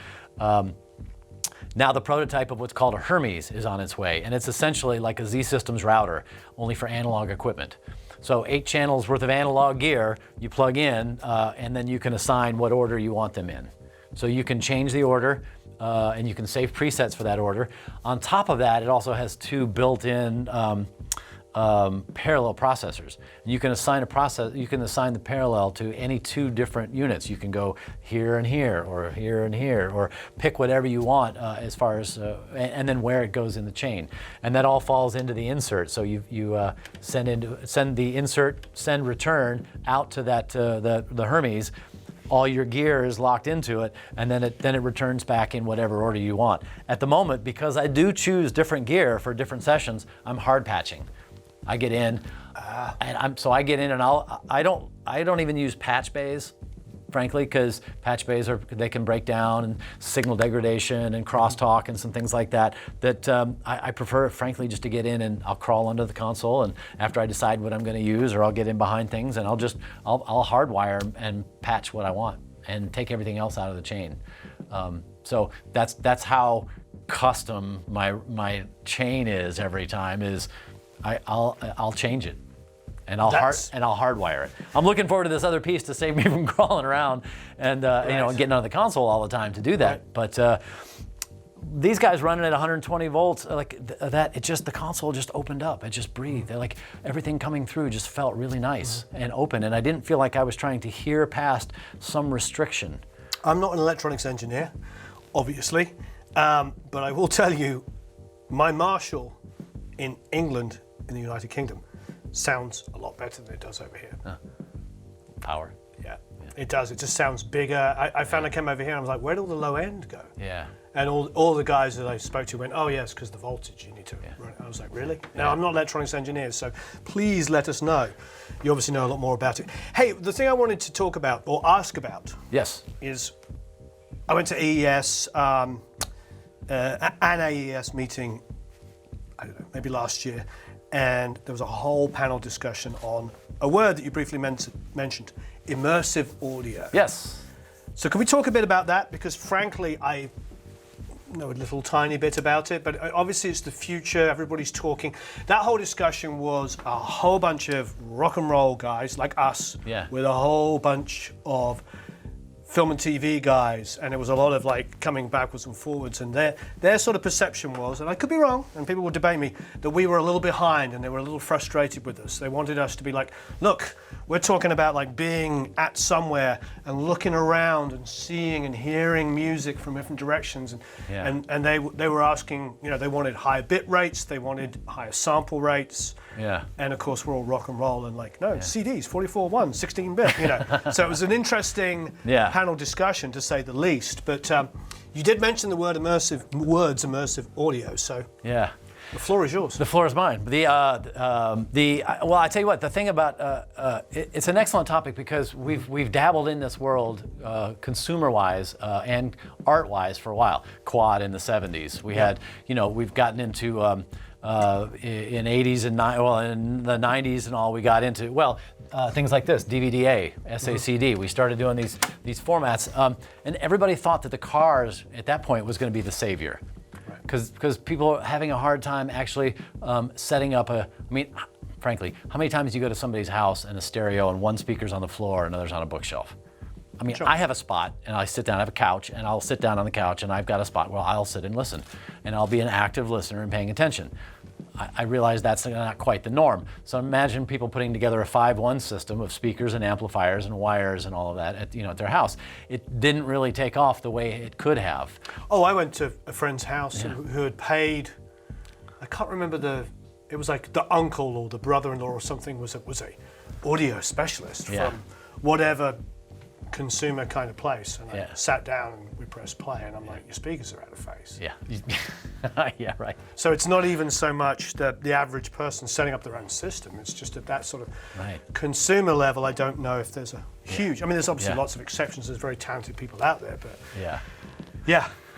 Now the prototype of what's called a Hermes is on its way, and it's essentially like a Z-Systems router, only for analog equipment. So 8 channels worth of analog gear you plug in, and then you can assign what order you want them in. So you can change the order, and you can save presets for that order. On top of that, it also has 2 built-in parallel processors. And you can assign the parallel to any 2 different units. You can go here and here, or pick whatever you want as far as, and then where it goes in the chain. And that all falls into the insert. So you send the insert, send return out to that the Hermes. All your gear is locked into it, and then it returns back in whatever order you want. At the moment, because I do choose different gear for different sessions, I'm hard patching. I get in, I get in, and I don't even use patch bays, frankly, because patch bays they can break down, and signal degradation and crosstalk and some things like that. I prefer, frankly, just to get in and I'll crawl under the console, and after I decide what I'm going to use, or I'll get in behind things and I'll hardwire and patch what I want and take everything else out of the chain. So that's how custom my chain is every time. I'll change it, and I'll hardwire it. I'm looking forward to this other piece to save me from crawling around and and getting on the console all the time to do that. Right. But these guys running at 120 volts, the console just opened up. It just breathed. Like everything coming through just felt really nice and open, and I didn't feel like I was trying to hear past some restriction. I'm not an electronics engineer, obviously, but I will tell you, my Marshall in England, in the United Kingdom, sounds a lot better than it does over here. Power. Yeah, it does. It just sounds bigger. I found I came over here and I was like, where'd all the low end go? Yeah. And all the guys that I spoke to went, oh yes, because the voltage you need to run it. I was like, really? Now, I'm not electronics engineers, so please let us know. You obviously know a lot more about it. Hey, the thing I wanted to talk about, or ask about, is I went to AES, an AES meeting, I don't know, maybe last year, and there was a whole panel discussion on a word that you briefly mentioned, immersive audio. Yes. So can we talk a bit about that? Because frankly, I know a little tiny bit about it, but obviously it's the future, everybody's talking. That whole discussion was a whole bunch of rock and roll guys like us, with a whole bunch of film and TV guys, and it was a lot of like coming backwards and forwards, and their sort of perception was, and I could be wrong, and people would debate me, that we were a little behind and they were a little frustrated with us. They wanted us to be like, look, we're talking about like being at somewhere and looking around and seeing and hearing music from different directions, and they were asking, they wanted higher bit rates, they wanted higher sample rates. Yeah. And of course we're all rock and roll and like, no, CDs, 44.1, 16-bit, So it was an interesting panel discussion, to say the least. But you did mention the word immersive audio, so the floor is yours. The floor is mine. Well, I tell you what, the thing about it's an excellent topic, because we've dabbled in this world consumer-wise and art-wise for a while. Quad in the 70s. We had, we've gotten into in 80s and in the 90s and all, we got into things like this, DVD-A, SACD. We started doing these formats, and everybody thought that the cars at that point was going to be the savior, because people are having a hard time actually setting up frankly, how many times do you go to somebody's house and a stereo and one speaker's on the floor and another's on a bookshelf? I have a spot, and I sit down, I have a couch, and I'll sit down on the couch, and I've got a spot where I'll sit and listen, and I'll be an active listener and paying attention. I realize that's not quite the norm. So imagine people putting together a 5-1 system of speakers and amplifiers and wires and all of that at their house. It didn't really take off the way it could have. Oh, I went to a friend's house who had paid, I can't remember it was like the uncle or the brother-in-law or something was a audio specialist from whatever consumer kind of place, and I sat down and we pressed play, and I'm like, your speakers are out of phase. Yeah, right. So it's not even so much the average person setting up their own system, it's just at that sort of consumer level. I don't know if there's a huge, there's obviously lots of exceptions, there's very talented people out there, but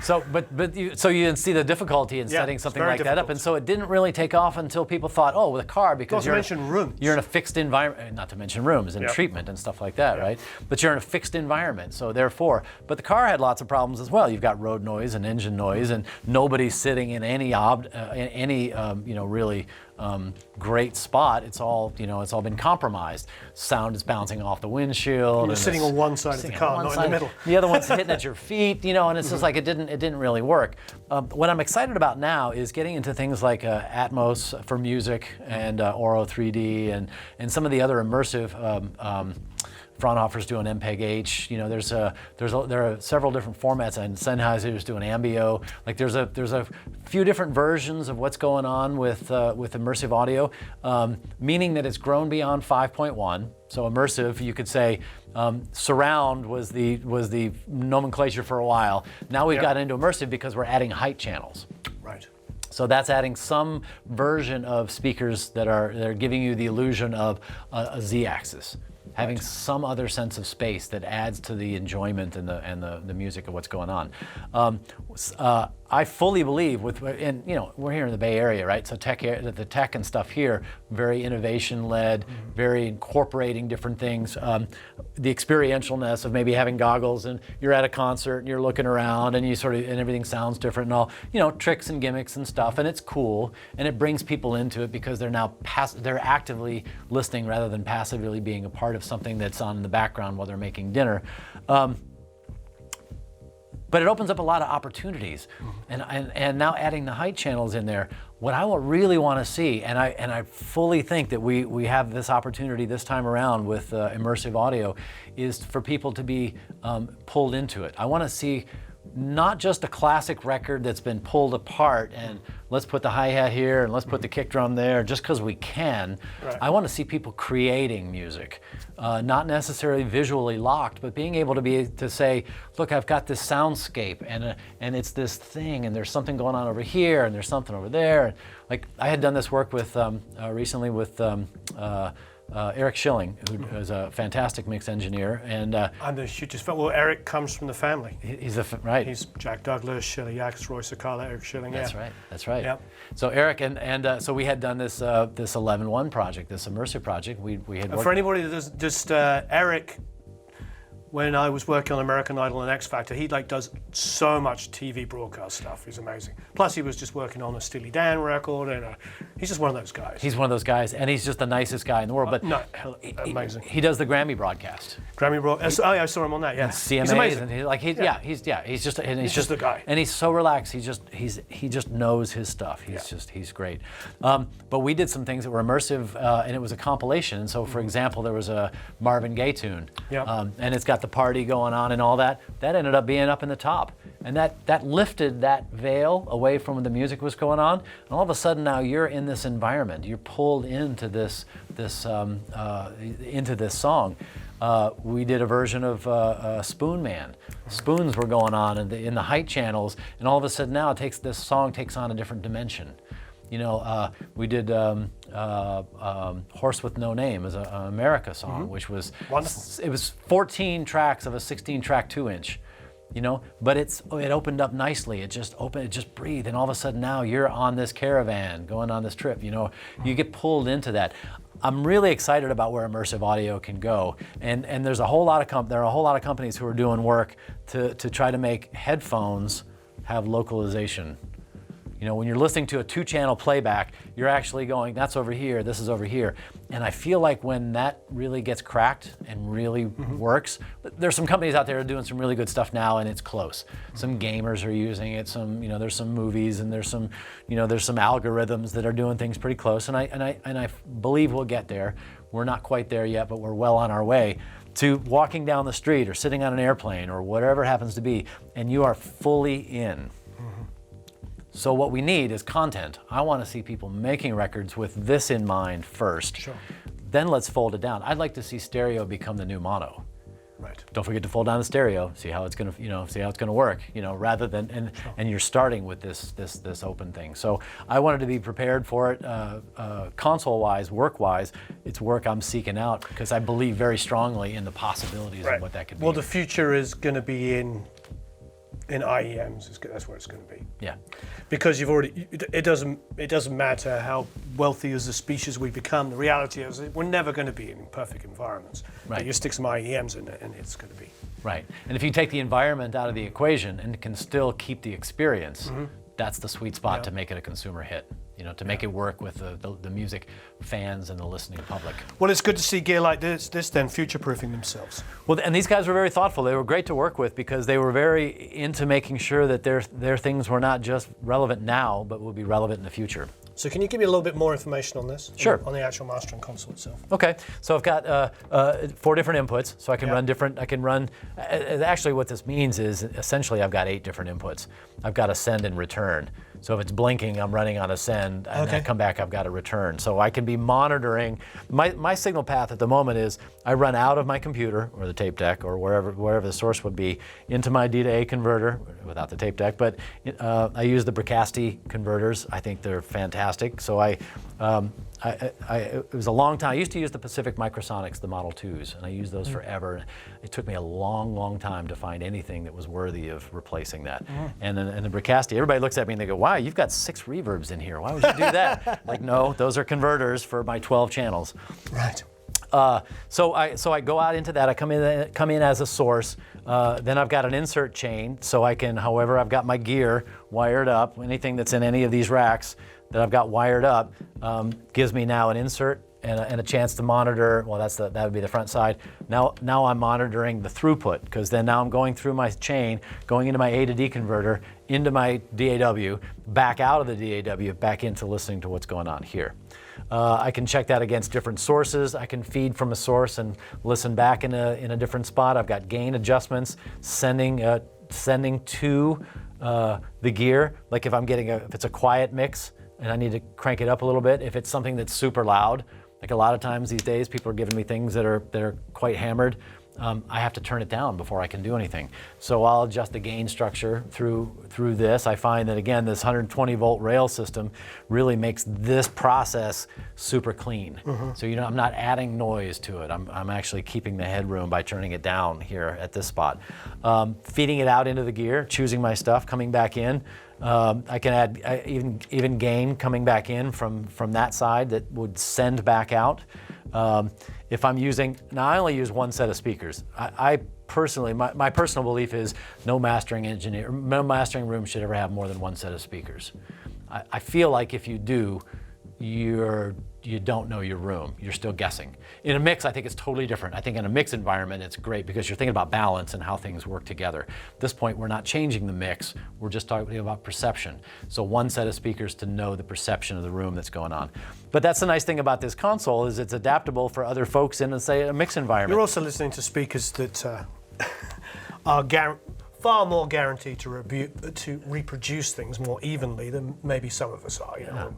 So you didn't see the difficulty in setting something like that up, and so it didn't really take off until people thought, oh, with a car, because you're in a fixed environment, not to mention rooms and treatment and stuff like that, right? But you're in a fixed environment, so therefore, but the car had lots of problems as well. You've got road noise and engine noise, and nobody's sitting in any really great spot. It's all been compromised. Sound is bouncing off the windshield. You're sitting on one side of the car, not in the middle. The other one's hitting at your feet, and it's just like it didn't really work. What I'm excited about now is getting into things like Atmos for music and Auro 3D and some of the other immersive. Fraunhofer's doing MPEG-H. There are several different formats, and Sennheiser's doing Ambio. Like there's a few different versions of what's going on with immersive audio, meaning that it's grown beyond 5.1. So immersive, you could say, surround was the nomenclature for a while. Now we've got into immersive because we're adding height channels. Right. So that's adding some version of speakers that are giving you the illusion of a Z-axis. Having some other sense of space that adds to the enjoyment and the music of what's going on. I fully believe we're here in the Bay Area, right? So the tech and stuff here, very innovation-led, very incorporating different things. The experientialness of maybe having goggles and you're at a concert and you're looking around and and everything sounds different and all, tricks and gimmicks and stuff, and it's cool and it brings people into it because they're now they're actively listening rather than passively being a part of something that's on in the background while they're making dinner. But it opens up a lot of opportunities, and now adding the height channels in there. What I really want to see, and I fully think that we have this opportunity this time around with immersive audio, is for people to be pulled into it. I want to see not just a classic record that's been pulled apart and let's put the hi-hat here and let's put the kick drum there just because we can. Right. I want to see people creating music, not necessarily visually locked, but being able to say, look, I've got this soundscape and it's this thing and there's something going on over here and there's something over there. Like I had done this work with recently with Eric Schilling, who is a fantastic mix engineer, and the hugest fan. Well, Eric comes from the family. He's right. He's Jack Douglas, Shirley Yax, Roy Sakala, Eric Schilling. That's right. That's right. Yep. So Eric and so we had done this 11-1 project, this immersive project. We had. And for anybody that does just Eric. When I was working on American Idol and X Factor, he does so much TV broadcast stuff. He's amazing. Plus, he was just working on a Steely Dan record, and he's just one of those guys. He's one of those guys, and he's just the nicest guy in the world. But amazing. He does the Grammy broadcast. Grammy broadcast. Oh yeah, I saw him on that. Yeah, CMAs, he's amazing. And he's just the guy. And he's so relaxed. He just knows his stuff. He's great. But we did some things that were immersive, and it was a compilation. And so, for example, there was a Marvin Gaye tune, and it's got the party going on and all that. That ended up being up in the top, and that lifted that veil away from when the music was going on. And all of a sudden now you're in this environment. You're pulled into this song. We did a version of Spoon Man. Spoons were going on in the height channels, and all of a sudden now this song takes on a different dimension. We did Horse with No Name as an America song, which was wonderful. It was 14 tracks of a 16-track 2-inch, but it opened up nicely. It just breathed, and all of a sudden now you're on this caravan going on this trip. You get pulled into that. I'm really excited about where immersive audio can go, and there's a whole lot of companies who are doing work to try to make headphones have localization. When you're listening to a 2-channel playback, you're actually going, that's over here, this is over here. And I feel like when that really gets cracked and really works, there's some companies out there that are doing some really good stuff now, and it's close. Some gamers are using it, there's some movies, and there's some algorithms that are doing things pretty close, and I believe we'll get there. We're not quite there yet, but we're well on our way to walking down the street or sitting on an airplane or whatever it happens to be, and you are fully in. So what we need is content. I want to see people making records with this in mind first. Sure. Then let's fold it down. I'd like to see stereo become the new mono. Right. Don't forget to fold down the stereo. See how it's going to work. Rather than and you're starting with this open thing. So I wanted to be prepared for it, console-wise, work-wise. It's work I'm seeking out because I believe very strongly in the possibilities of what that could be. Well, the future is going to be in in IEMs, that's where it's going to be. Yeah. Because it doesn't matter how wealthy as a species we become. The reality is we're never going to be in perfect environments. Right. But you stick some IEMs in it, and it's going to be. Right. And if you take the environment out of the equation and can still keep the experience, that's the sweet spot to make it a consumer hit. To make it work with the music fans and the listening public. Well, it's good to see gear like this then future-proofing themselves. Well, and these guys were very thoughtful. They were great to work with because they were very into making sure that their things were not just relevant now, but will be relevant in the future. So can you give me a little bit more information on this? Sure. On the actual mastering console itself. Okay, so I've got 4 different inputs, so I can run different, actually what this means is essentially I've got 8 different inputs. I've got a send and return. So if it's blinking, I'm running on a send, and then I come back, I've got a return. So I can be monitoring, my signal path at the moment is I run out of my computer, or the tape deck, or wherever the source would be, into my D to A converter, without the tape deck, but I use the Trustee converters. I think they're fantastic. So it was a long time. I used to use the Pacific Microsonics, the Model 2s, and I used those forever. It took me a long, long time to find anything that was worthy of replacing that. And the Trustee, everybody looks at me and they go, wow, you've got 6 reverbs in here. Why would you do that? Like, no, those are converters for my 12 channels. Right. So I go out into that. I come in as a source. Then I've got an insert chain, so I can, however, I've got my gear wired up. Anything that's in any of these racks that I've got wired up gives me now an insert and a chance to monitor. Well, that would be the front side. Now I'm monitoring the throughput, because then now I'm going through my chain, going into my A to D converter, into my DAW, back out of the DAW, back into listening to what's going on here. I can check that against different sources. I can feed from a source and listen back in a different spot. I've got gain adjustments, sending to the gear. Like if it's a quiet mix and I need to crank it up a little bit. If it's something that's super loud, like a lot of times these days, people are giving me things that are quite hammered. I have to turn it down before I can do anything. So I'll adjust the gain structure through this. I find that, again, this 120 volt rail system really makes this process super clean. So I'm not adding noise to it. I'm actually keeping the headroom by turning it down here at this spot. Feeding it out into the gear, choosing my stuff, coming back in. I can add even gain coming back in from that side that would send back out. If I'm using, now I only use one set of speakers. I personally, my personal belief is no mastering room should ever have more than one set of speakers. I feel like if you do, you don't know your room. You're still guessing. In a mix, I think it's totally different. I think in a mix environment, it's great because you're thinking about balance and how things work together. At this point, we're not changing the mix. We're just talking about perception. So one set of speakers to know the perception of the room that's going on. But that's the nice thing about this console is it's adaptable for other folks in, say, a mix environment. You're also listening to speakers that are far more guaranteed to reproduce things more evenly than maybe some of us are.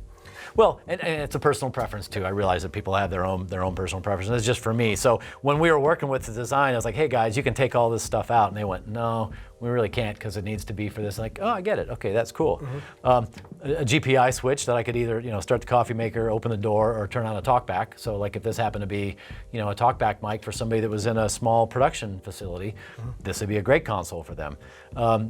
Well, and it's a personal preference too. I realize that people have their own personal preferences. It's just for me. So when we were working with the design, I was like, hey guys, you can take all this stuff out. And they went, no, we really can't because it needs to be for this. Like, oh, I get it. Okay, that's cool. A GPI switch that I could either start the coffee maker, open the door, or turn on a talkback. So like if this happened to be a talkback mic for somebody that was in a small production facility, this would be a great console for them.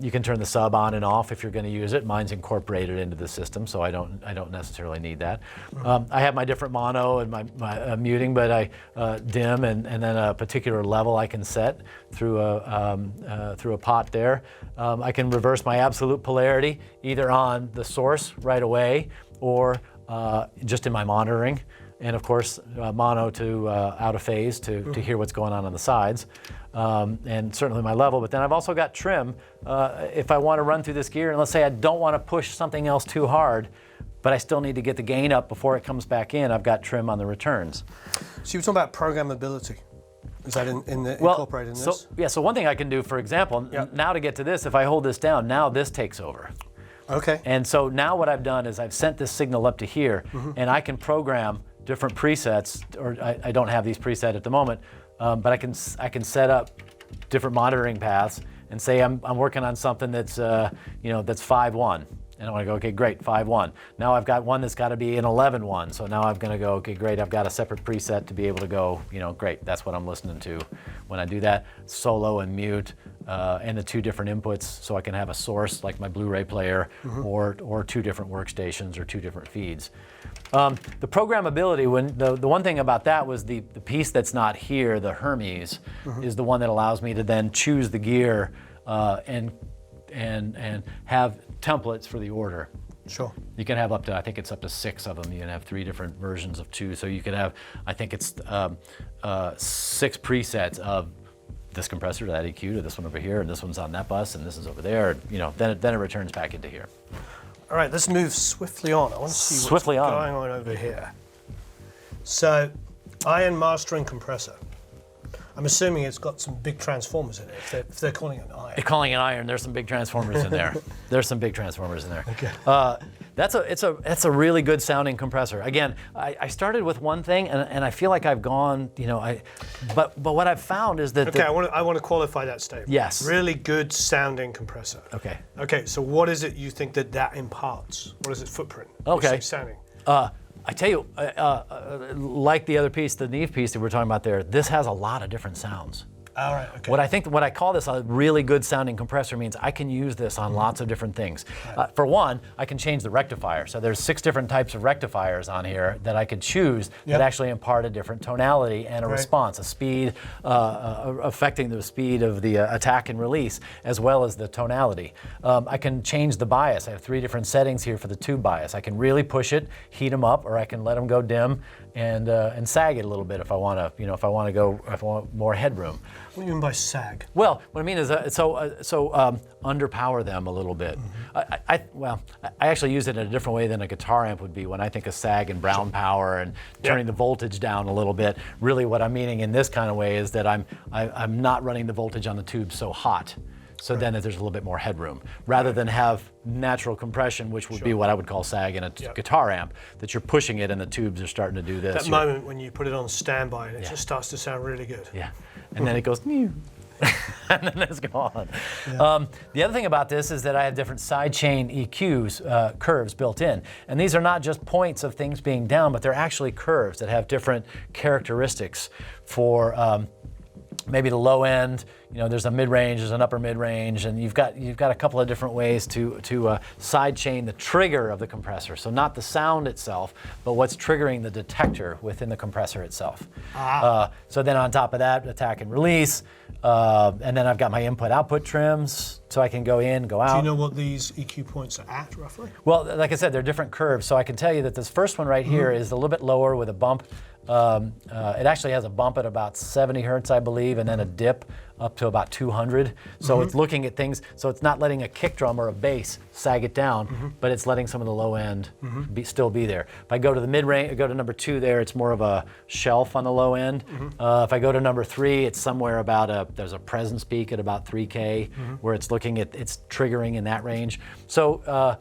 You can turn the sub on and off if you're going to use it. Mine's incorporated into the system, so I don't necessarily need that. I have my different mono and my muting, but I dim and then a particular level I can set through a pot there. I can reverse my absolute polarity either on the source right away or just in my monitoring. And of course, mono to out of phase to hear what's going on the sides. And certainly my level, but then I've also got trim. If I want to run through this gear, and let's say I don't want to push something else too hard, but I still need to get the gain up before it comes back in, I've got trim on the returns. So you were talking about programmability. Is that incorporated in this? So one thing I can do, for example, now to get to this, if I hold this down, now this takes over. Okay. And so now what I've done is I've sent this signal up to here, and I can program different presets, or I don't have these preset at the moment, but I can set up different monitoring paths and say I'm working on something that's that's 5.1, And I want to go, okay, great, 5-1. Now I've got one that's got to be an 11-1. So now I'm going to go, okay, great, I've got a separate preset to be able to go, great, that's what I'm listening to when I do that. Solo and mute, and the 2 different inputs, so I can have a source like my Blu-ray player, or 2 different workstations or 2 different feeds. The programmability, the one thing about that was the piece that's not here, the Hermes, is the one that allows me to then choose the gear and have templates for the order. Sure. You can have up to, I think it's up to 6 of them. You can have 3 different versions of 2. So you could have, I think it's 6 presets of this compressor to that EQ to this one over here, and this one's on that bus, and this is over there. Then it returns back into here. All right, let's move swiftly on. I want to see what's going on over here. So, iron mastering compressor. I'm assuming it's got some big transformers in it, if they're calling it an iron. They're calling it iron. There's some big transformers in there. There's some big transformers in there. Okay. It's a really good sounding compressor. Again, I started with one thing, and I feel like I've gone, but what I've found is that. Okay, I want to qualify that statement. Yes. Really good sounding compressor. Okay. Okay, so what is it you think that imparts? What is its footprint? Okay. Sounding. I tell you, like the other piece, the Neve piece that we're talking about there, this has a lot of different sounds. All right, okay. What I call this a really good sounding compressor means I can use this on lots of different things. For one, I can change the rectifier. So there's 6 different types of rectifiers on here that I could choose that actually impart a different tonality and a response, a speed, affecting the speed of the attack and release, as well as the tonality. I can change the bias. I have 3 different settings here for the tube bias. I can really push it, heat them up, or I can let them go dim and sag it a little bit if I want to, if I want more headroom. What do you mean by sag? Well, what I mean is underpower them a little bit. I actually use it in a different way than a guitar amp would be when I think of sag and brown power and turning the voltage down a little bit. Really, what I'm meaning in this kind of way is that I'm not running the voltage on the tube so hot. So then there's a little bit more headroom, rather than have natural compression, which would be what I would call sag in a guitar amp, that you're pushing it and the tubes are starting to do this. That moment when you put it on standby and it just starts to sound really good. Yeah, and then it goes, and then it's gone. Yeah. The other thing about this is that I have different sidechain EQs, curves built in. And these are not just points of things being down, but they're actually curves that have different characteristics for maybe the low end. There's a mid-range, there's an upper mid-range, and you've got a couple of different ways to sidechain the trigger of the compressor. So not the sound itself, but what's triggering the detector within the compressor itself. So then on top of that, attack and release, and then I've got my input-output trims, so I can go in, go out. Do you know what these EQ points are at, roughly? Well, like I said, they're different curves, so I can tell you that this first one right here is a little bit lower with a bump. It actually has a bump at about 70 hertz, I believe, and then a dip up to about 200. So it's looking at things, so it's not letting a kick drum or a bass sag it down, but it's letting some of the low end still be there. If I go to the mid-range, go to number 2 there, it's more of a shelf on the low end. If I go to number 3, it's somewhere about there's a presence peak at about 3K, where it's looking at, it's triggering in that range. So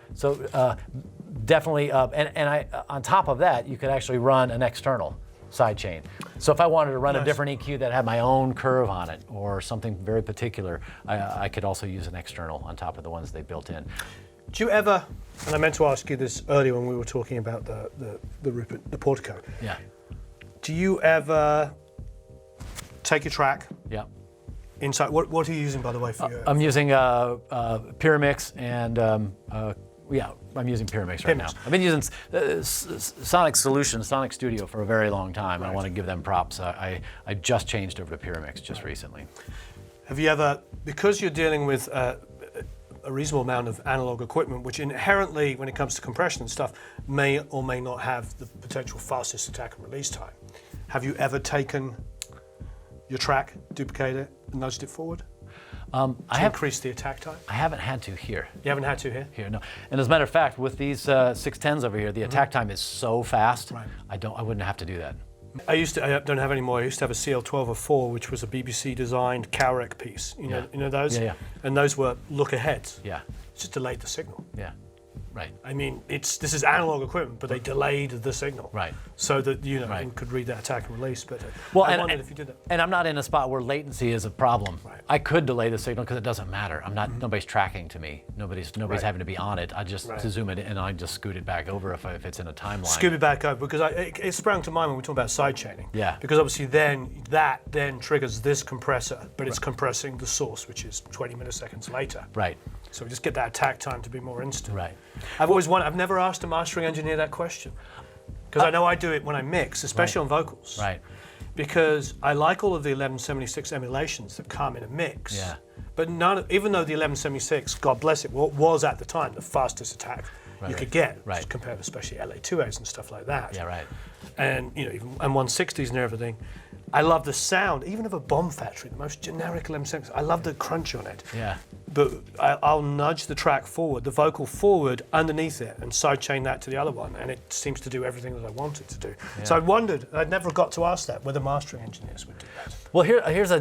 definitely, and I, on top of that, you could actually run an external sidechain. So if I wanted to run a different EQ that had my own curve on it or something very particular, I could also use an external on top of the ones they built in. Do you ever, and I meant to ask you this earlier when we were talking about the portico. Yeah. Do you ever take a track? Yeah. Inside, what are you using, by the way, for your? I'm using Pyramix and I'm using Pyramix right now. I've been using Sonic Studio for a very long time. Right. I want to give them props. I just changed over to Pyramix just recently. Have you ever, because you're dealing with a reasonable amount of analog equipment, which inherently, when it comes to compression and stuff, may or may not have the potential fastest attack and release time, have you ever taken your track, duplicated it, and nudged it forward? To increase the attack time? I haven't had to here. You haven't had to here? Here, no. And as a matter of fact, with these 610s over here, the attack time is so fast, I wouldn't have to do that. I don't have any more. I used to have a CL1204, which was a BBC designed Cowrec piece. You know those? Yeah. And those were look aheads. Yeah. Just delayed the signal. Yeah. Right. I mean, this is analog equipment, but they delayed the signal. Right. So that, you Right. could read that attack and release. But I wondered if you did that. And I'm not in a spot where latency is a problem. Right. I could delay the signal because it doesn't matter. I'm not. Nobody's tracking to me. Nobody's Right. having to be on it. I just Right. to zoom it in, and I just scoot it back over if it's in a timeline. Scoop it back up, because it sprang to mind when we were talking about side chaining. Yeah. Because obviously then that triggers this compressor, but it's compressing the source, which is 20 milliseconds later. Right. So we just get that attack time to be more instant. Right. I've never asked a mastering engineer that question, because I know I do it when I mix, especially on vocals. Right. Because I like all of the 1176 emulations that come in a mix. Yeah. But even though the 1176, God bless it, was at the time the fastest attack you could get, Right. compared to especially LA2As and stuff like that. Yeah. Right. And even and 160s and everything. I love the sound, even of a bomb factory, the most generic 1176. I love the crunch on it. Yeah. But I'll nudge the track forward, the vocal forward underneath it, and sidechain that to the other one, and it seems to do everything that I want it to do. Yeah. So I wondered, I'd never got to ask that, whether mastering engineers would do that. Well, here's a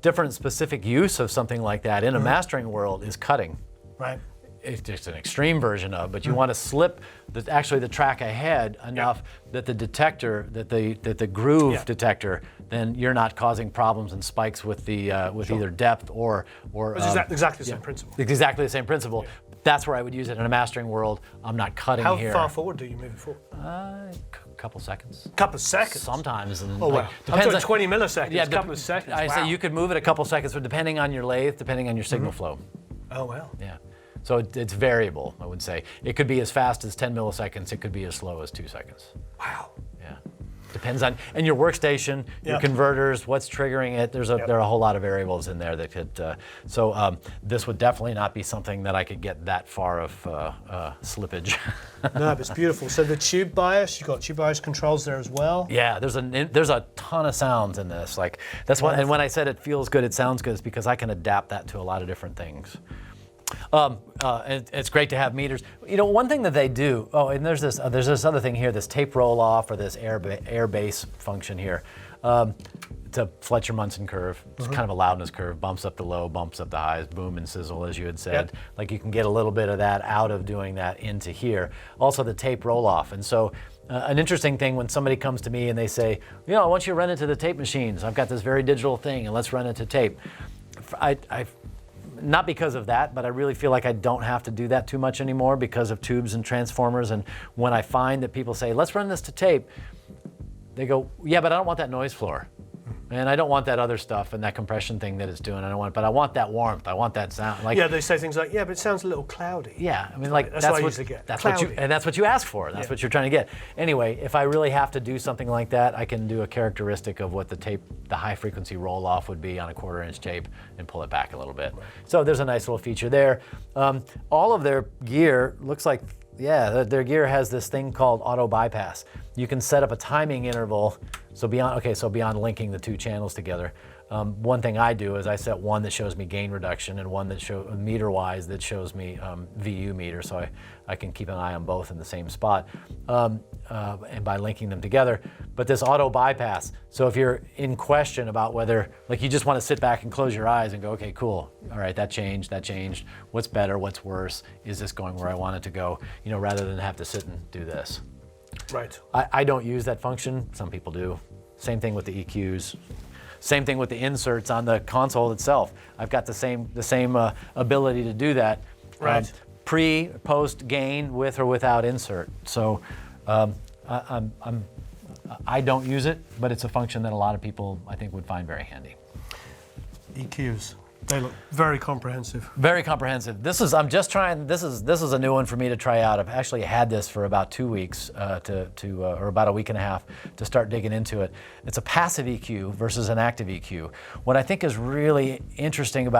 different specific use of something like that in a mastering world is cutting. Right. It's just an extreme version of, but you want to slip the track ahead enough that the detector, that the groove detector, then you're not causing problems and spikes with the either depth or. It's exactly the same principle. Exactly the same principle. That's where I would use it in a mastering world. I'm not cutting How here. far forward do you move it forward? Couple seconds. Couple of seconds. Sometimes. And Oh, wow. I'm depends talking on 20 milliseconds. Yeah, a couple of seconds. I wow. say you could move it a couple seconds, but depending on your lathe, depending on your signal flow. Oh, well. Yeah. So it's variable, I would say. It could be as fast as 10 milliseconds. It could be as slow as 2 seconds. Wow. Yeah. Depends on, and your workstation, your converters, what's triggering it. There are a whole lot of variables in there that could, this would definitely not be something that I could get that far of slippage. No, but it's beautiful. So the tube bias, you've got tube bias controls there as well. Yeah, there's a ton of sounds in this. Like that's what, and when I said it feels good, it sounds good, it's because I can adapt that to a lot of different things. It's great to have meters. You know, one thing that they do. Oh, and there's this other thing here, this tape roll off or this air base function here. It's a Fletcher-Munson curve. It's kind of a loudness curve. Bumps up the low, bumps up the highs, boom and sizzle, as you had said. Yep. Like you can get a little bit of that out of doing that into here. Also the tape roll off, and so. An interesting thing when somebody comes to me and they say, you know, I want you to run into the tape machines. I've got this very digital thing, and let's run into tape. Not because of that, but I really feel like I don't have to do that too much anymore because of tubes and transformers. And when I find that people say, let's run this to tape, they go, yeah, but I don't want that noise floor. And I don't want that other stuff and that compression thing that it's doing. But I want that warmth. I want that sound. Like, Yeah, they say things like, yeah, but it sounds a little cloudy. yeah, I mean, like That's what I usually get. That's Cloudy. what you ask for. That's what you're trying to get. Anyway, if I really have to do something like that, I can do a characteristic of what the high frequency roll off would be on a 1/4 inch tape and pull it back a little bit. Right. So there's a nice little feature there. All of their gear looks like, their gear has this thing called auto bypass. You can set up a timing interval. So beyond linking the two channels together, one thing I do is I set one that shows me gain reduction and one that shows meter-wise that shows me VU meter, so I can keep an eye on both in the same spot, and by linking them together. But this auto bypass, so if you're in question about whether, like you just want to sit back and close your eyes and go, okay, cool, all right, that changed, what's better, what's worse, is this going where I want it to go, you know, rather than have to sit and do this. Right. I don't use that function, some people do. Same thing with the EQs. Same thing with the inserts on the console itself. I've got the same ability to do that. Right. Pre, post gain with or without insert. So I don't use it, but it's a function that a lot of people I think would find very handy. EQs. They look very comprehensive. Very comprehensive. This is a new one for me to try out. I've actually had this for about 2 weeks or about a week and a half to start digging into it. It's a passive EQ versus an active EQ. What I think is really interesting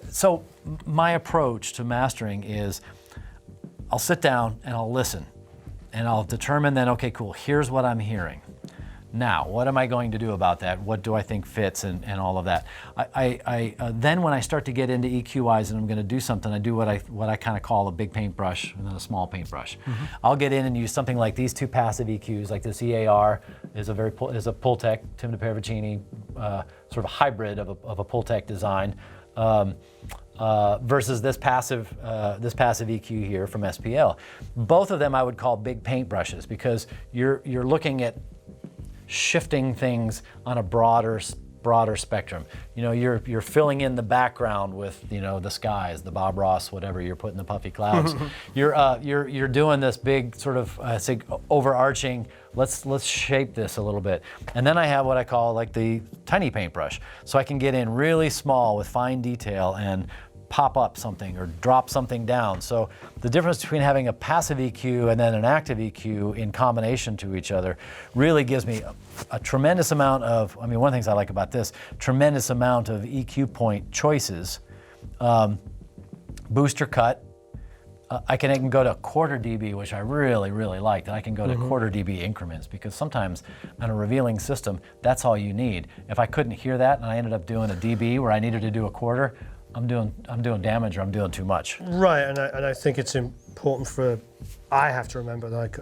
so my approach to mastering is I'll sit down and I'll listen and I'll determine then, okay, cool, here's what I'm hearing. Now, what am I going to do about that? What do I think fits and all of that? Then when I start to get into EQIs and I'm going to do something, I do what I kind of call a big paintbrush and then a small paintbrush. Mm-hmm. I'll get in and use something like these two passive EQs, like this EAR is a Pultec, Tim DePervicini, sort of a hybrid of a Pultec design. versus this passive EQ here from SPL. Both of them I would call big paintbrushes because you're looking at shifting things on a broader spectrum. You know, you're filling in the background with, you know, the skies, the Bob Ross, whatever you're putting the puffy clouds. You're doing this big sort of say overarching. Let's shape this a little bit. And then I have what I call like the tiny paintbrush, so I can get in really small with fine detail and pop up something or drop something down. So the difference between having a passive EQ and then an active EQ in combination to each other really gives me a tremendous amount of, I mean, one of the things I like about this, tremendous amount of EQ point choices. Booster cut, I can go to quarter dB, which I really, really liked. And I can go to quarter dB increments because sometimes on a revealing system, that's all you need. If I couldn't hear that and I ended up doing a dB where I needed to do a quarter, I'm doing damage or I'm doing too much. Right, and I think it's important I have to remember, like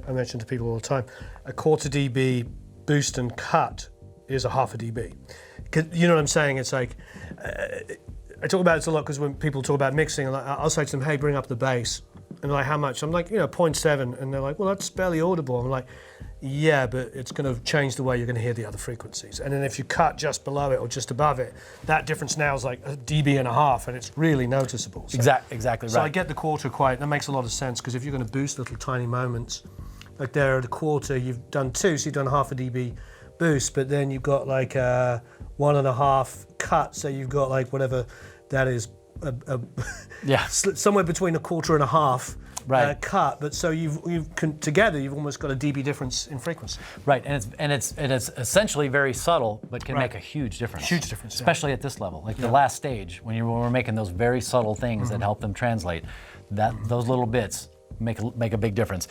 I mention to people all the time, a quarter dB boost and cut is a half a dB. You know what I'm saying? It's like, I talk about this a lot because when people talk about mixing, I'll say to them, hey, bring up the bass. And they're like, how much? I'm like, 0.7. And they're like, well, that's barely audible. I'm like, yeah, but it's going to change the way you're going to hear the other frequencies. And then if you cut just below it or just above it, that difference now is like a dB and a half, and it's really noticeable. So, exactly right. So I get the quarter that makes a lot of sense, because if you're going to boost little tiny moments, like there at a quarter, you've done 2, so you've done half a dB boost, but then you've got like a 1.5 cut, so you've got like whatever that is, somewhere between a quarter and a half. Right. Cut, but so together you've almost got a dB difference in frequency. Right, and it's essentially very subtle, but can make a huge difference. Huge difference, especially at this level, like the last stage when we're making those very subtle things that help them translate. Those little bits make a big difference.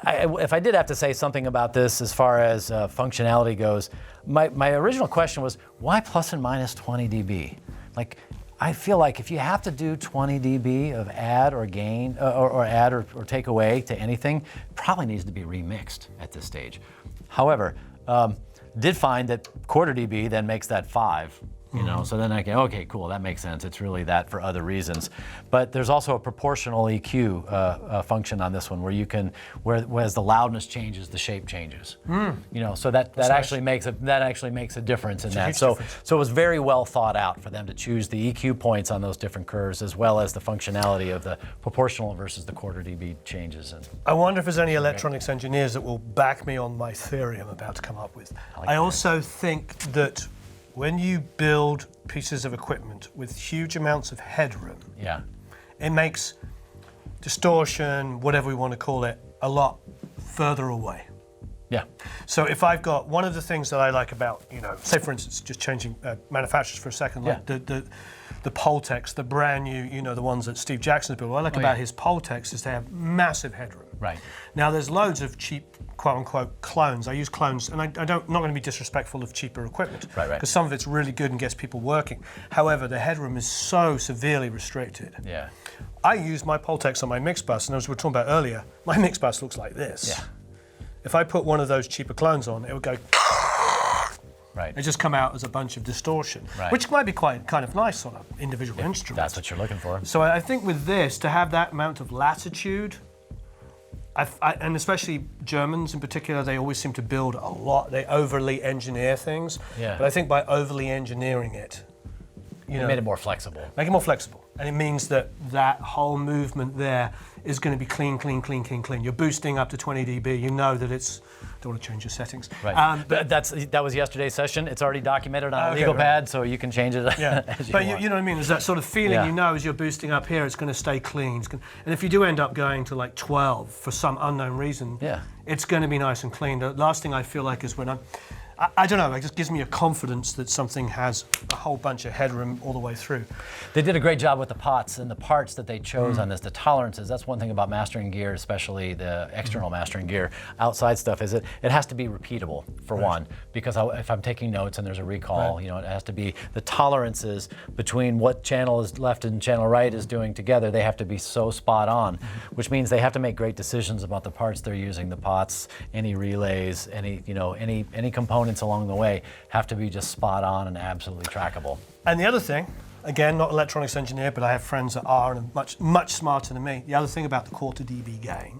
If I did have to say something about this as far as functionality goes, my original question was why plus and minus 20 dB? Like, I feel like if you have to do 20 dB of add or gain, or add or take away to anything, it probably needs to be remixed at this stage. However, did find that quarter dB then makes that 5. You know, so then I can, okay, cool, that makes sense. It's really that for other reasons. But there's also a proportional EQ function on this one where you can, whereas the loudness changes, the shape changes. You know, so that actually makes a difference in that. So it was very well thought out for them to choose the EQ points on those different curves, as well as the functionality of the proportional versus the quarter dB changes. And I wonder if there's any electronics engineers that will back me on my theory I'm about to come up with. I also think that when you build pieces of equipment with huge amounts of headroom, it makes distortion, whatever we want to call it, a lot further away. Yeah. So if I've got one of the things that I like about, say for instance, just changing manufacturers for a second, like the Pultex, the brand new, the ones that Steve Jackson's built. What I like about his Pultex is they have massive headroom. Right. Now there's loads of cheap, quote unquote, clones. I use clones, and I'm not going to be disrespectful of cheaper equipment, because some of it's really good and gets people working. However, the headroom is so severely restricted. Yeah. I use my Pultex on my mix bus, and as we were talking about earlier, my mix bus looks like this. Yeah. If I put one of those cheaper clones on, it would go. Right. They just come out as a bunch of distortion, which might be quite kind of nice on an individual instrument. That's what you're looking for. So I think with this, to have that amount of latitude, and especially Germans in particular, they always seem to build a lot. They overly engineer things. Yeah. But I think by overly engineering it, made it more flexible. Make it more flexible. And it means that whole movement there is going to be clean, clean, clean, clean, clean. You're boosting up to 20 dB. You know that it's. Don't want to change your settings. Right. But that was yesterday's session. It's already documented on a legal pad, so you can change it. As you want. You know what I mean? There's that sort of feeling. As you're boosting up here, it's going to stay clean. And if you do end up going to like 12 for some unknown reason, it's going to be nice and clean. The last thing I feel like is when I don't know, it just gives me a confidence that something has a whole bunch of headroom all the way through. They did a great job with the pots and the parts that they chose on this, the tolerances. That's one thing about mastering gear, especially the external mastering gear. Outside stuff is it has to be repeatable, for one, because if I'm taking notes and there's a recall, it has to be the tolerances between what channel is left and channel right is doing together. They have to be so spot on, which means they have to make great decisions about the parts they're using, the pots, any relays, any components along the way have to be just spot on and absolutely trackable. And the other thing, Again, not an electronics engineer, but I have friends that are and are much smarter than me. The other thing about the quarter dB gain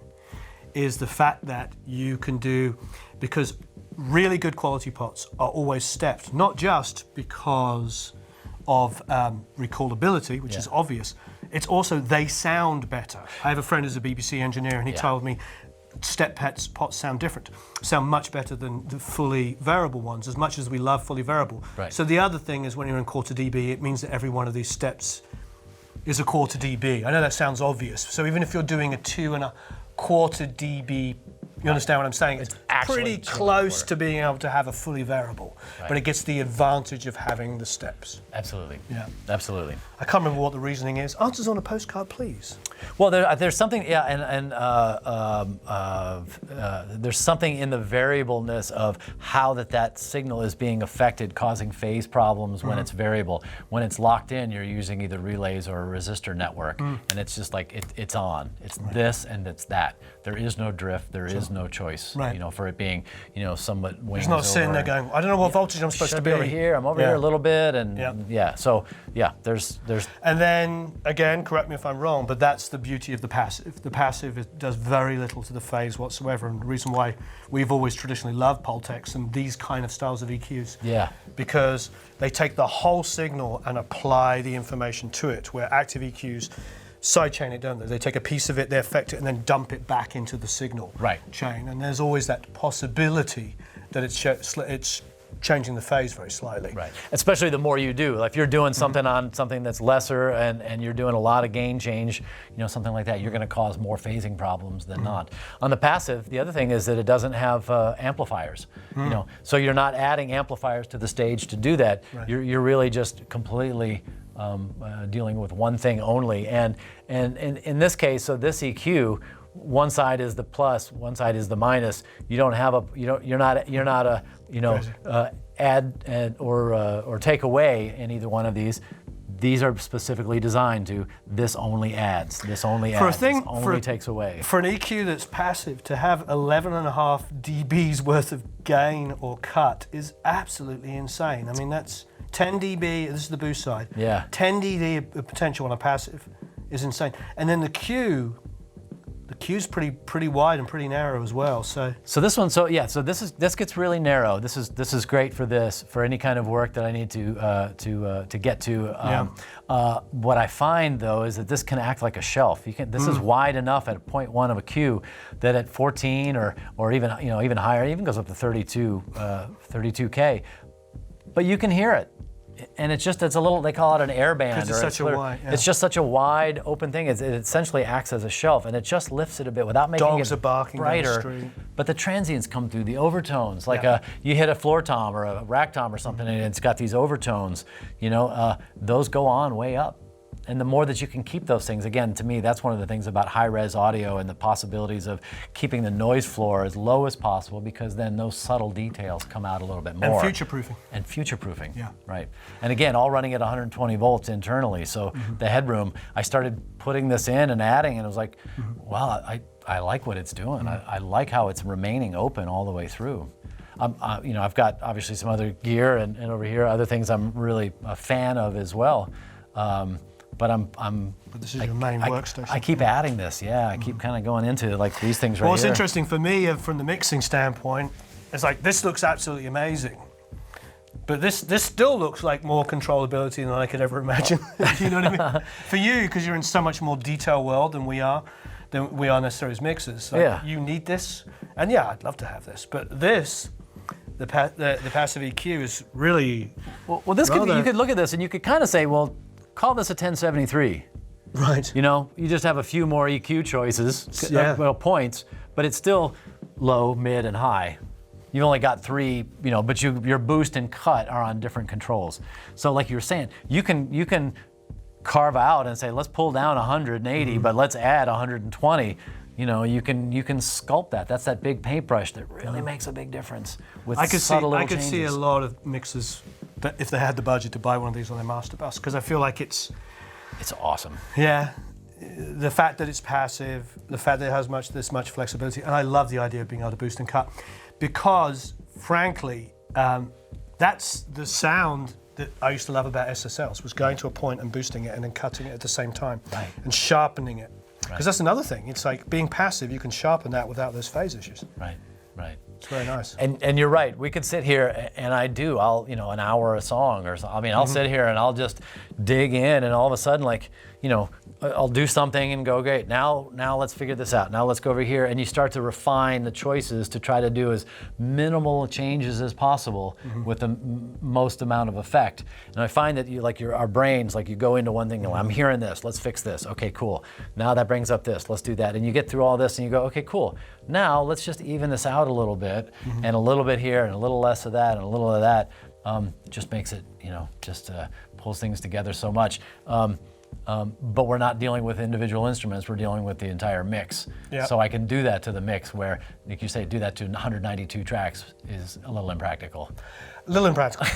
is the fact that you can do, because really good quality pots are always stepped, not just because of recallability, which is obvious, it's also they sound better. I have a friend who's a BBC engineer, and he told me step pots sound different, sound much better than the fully variable ones, as much as we love fully variable. Right. So the other thing is when you're in quarter dB, it means that every one of these steps is a quarter dB. I know that sounds obvious. So even if you're doing a 2.25 dB, you understand what I'm saying? It's pretty close to being able to have a fully variable, but it gets the advantage of having the steps. Absolutely. Yeah. Absolutely. I can't remember what the reasoning is. Answers on a postcard, please. Well, there's something, there's something in the variableness of how that signal is being affected, causing phase problems when it's variable. When it's locked in, you're using either relays or a resistor network, and it's just like it's on. It's this and it's that. There is no drift. There is no choice. Right. You know, for it being, somewhat wings It's not sitting there going, I don't know what voltage I'm supposed to be over here. I'm over here a little bit, and So there's. And then again, correct me if I'm wrong, but that's the beauty of the passive. The passive does very little to the phase whatsoever, and the reason why we've always traditionally loved Pultecs and these kind of styles of EQs. Yeah. Because they take the whole signal and apply the information to it, where active EQs sidechain it, don't they? They take a piece of it, they affect it, and then dump it back into the signal chain. And there's always that possibility that it's changing the phase very slightly. Right. Especially the more you do. Like if you're doing something on something that's lesser and you're doing a lot of gain change, something like that, you're going to cause more phasing problems than not. On the passive, the other thing is that it doesn't have amplifiers. So you're not adding amplifiers to the stage to do that. Right. You're really just completely dealing with one thing only. And in this case, so this EQ, one side is the plus, one side is the minus. You don't have you're not add or take away in either one of these. These are specifically designed to this only adds, this only adds, this only takes away. For an EQ that's passive, to have 11.5 dBs worth of gain or cut is absolutely insane. I mean, that's 10 dB, this is the boost side. Yeah. 10 dB of potential on a passive is insane. And then the Q's pretty wide and pretty narrow as well. So this one, so this gets really narrow. This is great for any kind of work that I need to get to. What I find though is that this can act like a shelf. This is wide enough at 0.1 of a Q that at 14 or even even higher, it even goes up to 32K, but you can hear it. And it's a little, they call it an airband. Because it's such a wide, It's just such a wide open thing. It essentially acts as a shelf, and it just lifts it a bit without making Dogs it are barking brighter. down the street. But the transients come through, the overtones. Like you hit a floor tom or a rack tom or something, and it's got these overtones. Those go on way up. And the more that you can keep those things, again, to me, that's one of the things about high-res audio and the possibilities of keeping the noise floor as low as possible, because then those subtle details come out a little bit more. And future-proofing. And future-proofing, yeah. Right. And again, all running at 120 volts internally, so the headroom, I started putting this in and adding, and it was like, wow, I like what it's doing. I like how it's remaining open all the way through. I've got obviously some other gear and over here, other things I'm really a fan of as well. But But this is your main workstation. I keep adding this, I keep kind of going into like these things right here. What's interesting for me from the mixing standpoint is like this looks absolutely amazing, but this still looks like more controllability than I could ever imagine. You know what I mean? For you, because you're in so much more detail world than we are necessarily as mixers. So you need this, and I'd love to have this, but this. The passive EQ is really well. This you could look at this and you could kind of say, well, call this a 1073. Right. You just have a few more EQ choices, points, but it's still low, mid, and high. You've only got 3, but your boost and cut are on different controls. So like you were saying, you can carve out and say, let's pull down 180, but let's add 120. You can sculpt that. That's that big paintbrush that really makes a big difference with subtle little changes. I could see a lot of mixers that if they had the budget to buy one of these on their master bus, because I feel like it's awesome. Yeah, the fact that it's passive, the fact that it has this much flexibility, and I love the idea of being able to boost and cut, because frankly, that's the sound that I used to love about SSLs was going to a point and boosting it and then cutting it at the same time Right. and sharpening it. Because Right. that's another thing. It's like being passive, you can sharpen that without those phase issues. Right, right. It's very nice. And you're right. We could sit here, and I do. I'll an hour a song or so. I mean, I'll sit here and I'll just dig in, and all of a sudden, like I'll do something and go, great. Now let's figure this out. Now let's go over here, and you start to refine the choices to try to do as minimal changes as possible with the most amount of effect. And I find that our brains, like you go into one thing, I'm hearing this. Let's fix this. Okay, cool. Now that brings up this. Let's do that. And you get through all this, and you go, okay, cool. Now let's just even this out a little bit, and a little bit here, and a little less of that, and a little of that. Just makes it, just pulls things together so much. But we're not dealing with individual instruments, we're dealing with the entire mix. Yep. So I can do that to the mix where, like you say, do that to 192 tracks is a little impractical. A little impractical.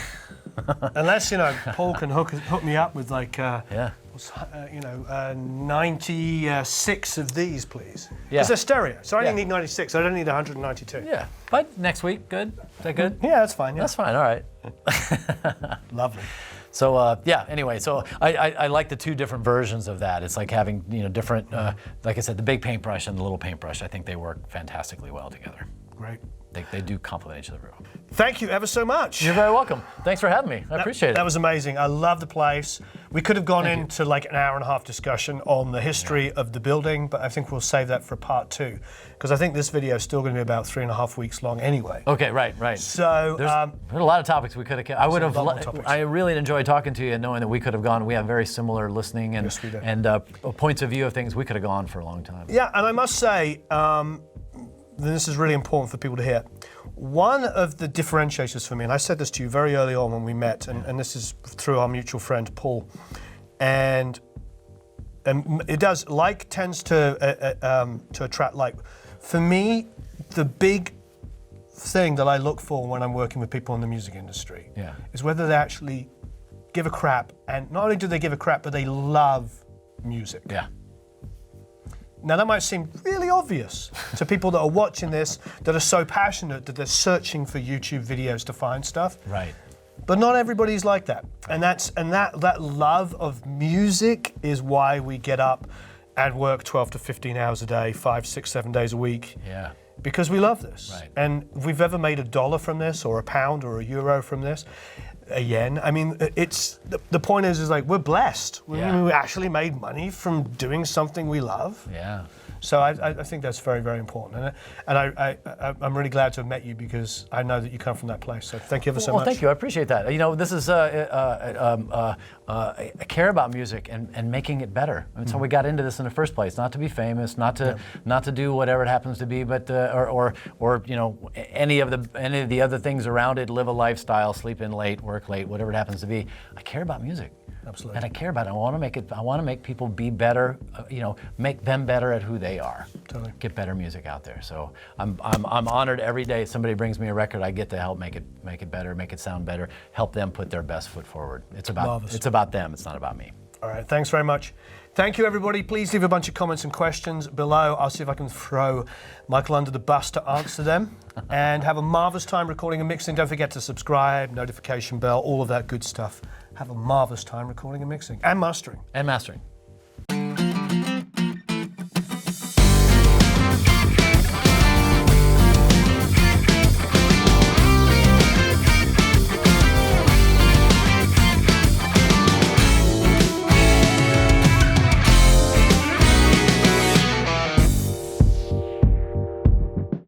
Unless, Paul can hook me up with 96 of these, please. Yeah. Because they're stereo, so I only Yeah. need 96, I don't need 192. Yeah, but next week, good? Is that good? Yeah, that's fine. Yeah. That's fine, all right. Lovely. So anyway, so I like the two different versions of that. It's like having different, like I said, the big paintbrush and the little paintbrush. I think they work fantastically well together. Great. They do complement each other. Thank you ever so much. You're very welcome. Thanks for having me. I appreciate it. That was amazing. I love the place. We could have gone into like an hour and a half discussion on the history of the building, but I think we'll save that for part 2, because I think this video is still going to be about 3.5 weeks long anyway. Okay, right. So There's a lot of topics we could have. I would have. lot more topics. I really enjoyed talking to you and knowing that we could have gone. We have very similar listening and Yes, we do. and points of view of things. We could have gone for a long time. yeah, and I must say, this is really important for people to hear. One of the differentiators for me, and I said this to you very early on when we met, and this is through our mutual friend Paul, and it does, like tends to attract like. For me, the big thing that I look for when I'm working with people in the music industry is whether they actually give a crap, and not only do they give a crap, but they love music. Yeah. Now that might seem really obvious to people that are watching this, that are so passionate that they're searching for YouTube videos to find stuff. Right. But not everybody's like that. And that love of music is why we get up and work 12 to 15 hours a day, 5, 6, 7 days a week. Yeah. Because we love this. Right. And if we've ever made $1 from this, or £1 or €1 from this, a yen. I mean, it's the point is like we're blessed. We actually made money from doing something we love. Yeah. So I think that's very, very important. And I'm really glad to have met you, because I know that you come from that place. So thank you ever so much. Well, thank you. I appreciate that. This is I care about music and making it better. I mean, so we got into this in the first place, not to be famous, not to do whatever it happens to be, but or any of the other things around it. Live a lifestyle, sleep in late, work late, whatever it happens to be. I care about music. Absolutely. And I care about it. I want to make people be better. Make them better at who they are. Totally. Get better music out there. So I'm honored every day somebody brings me a record. I get to help make it better, make it sound better, help them put their best foot forward. It's about them. It's not about me. All right. Thanks very much. Thank you, everybody. Please leave a bunch of comments and questions below. I'll see if I can throw Michael under the bus to answer them. And have a marvelous time recording and mixing. Don't forget to subscribe, notification bell, all of that good stuff. Have a marvelous time recording and mixing and mastering.